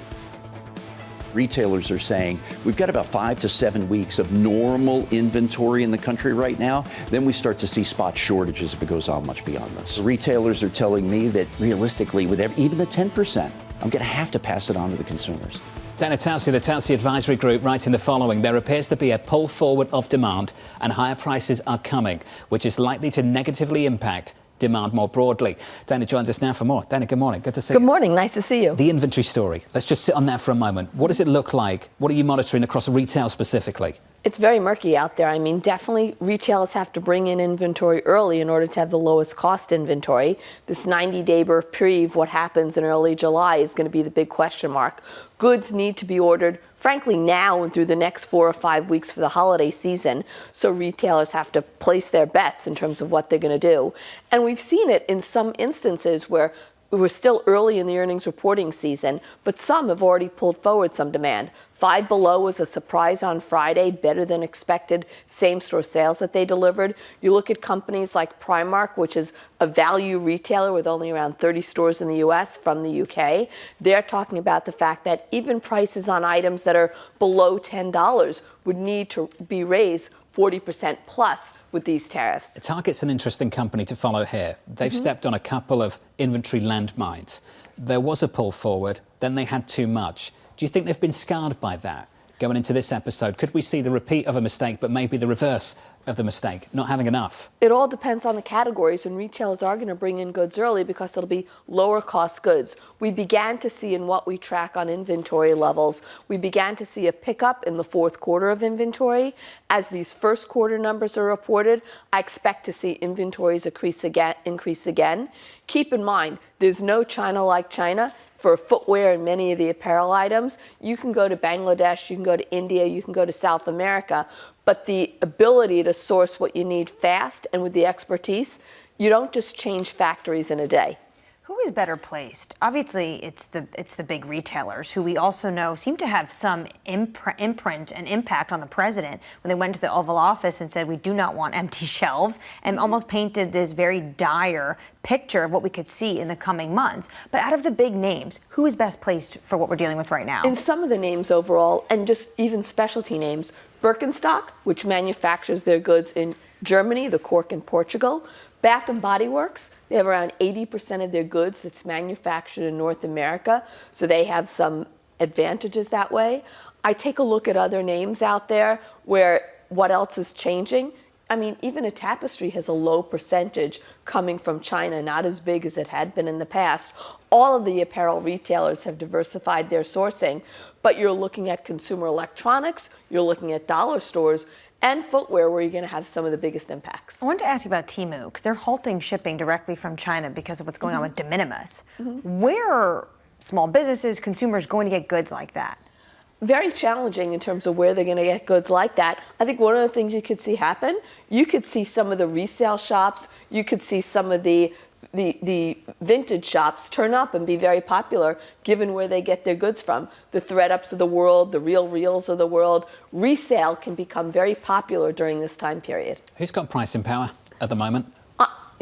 Retailers are saying we've got about 5 to 7 weeks of normal inventory in the country right now. Then we start to see spot shortages if it goes on much beyond this. Retailers are telling me that realistically, with even the 10%, I'm going to have to pass it on to the consumers. Dana Telsey, the Telsey Advisory Group, writing the following. There appears to be a pull forward of demand and higher prices are coming, which is likely to negatively impact demand more broadly. Dana joins us now for more. Dana, good morning. Good to see you. Good morning. Nice to see you. The inventory story. Let's just sit on that for a moment. What does it look like? What are you monitoring across retail specifically? It's very murky out there. I mean, definitely retailers have to bring in inventory early in order to have the lowest cost inventory. This 90-day reprieve, what happens in early July, is going to be the big question mark. Goods need to be ordered, frankly, now and through the next 4 or 5 weeks for the holiday season. So retailers have to place their bets in terms of what they're going to do. And we've seen it in some instances where we're still early in the earnings reporting season, but some have already pulled forward some demand. Five Below was a surprise on Friday, better than expected same-store sales that they delivered. You look at companies like Primark, which is a value retailer with only around 30 stores in the U.S. from the U.K. They're talking about the fact that even prices on items that are below $10 would need to be raised 40% plus with these tariffs. Target's an interesting company to follow here. They've stepped on a couple of inventory landmines. There was a pull forward, then they had too much. Do you think they've been scarred by that? Going into this episode, could we see the repeat of a mistake, but maybe the reverse of the mistake, not having enough? It all depends on the categories, and retailers are going to bring in goods early because it'll be lower cost goods. We began to see in what we track on inventory levels, we began to see a pickup in the fourth quarter of inventory. As these first quarter numbers are reported, I expect to see inventories increase again. Keep in mind, there's no China like China. For footwear and many of the apparel items, you can go to Bangladesh, you can go to India, you can go to South America, but the ability to source what you need fast and with the expertise, you don't just change factories in a day. Who is better placed? Obviously, it's the big retailers who we also know seem to have some imprint and impact on the president when they went to the Oval Office and said we do not want empty shelves and almost painted this very dire picture of what we could see in the coming months. But out of the big names, who is best placed for what we're dealing with right now? In some of the names overall, and just even specialty names, Birkenstock, which manufactures their goods in Germany, the cork in Portugal, Bath & Body Works, they have around 80% of their goods that's manufactured in North America, so they have some advantages that way. I take a look at other names out there where what else is changing. I mean, even a Tapestry has a low percentage coming from China, not as big as it had been in the past. All of the apparel retailers have diversified their sourcing, but you're looking at consumer electronics, you're looking at dollar stores, and footwear, where you're going to have some of the biggest impacts. I wanted to ask you about Temu, because they're halting shipping directly from China because of what's going on with de minimis. Where are small businesses, consumers going to get goods like that? Very challenging in terms of where they're going to get goods like that. I think one of the things you could see happen, you could see some of the resale shops, you could see some of the vintage shops turn up and be very popular given where they get their goods from. The ThredUps of the world, the Real Reals of the world, resale can become very popular during this time period. Who's got pricing power at the moment?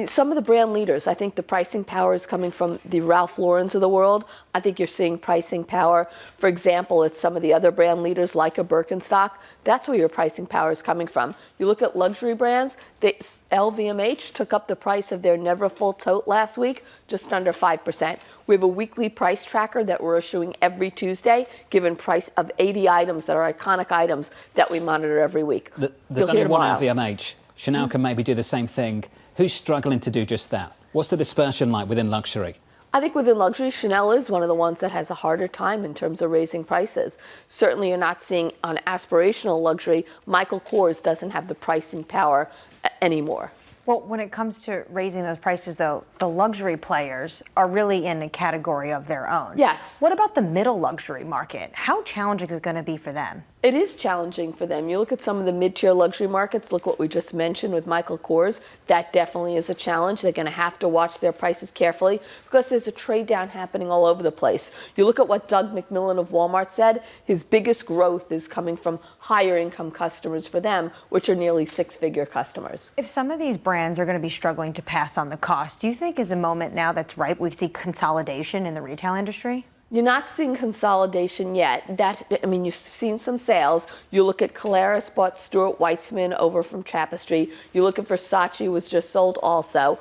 Some of the brand leaders. I think the pricing power is coming from the Ralph Laurens of the world. I think you're seeing pricing power. For example, it's some of the other brand leaders like a Birkenstock. That's where your pricing power is coming from. You look at luxury brands, LVMH took up the price of their Neverfull tote last week, just under 5%. We have a weekly price tracker that we're issuing every Tuesday, given price of 80 items that are iconic items that we monitor every week. There's only one LVMH. Chanel can maybe do the same thing. Who's struggling to do just that? What's the dispersion like within luxury? I think within luxury, Chanel is one of the ones that has a harder time in terms of raising prices. Certainly you're not seeing on aspirational luxury, Michael Kors doesn't have the pricing power anymore. Well, when it comes to raising those prices, though, the luxury players are really in a category of their own. Yes. What about the middle luxury market? How challenging is it going to be for them? It is challenging for them. You look at some of the mid-tier luxury markets, look what we just mentioned with Michael Kors. That definitely is a challenge. They're going to have to watch their prices carefully because there's a trade down happening all over the place. You look at what Doug McMillon of Walmart said, his biggest growth is coming from higher income customers for them, which are nearly six-figure customers. If some of these brands are going to be struggling to pass on the cost, do you think is a moment now that's ripe we see consolidation in the retail industry? You're not seeing consolidation yet. You've seen some sales. You look at Caleres bought Stuart Weitzman over from Tapestry. You look at Versace was just sold also.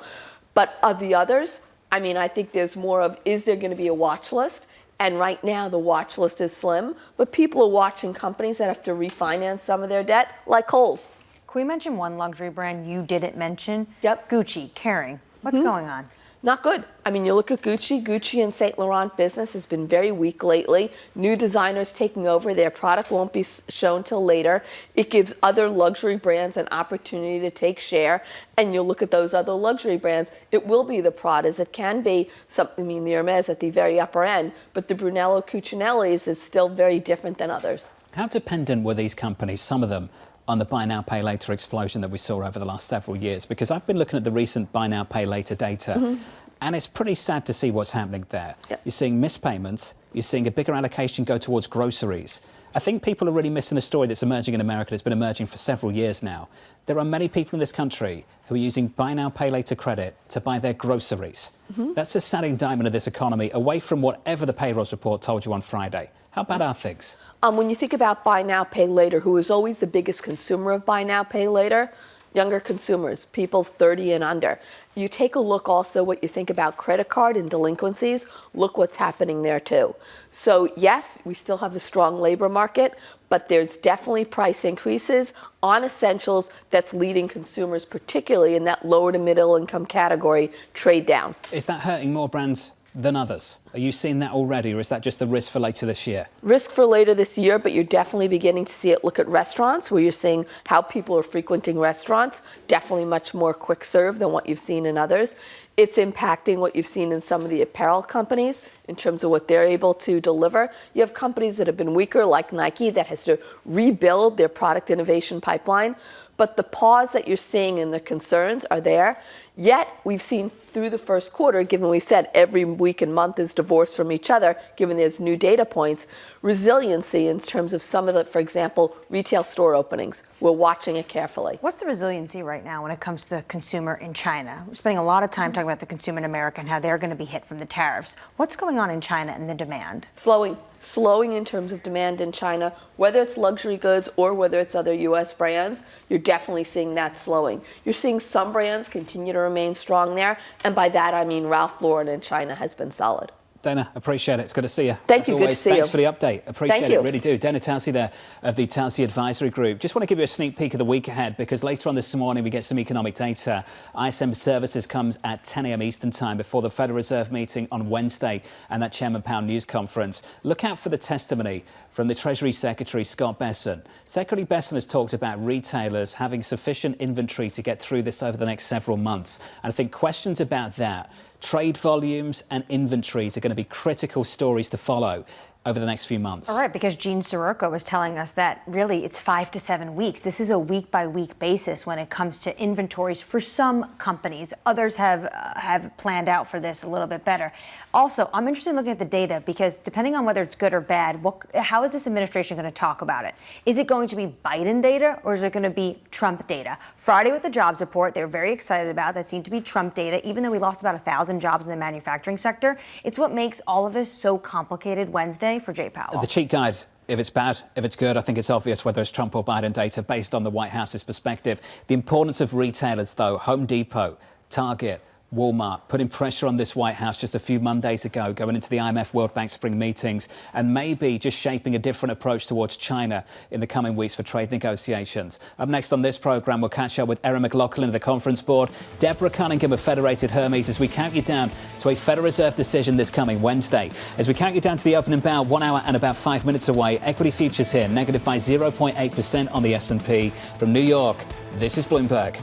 But of the others, I think there's more of, is there going to be a watch list? And right now the watch list is slim, but people are watching companies that have to refinance some of their debt, like Kohl's. Can we mention one luxury brand you didn't mention? Yep. Gucci, Kering. What's going on? Not good. You look at Gucci and Saint Laurent business has been very weak lately. New designers taking over. Their product won't be shown till later. It gives other luxury brands an opportunity to take share. And you look at those other luxury brands, it will be the Pradas. It can be something, the Hermes at the very upper end, but the Brunello Cucinellis is still very different than others. How dependent were these companies, some of them, on the buy now, pay later explosion that we saw over the last several years? Because I've been looking at the recent buy now, pay later data, And it's pretty sad to see what's happening there. Yep. You're seeing missed payments. You're seeing a bigger allocation go towards groceries. I think people are really missing a story that's emerging in America that's been emerging for several years now. There are many people in this country who are using buy now, pay later credit to buy their groceries. That's a sad indictment of this economy, away from whatever the payrolls report told you on Friday. How bad are things? When you think about buy now, pay later, who is always the biggest consumer of buy now, pay later? Younger consumers, people 30 and under. You take a look also what you think about credit card and delinquencies, look what's happening there too. So yes, we still have a strong labor market, but there's definitely price increases on essentials that's leading consumers, particularly in that lower to middle income category, trade down. Is that hurting more brands than others? Are you seeing that already, or is that just the risk for later this year? Risk for later this year, but you're definitely beginning to see it. Look at restaurants, where you're seeing how people are frequenting restaurants, definitely much more quick serve than what you've seen in others. It's impacting what you've seen in some of the apparel companies in terms of what they're able to deliver. You have companies that have been weaker, like Nike, that has to rebuild their product innovation pipeline. But the pause that you're seeing and the concerns are there. Yet we've seen through the first quarter, given we've said every week and month is divorced from each other, given there's new data points, resiliency in terms of some of the, for example, retail store openings. We're watching it carefully. What's the resiliency right now when it comes to the consumer in China? We're spending a lot of time talking about the consumer in America and how they're going to be hit from the tariffs. What's going on in China and the demand? Slowing in terms of demand in China, whether it's luxury goods or whether it's other U.S. brands, you're definitely seeing that slowing. You're seeing some brands continue to remain strong there, and by that I mean Ralph Lauren in China has been solid. Dana, appreciate it. It's good to see you. Thank you. Good to see you. Thanks for the update. Appreciate Thank you. it. Really do. Dana Telsey there of the Telsey Advisory Group. Just want to give you a sneak peek of the week ahead, because later on this morning we get some economic data. ISM Services comes at 10 a.m. Eastern Time before the Federal Reserve meeting on Wednesday and that Chairman Powell news conference. Look out for the testimony from the Treasury Secretary, Scott Bessent. Secretary Bessent has talked about retailers having sufficient inventory to get through this over the next several months. And I think questions about that, trade volumes and inventories, are going to be critical stories to follow over the next few months. All right, because Gene Sirocco was telling us that really it's 5 to 7 weeks. This is a week-by-week basis when it comes to inventories for some companies. Others have planned out for this a little bit better. Also, I'm interested in looking at the data, because depending on whether it's good or bad, how is this administration going to talk about it? Is it going to be Biden data, or is it going to be Trump data? Friday with the jobs report, they were very excited about. That seemed to be Trump data, even though we lost about 1,000 jobs in the manufacturing sector. It's what makes all of this so complicated Wednesday for Jay Powell. The cheat guide, if it's bad, if it's good, I think it's obvious whether it's Trump or Biden data based on the White House's perspective. The importance of retailers, though, Home Depot, Target, Walmart, putting pressure on this White House just a few Mondays ago, going into the IMF World Bank spring meetings, and maybe just shaping a different approach towards China in the coming weeks for trade negotiations. Up next on this programme, we'll catch up with Erin McLaughlin of the Conference Board, Deborah Cunningham of Federated Hermes, as we count you down to a Federal Reserve decision this coming Wednesday. As we count you down to the opening bell, 1 hour and about 5 minutes away, equity futures here, negative by 0.8% on the S&P. From New York, this is Bloomberg.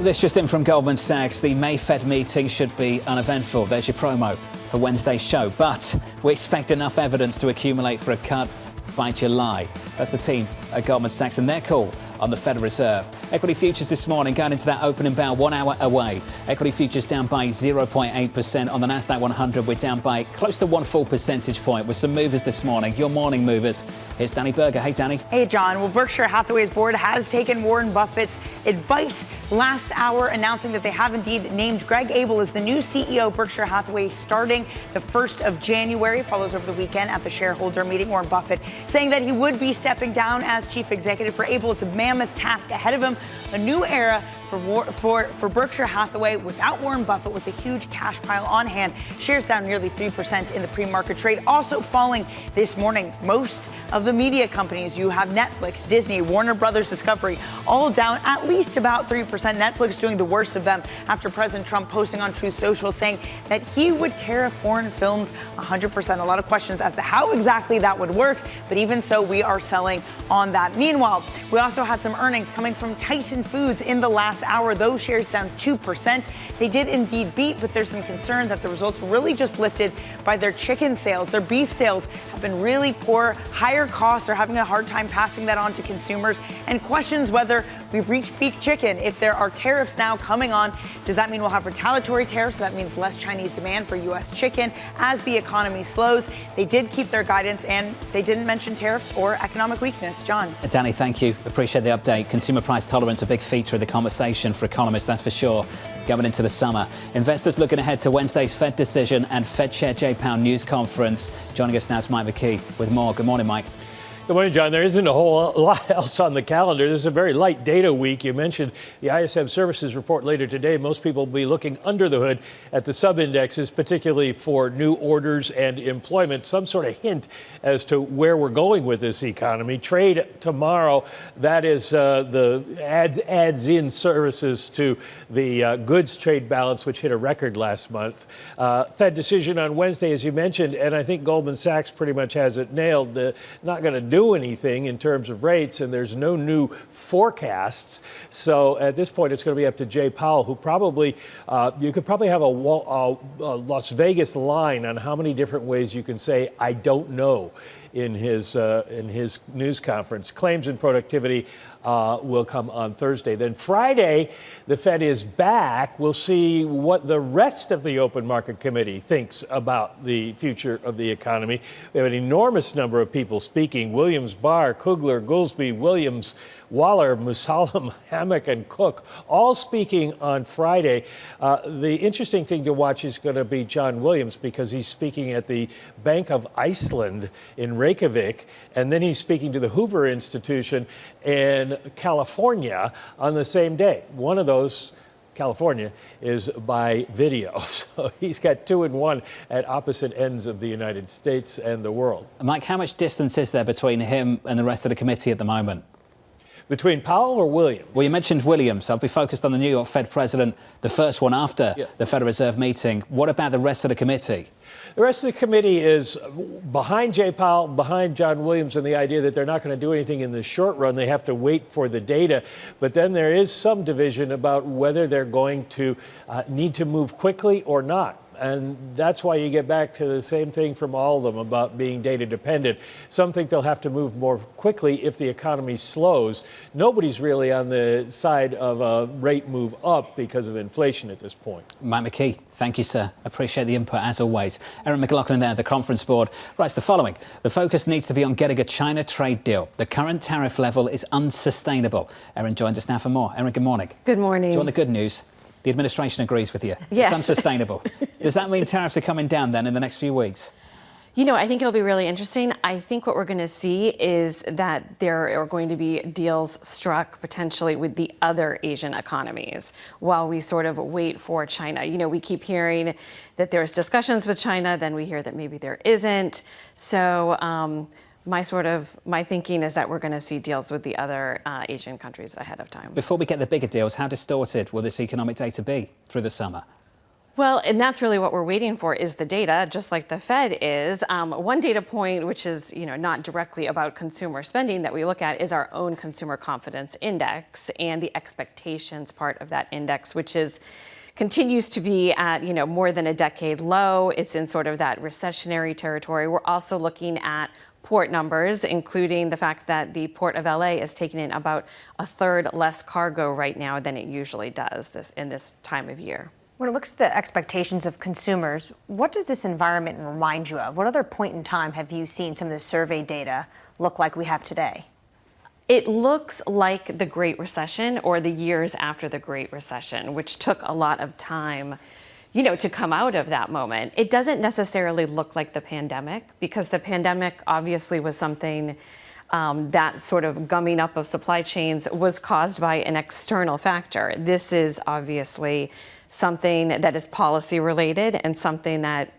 This just in from Goldman Sachs. The May Fed meeting should be uneventful. There's your promo for Wednesday's show. But we expect enough evidence to accumulate for a cut by July. That's the team at Goldman Sachs and their call on the Federal Reserve. Equity futures this morning going into that opening bell 1 hour away. Equity futures down by 0.8%. On the Nasdaq 100, we're down by close to 1 full percentage point with some movers this morning. Your morning movers. Here's Danny Berger. Hey, Danny. Hey, John. Well, Berkshire Hathaway's board has taken Warren Buffett's advice last hour, announcing that they have indeed named Greg Abel as the new CEO of Berkshire Hathaway starting the 1st of January. Follows over the weekend at the shareholder meeting. Warren Buffett saying that he would be stepping down as chief executive. For Abel, it's a mammoth task ahead of him, a new era For Berkshire Hathaway, without Warren Buffett, with a huge cash pile on hand, shares down nearly 3% in the pre-market trade. Also falling this morning, most of the media companies. You have Netflix, Disney, Warner Brothers Discovery, all down at least about 3%. Netflix doing the worst of them after President Trump posting on Truth Social saying that he would tariff foreign films 100%. A lot of questions as to how exactly that would work, but even so, we are selling on that. Meanwhile, we also had some earnings coming from Tyson Foods in the last hour. Those shares down 2%. They did indeed beat, but there's some concern that the results were really just lifted by their chicken sales. Their beef sales have been really poor. Higher costs are having a hard time passing that on to consumers, and questions whether we've reached peak chicken. If there are tariffs now coming on, does that mean we'll have retaliatory tariffs? So that means less Chinese demand for U.S. chicken as the economy slows. They did keep their guidance, and they didn't mention tariffs or economic weakness. John. Danny, thank you. Appreciate the update. Consumer price tolerance, a big feature of the conversation for economists, that's for sure, going into the summer. Investors looking ahead to Wednesday's Fed decision and Fed Chair Jay Powell news conference. Joining us now is Mike McKee with more. Good morning, Mike. Good morning, John. There isn't a whole lot else on the calendar. This is a very light data week. You mentioned the ISM services report later today. Most people will be looking under the hood at the sub-indexes, particularly for new orders and employment, some sort of hint as to where we're going with this economy. Trade tomorrow, that is the adds in services to the goods trade balance, which hit a record last month. Fed decision on Wednesday, as you mentioned, and I think Goldman Sachs pretty much has it nailed. Not going to do anything in terms of rates, and there's no new forecasts. So at this point, it's going to be up to Jay Powell, who probably, you could probably have a Las Vegas line on how many different ways you can say, I don't know, in his news conference. Claims and productivity will come on Thursday. Then Friday, the Fed is back. We'll see what the rest of the Open Market Committee thinks about the future of the economy. We have an enormous number of people speaking. Williams, Barr, Kugler, Goolsbee, Williams, Waller, Musalam, Hammock, and Cook, all speaking on Friday. The interesting thing to watch is going to be John Williams, because he's speaking at the Bank of Iceland in Reykjavik, and then he's speaking to the Hoover Institution in California on the same day. One of those, California, is by video. So he's got 2 in 1 at opposite ends of the United States and the world. Mike, how much distance is there between him and the rest of the committee at the moment? Between Powell or Williams? Well, you mentioned Williams. I'll be focused on the New York Fed president, the first one after the Federal Reserve meeting. What about the rest of the committee? The rest of the committee is behind Jay Powell, behind John Williams, and the idea that they're not going to do anything in the short run. They have to wait for the data. But then there is some division about whether they're going to need to move quickly or not. And that's why you get back to the same thing from all of them about being data dependent. Some think they'll have to move more quickly if the economy slows. Nobody's really on the side of a rate move up because of inflation at this point. Mike McKee, thank you, sir. Appreciate the input as always. Erin McLaughlin there, the conference board, writes the following. The focus needs to be on getting a China trade deal. The current tariff level is unsustainable. Erin joins us now for more. Erin, good morning. Good morning. Do you want the good news? The administration agrees with you. Yes. It's unsustainable. Does that mean tariffs are coming down then in the next few weeks? You know, I think it'll be really interesting. I think what we're going to see is that there are going to be deals struck potentially with the other Asian economies while we sort of wait for China. You know, we keep hearing that there's discussions with China, then we hear that maybe there isn't. So my thinking is that we're going to see deals with the other Asian countries ahead of time. Before we get the bigger deals, how distorted will this economic data be through the summer? Well, and that's really what we're waiting for is the data, just like the Fed is. One data point, which is not directly about consumer spending that we look at, is our own consumer confidence index and the expectations part of that index, which continues to be at more than a decade low. It's in sort of that recessionary territory. We're also looking at port numbers, including the fact that the Port of LA is taking in about a third less cargo right now than it usually does in this time of year. When it looks at the expectations of consumers, what does this environment remind you of? What other point in time have you seen some of the survey data look like we have today? It looks like the Great Recession or the years after the Great Recession, which took a lot of time to come out of that moment. It doesn't necessarily look like the pandemic, because the pandemic obviously was something that sort of gumming up of supply chains was caused by an external factor. This is obviously something that is policy related and something that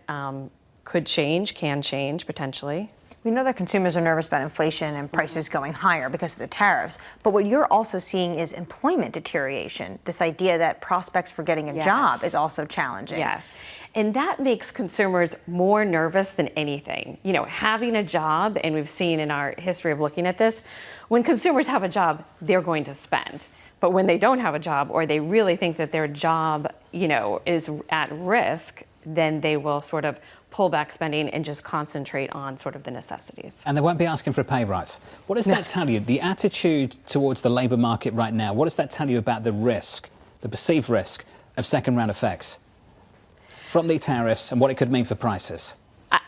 could change, can change potentially. We know that consumers are nervous about inflation and prices going higher because of the tariffs. But what you're also seeing is employment deterioration. This idea that prospects for getting a job is also challenging. Yes. And that makes consumers more nervous than anything. You know, having a job, and we've seen in our history of looking at this, when consumers have a job, they're going to spend. But when they don't have a job, or they really think that their job, you know, is at risk, then they will sort of pull back spending and just concentrate on sort of the necessities. And they won't be asking for a pay rise. What does that tell you? The attitude towards the labour market right now, what does that tell you about the risk, the perceived risk of second-round effects from the tariffs and what it could mean for prices?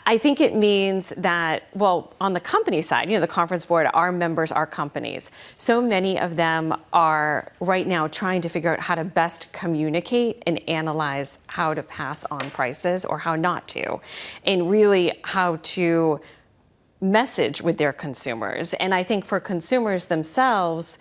I think it means that, well, on the company side, you know, the conference board, our members are companies. So many of them are right now trying to figure out how to best communicate and analyze how to pass on prices or how not to, and really how to message with their consumers. And I think for consumers themselves,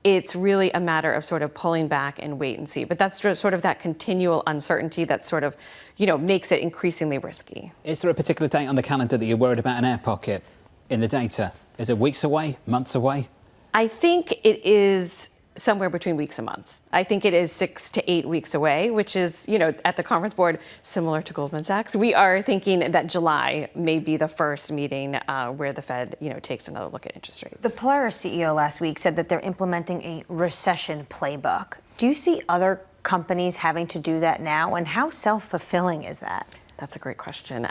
it's really a matter of sort of pulling back and wait and see. But that's sort of that continual uncertainty that sort of, you know, makes it increasingly risky. Is there a particular date on the calendar that you're worried about an air pocket in the data? Is it weeks away, months away? I think it is somewhere between weeks and months. I think it is 6 to 8 weeks away, which is, you know, at the conference board, similar to Goldman Sachs. We are thinking that July may be the first meeting where the Fed, you know, takes another look at interest rates. The Polaris CEO last week said that they're implementing a recession playbook. Do you see other companies having to do that now, and how self-fulfilling is that? That's a great question.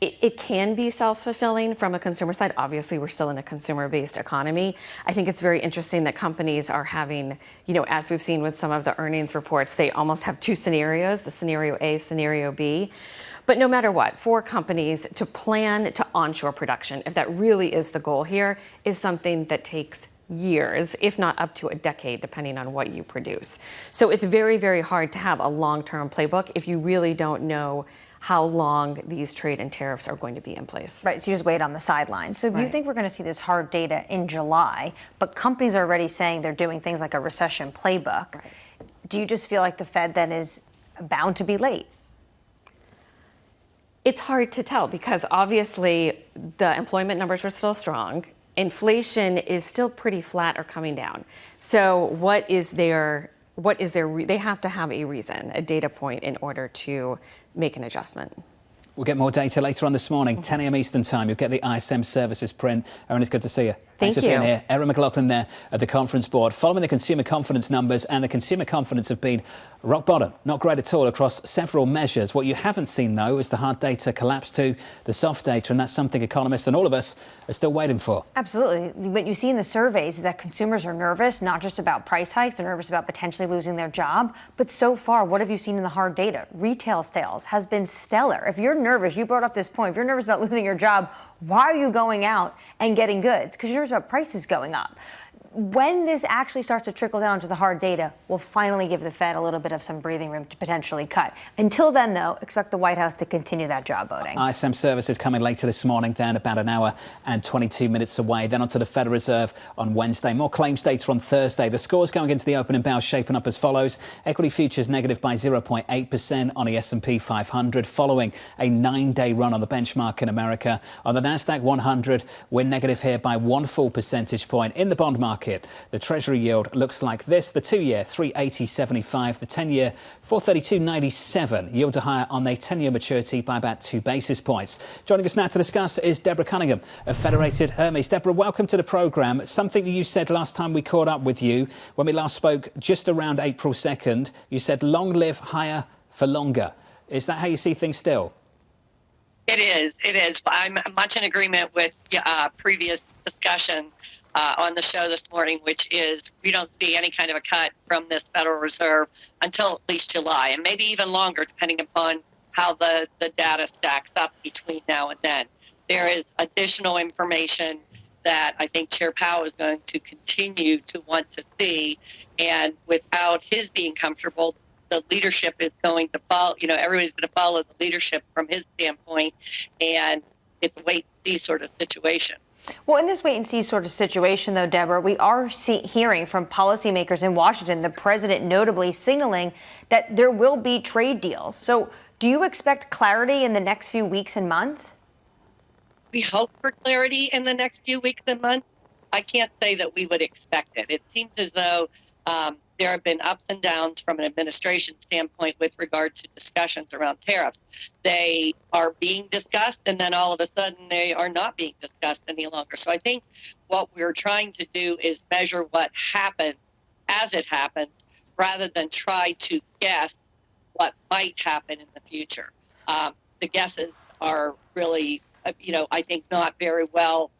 It can be self-fulfilling from a consumer side. Obviously, we're still in a consumer-based economy. I think it's very interesting that companies are having, you know, as we've seen with some of the earnings reports, they almost have two scenarios, the scenario A, scenario B. But no matter what, for companies to plan to onshore production, if that really is the goal here, is something that takes years, if not up to a decade, depending on what you produce. So it's very, very hard to have a long-term playbook if you really don't know how long these trade and tariffs are going to be in place. Right, so you just wait on the sidelines. So if you think we're going to see this hard data in July, but companies are already saying they're doing things like a recession playbook, do you just feel like the Fed then is bound to be late? It's hard to tell because obviously the employment numbers are still strong. Inflation is still pretty flat or coming down. So they have to have a reason, a data point in order to make an adjustment. We'll get more data later on this morning, 10 a.m. Eastern Time. You'll get the ISM services print. Erin, it's good to see you. Thanks for being here. Erin McLaughlin there at the conference board. Following the consumer confidence numbers, and the consumer confidence have been rock bottom. Not great at all across several measures. What you haven't seen, though, is the hard data collapse to the soft data, and that's something economists and all of us are still waiting for. Absolutely. What you see in the surveys is that consumers are nervous, not just about price hikes, they're nervous about potentially losing their job. But so far, what have you seen in the hard data? Retail sales has been stellar. If you're nervous, you brought up this point, if you're nervous about losing your job, why are you going out and getting goods? Because you're nervous about prices going up. When this actually starts to trickle down to the hard data, we'll finally give the Fed a little bit of some breathing room to potentially cut. Until then, though, expect the White House to continue that job voting. ISM services coming later this morning, then about an hour and 22 minutes away. Then on to the Federal Reserve on Wednesday. More claims data on Thursday. The scores going into the opening bell shaping up as follows. Equity futures negative by 0.8% on the S&P 500 following a 9-day run on the benchmark in America. On the Nasdaq 100, we're negative here by 1 full percentage point. In the bond market, the Treasury yield looks like this. The 2-year 380.75, the 10-year 432.97. Yields are higher on a 10-year maturity by about 2 basis points. Joining us now to discuss is Deborah Cunningham of Federated Hermes. Deborah, welcome to the programme. Something that you said last time we caught up with you, when we last spoke just around April 2nd, you said long live higher for longer. Is that how you see things still? It is. I'm much in agreement with previous discussion on the show this morning, which is we don't see any kind of a cut from this Federal Reserve until at least July, and maybe even longer, depending upon how the data stacks up between now and then. There is additional information that I think Chair Powell is going to continue to want to see, and without his being comfortable, the leadership is going to follow, everybody's going to follow the leadership from his standpoint, and it's a wait-and-see sort of situation. Well, in this wait-and-see sort of situation, though, Deborah, we are hearing from policymakers in Washington, the president notably signaling that there will be trade deals. So do you expect clarity in the next few weeks and months? We hope for clarity in the next few weeks and months. I can't say that we would expect it. It seems as though there have been ups and downs from an administration standpoint with regard to discussions around tariffs. They are being discussed, and then all of a sudden they are not being discussed any longer. So I think what we're trying to do is measure what happens as it happens, rather than try to guess what might happen in the future. The guesses are really, I think not very well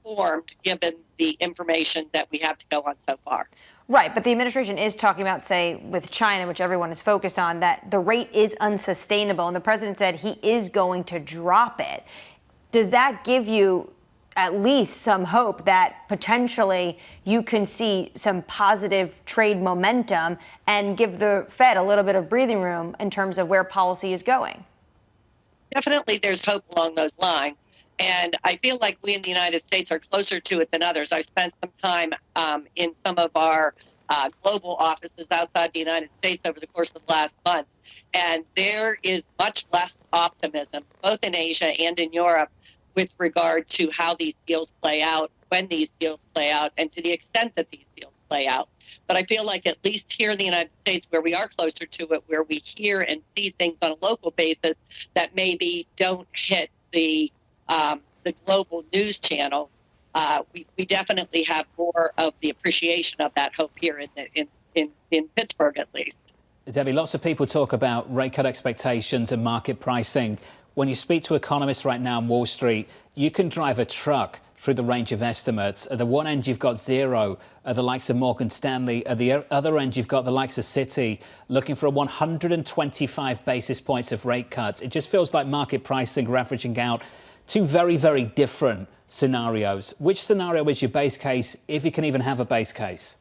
formed given the information that we have to go on so far. Right, but the administration is talking about, say, with China, which everyone is focused on, that the rate is unsustainable, and the president said he is going to drop it. Does that give you at least some hope that potentially you can see some positive trade momentum and give the Fed a little bit of breathing room in terms of where policy is going? Definitely there's hope along those lines. And I feel like we in the United States are closer to it than others. I've spent some time in some of our global offices outside the United States over the course of the last month. And there is much less optimism, both in Asia and in Europe, with regard to how these deals play out, when these deals play out, and to the extent that these deals play out. But I feel like at least here in the United States, where we are closer to it, where we hear and see things on a local basis that maybe don't hit the global news channel, we definitely have more of the appreciation of that hope here in Pittsburgh, at least. Debbie, lots of people talk about rate cut expectations and market pricing. When you speak to economists right now on Wall Street, you can drive a truck through the range of estimates. At the one end, you've got zero, at the likes of Morgan Stanley. At the other end, you've got the likes of Citi looking for 125 basis points of rate cuts. It just feels like market pricing are averaging out two very, very different scenarios. Which scenario is your base case, if you can even have a base case?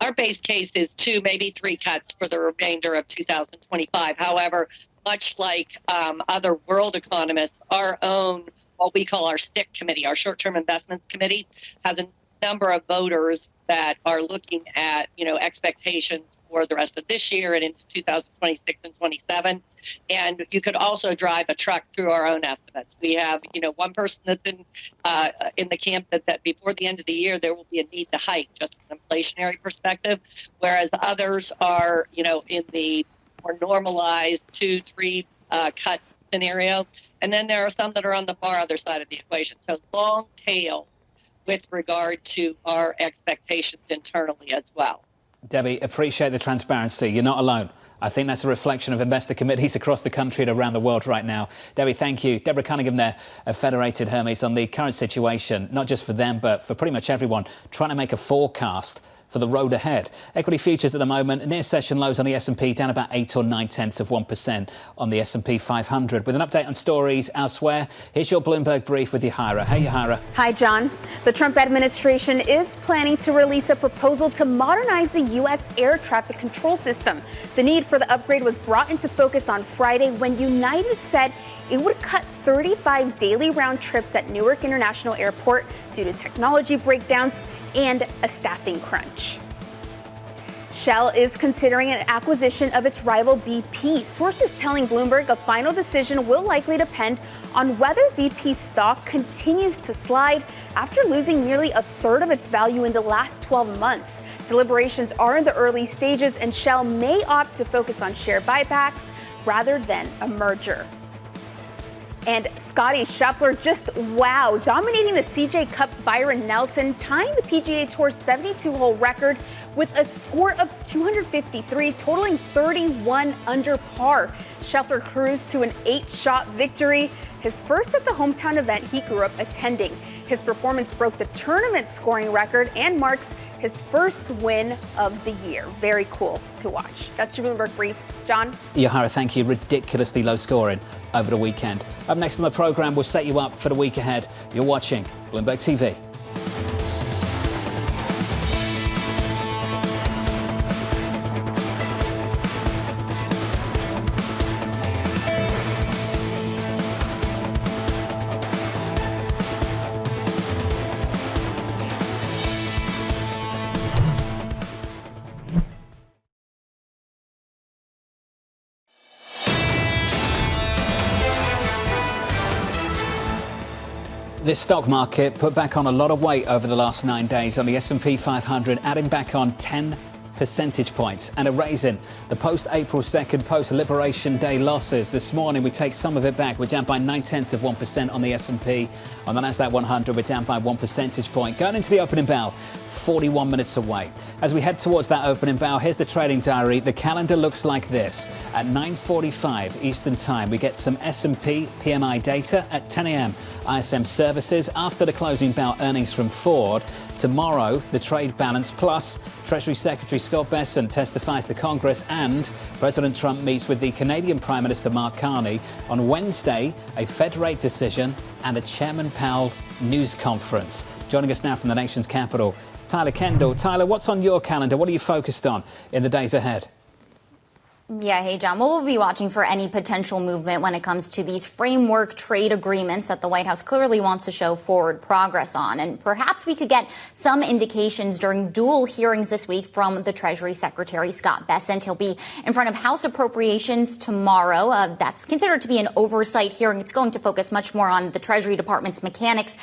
Our base case is 2, maybe 3 cuts for the remainder of 2025. However, much like other world economists, our own, what we call our STIC committee, our short-term investments committee, has a number of voters that are looking at, expectations for the rest of this year and into 2026 and 27. And you could also drive a truck through our own estimates. We have, one person that's in the camp that before the end of the year, there will be a need to hike just from an inflationary perspective, whereas others are, in the more normalized 2-3 cut scenario. And then there are some that are on the far other side of the equation. So long tail with regard to our expectations internally as well. Debbie, appreciate the transparency. You're not alone. I think that's a reflection of investor committees across the country and around the world right now. Debbie, thank you. Deborah Cunningham there of Federated Hermes on the current situation, not just for them, but for pretty much everyone trying to make a forecast for the road ahead. Equity futures at the moment, near session lows on the S&P, down about 8 or 0.9% on the S&P 500. With an update on stories elsewhere, here's your Bloomberg brief with Yahira. Hey, Yahira. Hi, John. The Trump administration is planning to release a proposal to modernize the U.S. air traffic control system. The need for the upgrade was brought into focus on Friday when United said it would cut 35 daily round trips at Newark International Airport due to technology breakdowns and a staffing crunch. Shell is considering an acquisition of its rival BP. Sources telling Bloomberg a final decision will likely depend on whether BP's stock continues to slide after losing nearly a third of its value in the last 12 months. Deliberations are in the early stages, and Shell may opt to focus on share buybacks rather than a merger. And Scottie Scheffler just dominating the CJ Cup. Byron Nelson tying the PGA Tour's 72-hole record with a score of 253, totaling 31 under par. Scheffler cruised to an 8-shot victory, his first at the hometown event he grew up attending. His performance broke the tournament scoring record and marks his first win of the year. Very cool to watch. That's your Bloomberg brief. John? Yahira, thank you. Ridiculously low scoring over the weekend. Up next on the programme, we'll set you up for the week ahead. You're watching Bloomberg TV. This stock market put back on a lot of weight over the last 9 days on the S&P 500, adding back on 10 percentage points and erasing the post-April 2nd, post-Liberation Day losses. This morning, we take some of it back. We're down by 0.9% on the S&P. On the Nasdaq 100, we're down by 1 percentage point. Going into the opening bell, 41 minutes away. As we head towards that opening bell, here's the trading diary. The calendar looks like this. At 9:45 Eastern Time, we get some S&P PMI data. At 10 a.m., ISM Services. After the closing bell, earnings from Ford. Tomorrow, the trade balance, plus Treasury Secretary Scott Bessent testifies to Congress, and President Trump meets with the Canadian Prime Minister Mark Carney. On Wednesday, a Fed rate decision and a Chairman Powell news conference. Joining us now from the nation's capital, Tyler Kendall. Tyler, what's on your calendar? What are you focused on in the days ahead? Yeah, hey, John. Well, we'll be watching for any potential movement when it comes to these framework trade agreements that the White House clearly wants to show forward progress on. And perhaps we could get some indications during dual hearings this week from the Treasury Secretary, Scott Bessent. He'll be in front of House Appropriations tomorrow. That's considered to be an oversight hearing. It's going to focus much more on the Treasury Department's mechanics.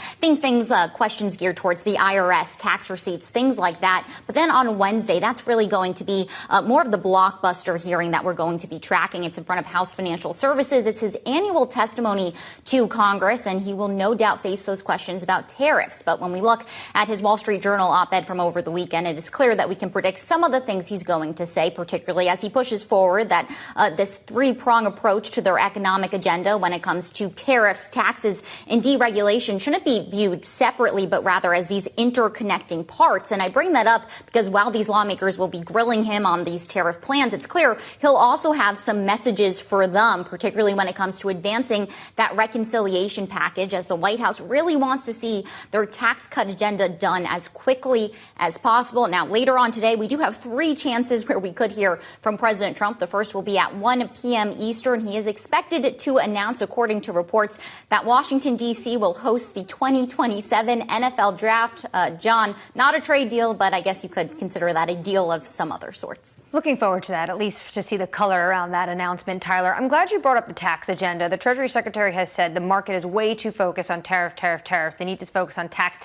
Questions geared towards the IRS, tax receipts, things like that. But then on Wednesday, that's really going to be more of the blockbuster hearing that we're going to be tracking. It's in front of House Financial Services. It's his annual testimony to Congress, and he will no doubt face those questions about tariffs. But when we look at his Wall Street Journal op-ed from over the weekend, it is clear that we can predict some of the things he's going to say, particularly as he pushes forward that this three-prong approach to their economic agenda when it comes to tariffs, taxes, and deregulation shouldn't be viewed separately, but rather as these interconnecting parts. And I bring that up because while these lawmakers will be grilling him on these tariff plans, it's clear he'll also have some messages for them, particularly when it comes to advancing that reconciliation package, as the White House really wants to see their tax cut agenda done as quickly as possible. Now, later on today, we do have 3 chances where we could hear from President Trump. The first will be at 1 p.m. Eastern. He is expected to announce, according to reports, that Washington, D.C. will host the 2027 NFL Draft. John, not a trade deal, but I guess you could consider that a deal of some other sorts. Looking forward to that, at least to see the color around that announcement, Tyler. I'm glad you brought up the tax agenda. The Treasury Secretary has said the market is way too focused on tariffs. They need to focus on tax,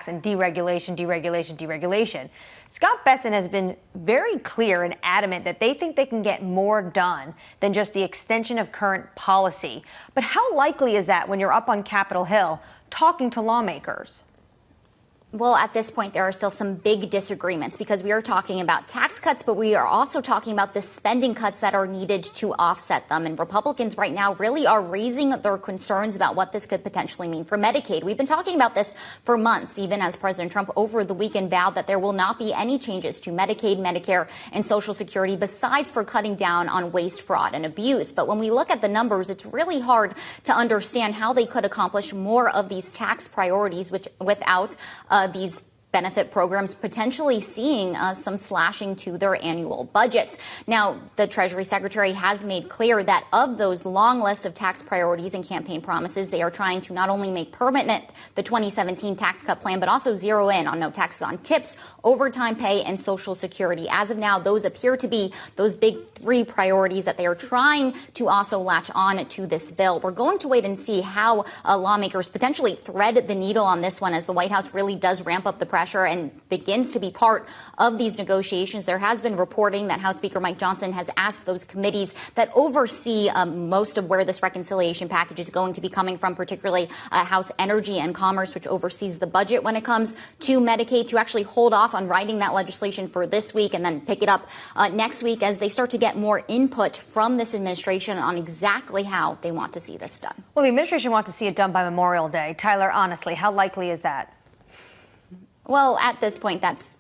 and deregulation. Scott Bessent has been very clear and adamant that they think they can get more done than just the extension of current policy. But how likely is that when you're up on Capitol Hill talking to lawmakers? Well, at this point, there are still some big disagreements because we are talking about tax cuts, but we are also talking about the spending cuts that are needed to offset them. And Republicans right now really are raising their concerns about what this could potentially mean for Medicaid. We've been talking about this for months, even as President Trump over the weekend vowed that there will not be any changes to Medicaid, Medicare, and Social Security besides for cutting down on waste, fraud, and abuse. But when we look at the numbers, it's really hard to understand how they could accomplish more of these tax priorities without these benefit programs potentially seeing some slashing to their annual budgets. Now, the Treasury Secretary has made clear that of those long list of tax priorities and campaign promises, they are trying to not only make permanent the 2017 tax cut plan, but also zero in on no taxes on tips, overtime pay, and Social Security. As of now, those appear to be those big 3 priorities that they are trying to also latch on to this bill. We're going to wait and see how lawmakers potentially thread the needle on this one as the White House really does ramp up the pressure and begins to be part of these negotiations. There has been reporting that House Speaker Mike Johnson has asked those committees that oversee most of where this reconciliation package is going to be coming from, particularly House Energy and Commerce, which oversees the budget when it comes to Medicaid, to actually hold off on writing that legislation for this week and then pick it up next week as they start to get more input from this administration on exactly how they want to see this done. Well, the administration wants to see it done by Memorial Day. Tyler, honestly, how likely is that? Well, at this point, that's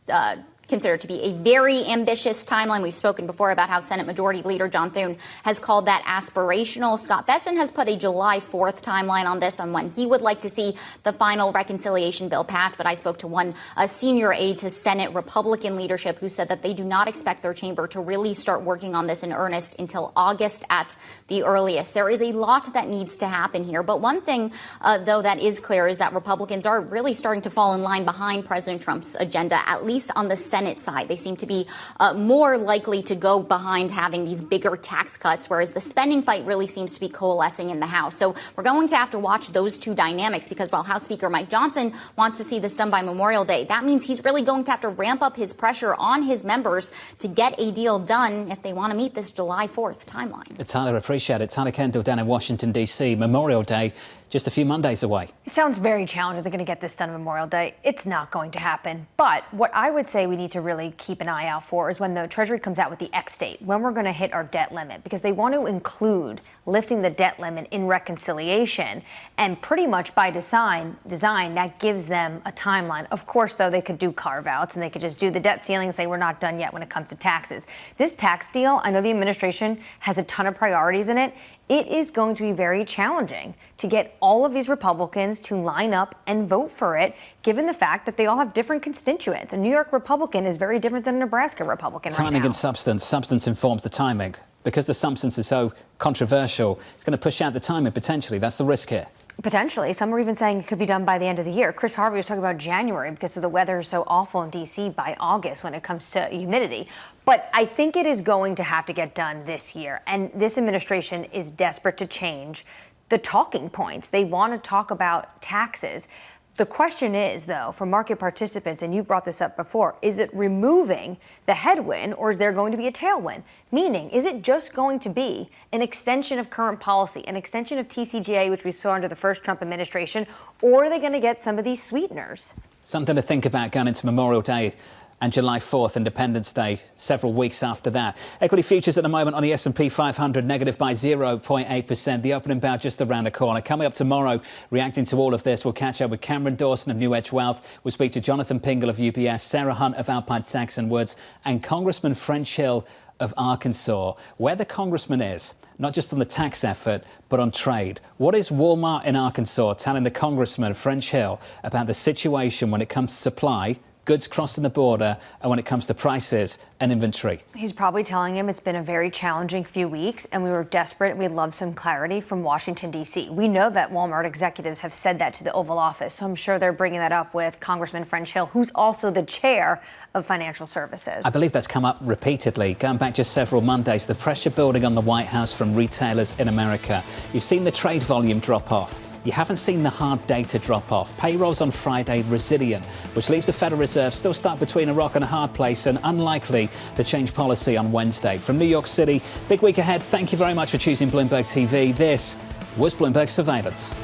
considered to be a very ambitious timeline. We've spoken before about how Senate Majority Leader John Thune has called that aspirational. Scott Bessent has put a July 4th timeline on this, on when he would like to see the final reconciliation bill passed. But I spoke to one senior aide to Senate Republican leadership who said that they do not expect their chamber to really start working on this in earnest until August at the earliest. There is a lot that needs to happen here. But one thing, though, that is clear is that Republicans are really starting to fall in line behind President Trump's agenda, at least on the Senate side. They seem to be more likely to go behind having these bigger tax cuts, whereas the spending fight really seems to be coalescing in the House. So we're going to have to watch those two dynamics, because while House Speaker Mike Johnson wants to see this done by Memorial Day, that means he's really going to have to ramp up his pressure on his members to get a deal done if they want to meet this July 4th timeline. Tyler, appreciate it. Tyler Kendall down in Washington, D.C. Memorial Day just a few Mondays away. It sounds very challenging. They're going to get this done on Memorial Day. It's not going to happen. But what I would say we need to really keep an eye out for is when the Treasury comes out with the X date, when we're going to hit our debt limit, because they want to include lifting the debt limit in reconciliation. And pretty much by design, that gives them a timeline. Of course, though, they could do carve-outs and they could just do the debt ceiling and say we're not done yet when it comes to taxes. This tax deal, I know the administration has a ton of priorities in it. It is going to be very challenging to get all of these Republicans to line up and vote for it, given the fact that they all have different constituents. A New York Republican is very different than a Nebraska Republican right now. Timing and substance. Substance informs the timing. Because the substance is so controversial, it's going to push out the timing potentially. That's the risk here. Potentially. Some are even saying it could be done by the end of the year. Chris Harvey was talking about January because of the weather is so awful in D.C. by August when it comes to humidity. But I think it is going to have to get done this year. And this administration is desperate to change the talking points. They want to talk about taxes. The question is, though, for market participants, and you brought this up before, is it removing the headwind or is there going to be a tailwind? Meaning, is it just going to be an extension of current policy, an extension of TCJA, which we saw under the first Trump administration, or are they going to get some of these sweeteners? Something to think about going into Memorial Day and July 4th, Independence Day, several weeks after that. Equity futures at the moment on the S&P 500, negative by 0.8%. The opening bout just around the corner. Coming up tomorrow, reacting to all of this, we'll catch up with Cameron Dawson of New Edge Wealth. We'll speak to Jonathan Pingle of UBS, Sarah Hunt of Alpine Saxon Woods, and Congressman French Hill of Arkansas. Where the congressman is, not just on the tax effort, but on trade. What is Walmart in Arkansas telling the congressman, French Hill, about the situation when it comes to supply, goods crossing the border, and when it comes to prices and inventory? He's probably telling him it's been a very challenging few weeks and we were desperate. We'd love some clarity from Washington, D.C. We know that Walmart executives have said that to the Oval Office, so I'm sure they're bringing that up with Congressman French Hill, who's also the chair of Financial Services. I believe that's come up repeatedly, going back just several Mondays. The pressure building on the White House from retailers in America. You've seen the trade volume drop off. You haven't seen the hard data drop off. Payrolls on Friday resilient, which leaves the Federal Reserve still stuck between a rock and a hard place and unlikely to change policy on Wednesday. From New York City, big week ahead. Thank you very much for choosing Bloomberg TV. This was Bloomberg Surveillance.